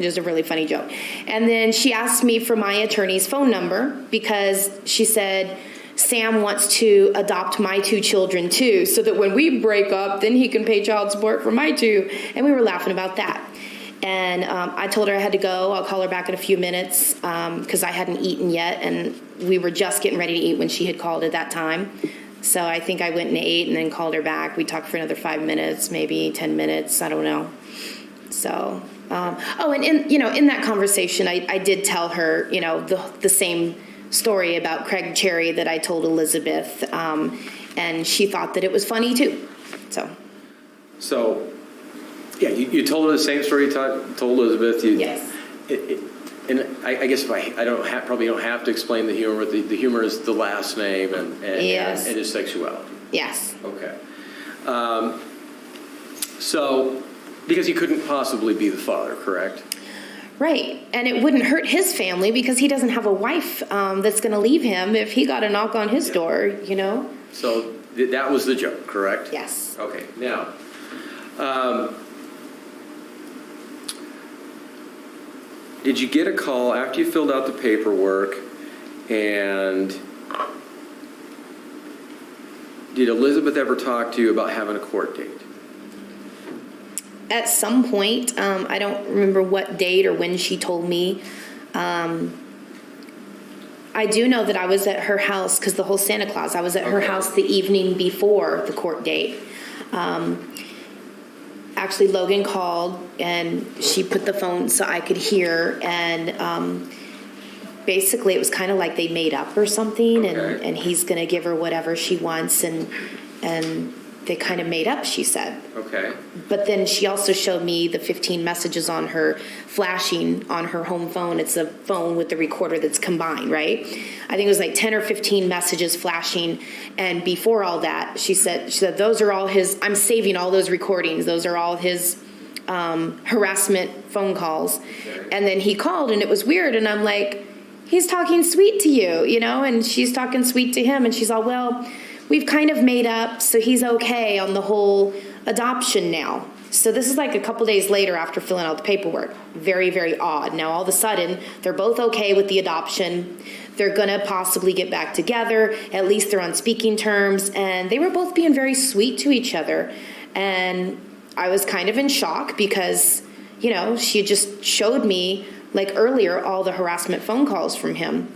just a really funny joke. And then she asked me for my attorney's phone number because she said, Sam wants to adopt my 2 children too, so that when we break up, then he can pay child support for my 2. And we were laughing about that. And I told her I had to go. I'll call her back in a few minutes because I hadn't eaten yet, and we were just getting ready to eat when she had called at that time. So I think I went and ate and then called her back. We talked for another 5 minutes, maybe 10 minutes. I don't know. So, and in that conversation, I did tell her, the same story about Craig Cherry that I told Elizabeth, and she thought that it was funny too.
So, yeah, you told her the same story you told Elizabeth.
Yes.
And I guess if I probably don't have to explain the humor. The humor is the last name and
Yes.
and his sexuality.
Yes.
Okay. So, because he couldn't possibly be the father, correct?
Right. And it wouldn't hurt his family because he doesn't have a wife that's going to leave him if he got a knock on his door,
So that was the joke, correct?
Yes.
Okay. Now, did you get a call after you filled out the paperwork, and did Elizabeth ever talk to you about having a court date?
At some point, I don't remember what date or when she told me. I do know that I was at her house because the whole Santa Claus, I was at her house the evening before the court date. Actually, Logan called and she put the phone so I could hear, and basically it was kind of like they made up or something, and he's going to give her whatever she wants, and they kind of made up, she said.
Okay.
But then she also showed me the 15 messages on her flashing on her home phone. It's a phone with the recorder that's combined, right? I think it was like 10 or 15 messages flashing. And before all that, she said those are all his, I'm saving all those recordings. Those are all his harassment phone calls. Okay. And then he called and it was weird. And I'm like, he's talking sweet to you, and she's talking sweet to him. And she's all, well, we've kind of made up, so he's okay on the whole adoption now. So this is like a couple days later after filling out the paperwork. Very, very odd. Now all of a sudden, they're both okay with the adoption. They're going to possibly get back together. At least they're on speaking terms. And they were both being very sweet to each other. And I was kind of in shock because, she had just showed me, like earlier, all the harassment phone calls from him.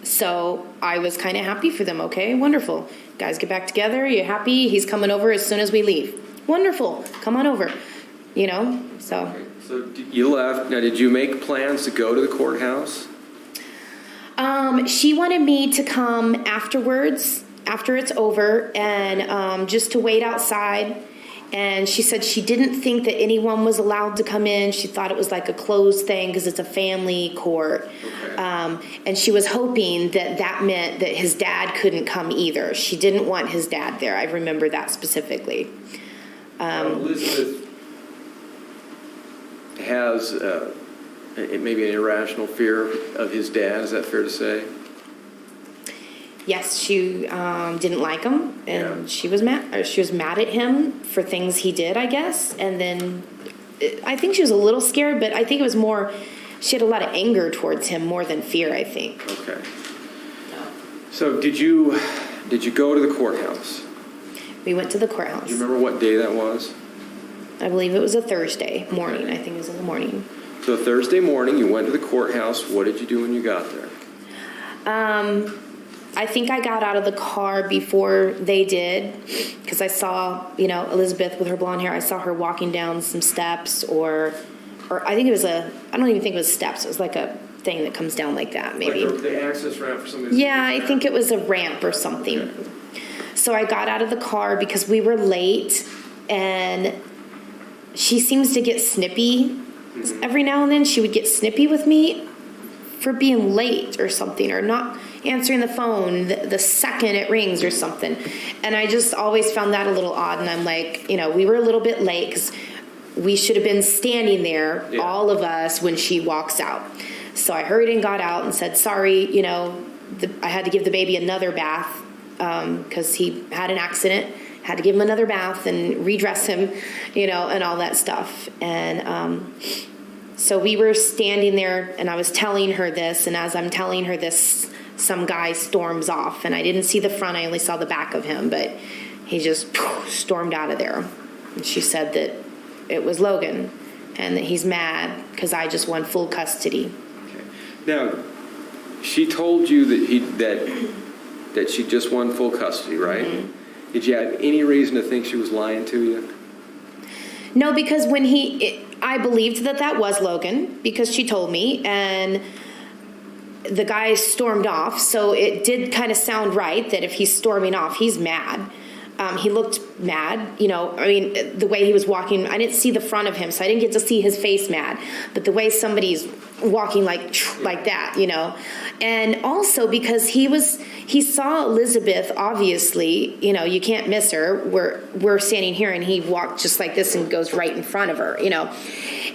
So I was kind of happy for them. Okay, wonderful. Guys, get back together. You happy? He's coming over as soon as we leave. Wonderful. Come on over. So.
So you left. Now, did you make plans to go to the courthouse?
She wanted me to come afterwards, after it's over, and just to wait outside. And she said she didn't think that anyone was allowed to come in. She thought it was like a closed thing because it's a family court. Okay. And she was hoping that meant that his dad couldn't come either. She didn't want his dad there. I remember that specifically.
Elizabeth has maybe an irrational fear of his dad. Is that fair to say?
Yes, she didn't like him, and she was mad. She was mad at him for things he did, I guess. And then I think she was a little scared, but I think it was more. She had a lot of anger towards him more than fear, I think.
Okay. So did you go to the courthouse?
We went to the courthouse.
Do you remember what day that was?
I believe it was a Thursday morning. Okay. I think it was in the morning.
So Thursday morning, you went to the courthouse. What did you do when you got there?
I think I got out of the car before they did because I saw, Elizabeth with her blonde hair. I saw her walking down some steps or I think it was I don't even think it was steps. It was like a thing that comes down like that, maybe.
Like the access ramp for something?
Yeah, I think it was a ramp or something. Okay. So I got out of the car because we were late, and she seems to get snippy. Mm-hmm. Every now and then she would get snippy with me for being late or something, or not answering the phone the second it rings or something. And I just always found that a little odd. And I'm like, we were a little bit late because we should have been standing there, all of us, when she walks out. So I hurried and got out and said, sorry, I had to give the baby another bath because he had an accident. Had to give him another bath and redress him, and all that stuff. And so we were standing there, and I was telling her this, and as I'm telling her this, some guy storms off, and I didn't see the front, I only saw the back of him, but he just stormed out of there. And she said that it was Logan and that he's mad because I just won full custody.
Okay. Now, she told you that she just won full custody, right? Mm-hmm. Did you have any reason to think she was lying to you?
No, because I believed that was Logan because she told me, and the guy stormed off, so it did kind of sound right that if he's storming off, he's mad. He looked mad, I mean, the way he was walking, I didn't see the front of him, so I didn't get to see his face mad, but the way somebody's walking like that, and also because he saw Elizabeth, obviously, you can't miss her. We're standing here and he walked just like this and goes right in front of her,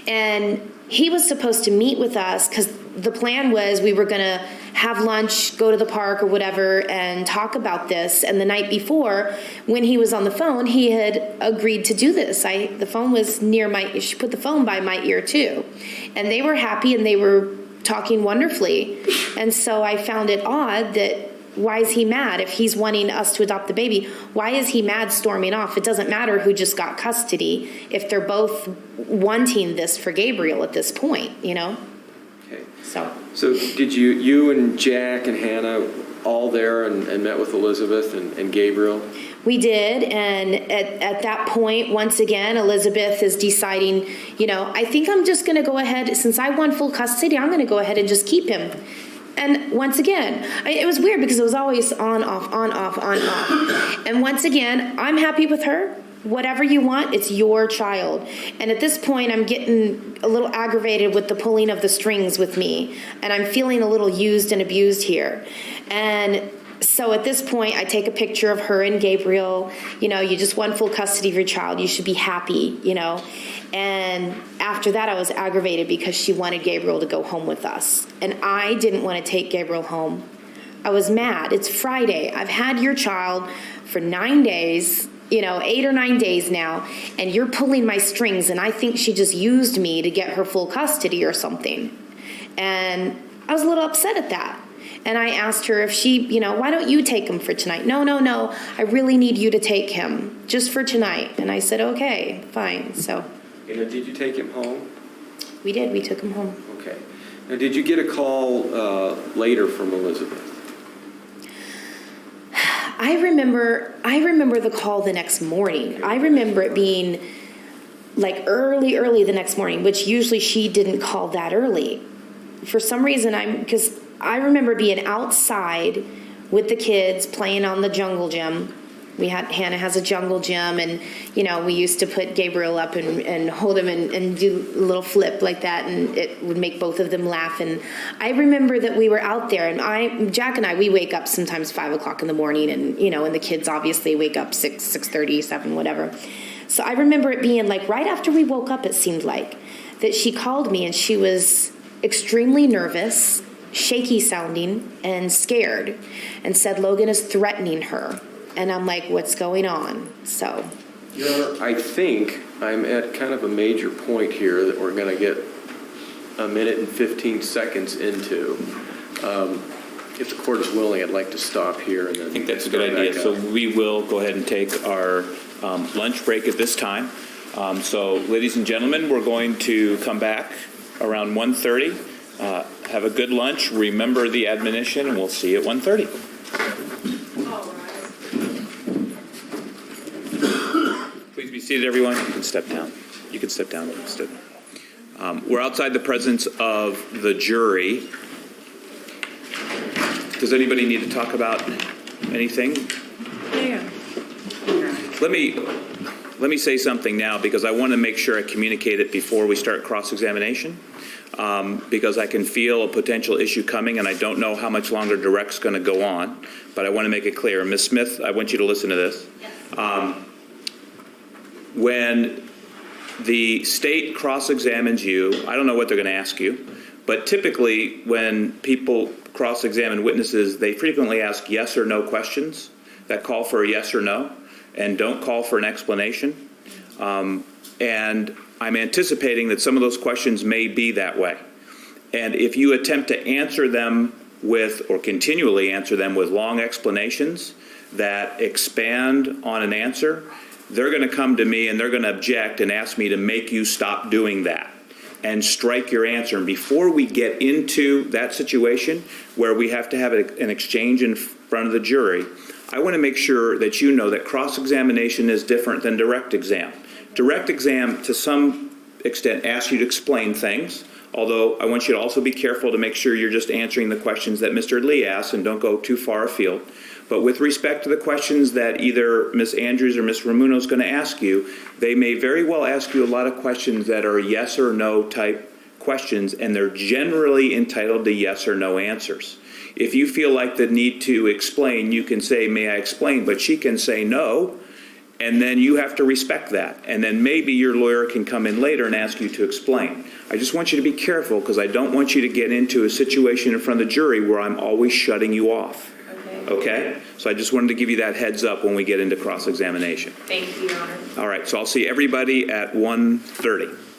and he was supposed to meet with us because the plan was we were going to have lunch, go to the park or whatever, and talk about this. And the night before, when he was on the phone, he had agreed to do this. The phone was she put the phone by my ear too. And they were happy and they were talking wonderfully. And so I found it odd that why is he mad if he's wanting us to adopt the baby? Why is he mad storming off? It doesn't matter who just got custody if they're both wanting this for Gabriel at this point,
Okay.
So
did you and Jack and Hannah all there and met with Elizabeth and Gabriel?
we did, and at that point, once again, Elizabeth is deciding, I think I'm just going to go ahead, since I won full custody, I'm going to go ahead and just keep him. And once again, it was weird because it was always on, off, on, off, on, off. And once again, I'm happy with her. Whatever you want, it's your child. And at this point, I'm getting a little aggravated with the pulling of the strings with me. And I'm feeling a little used and abused here. And so at this point, I take a picture of her and Gabriel. You just won full custody of your child. You should be happy, And after that, I was aggravated because she wanted Gabriel to go home with us. And I didn't want to take Gabriel home. I was mad. It's Friday. I've had your child for 9 days, 8 or 9 days now, and you're pulling my strings, and I think she just used me to get her full custody or something. And I was a little upset at that. And I asked her if she, why don't you take him for tonight? No, I really need you to take him just for tonight. And I said, okay, fine. So.
Did you take him home?
We did. We took him home.
Okay. Now, did you get a call later from Elizabeth?
I remember the call the next morning. I remember it being like early the next morning, which usually she didn't call that early. For some reason, because I remember being outside with the kids playing on the jungle gym. Hannah has a jungle gym, and we used to put Gabriel up and hold him and do a little flip like that, and it would make both of them laugh. And I remember that we were out there, and Jack and I, we wake up sometimes 5 o'clock in the morning, and and the kids obviously wake up 6:30, 7, whatever. So I remember it being like right after we woke up, it seemed like, that she called me, and she was extremely nervous, shaky sounding, and scared, and said Logan is threatening her. And I'm like, what's going on? So.
Your Honor, I think I'm at kind of a major point here that we're going to get a minute and 15 seconds into. If the court is willing, I'd like to stop here. And then
I think that's a good idea. So we will go ahead and take our lunch break at this time. So, ladies and gentlemen, we're going to come back around 1:30. Have a good lunch. Remember the admonition, and we'll see you at 1:30. Please be seated, everyone. You can step down. You can step down. We're outside the presence of the jury. Does anybody need to talk about anything?
Yeah.
Let me say something now, because I want to make sure I communicate it before we start cross-examination, because I can feel a potential issue coming, and I don't know how much longer direct's going to go on, but I want to make it clear. Ms. Smith, I want you to listen to this. When the state cross-examines you, I don't know what they're going to ask you, but typically when people cross-examine witnesses, they frequently ask yes or no questions that call for a yes or no and don't call for an explanation. And I'm anticipating that some of those questions may be that way. And if you attempt to answer them with, or continually answer them with long explanations that expand on an answer, they're going to come to me and they're going to object and ask me to make you stop doing that and strike your answer. And before we get into that situation where we have to have an exchange in front of the jury, I want to make sure that you know that cross-examination is different than direct exam. Direct exam, to some extent, asks you to explain things, although I want you to also be careful to make sure you're just answering the questions that Mr. Lee asked and don't go too far afield. But with respect to the questions that either Ms. Andrews or Ms. Ramuno is going to ask you, they may very well ask you a lot of questions that are yes or no type questions, and they're generally entitled to yes or no answers. If you feel like the need to explain, you can say, may I explain? But she can say no, and then you have to respect that. And then maybe your lawyer can come in later and ask you to explain. I just want you to be careful because I don't want you to get into a situation in front of the jury where I'm always shutting you off. Okay? So I just wanted to give you that heads up when we get into cross-examination.
Thank you, Your Honor.
All right, so I'll see everybody at 1:30.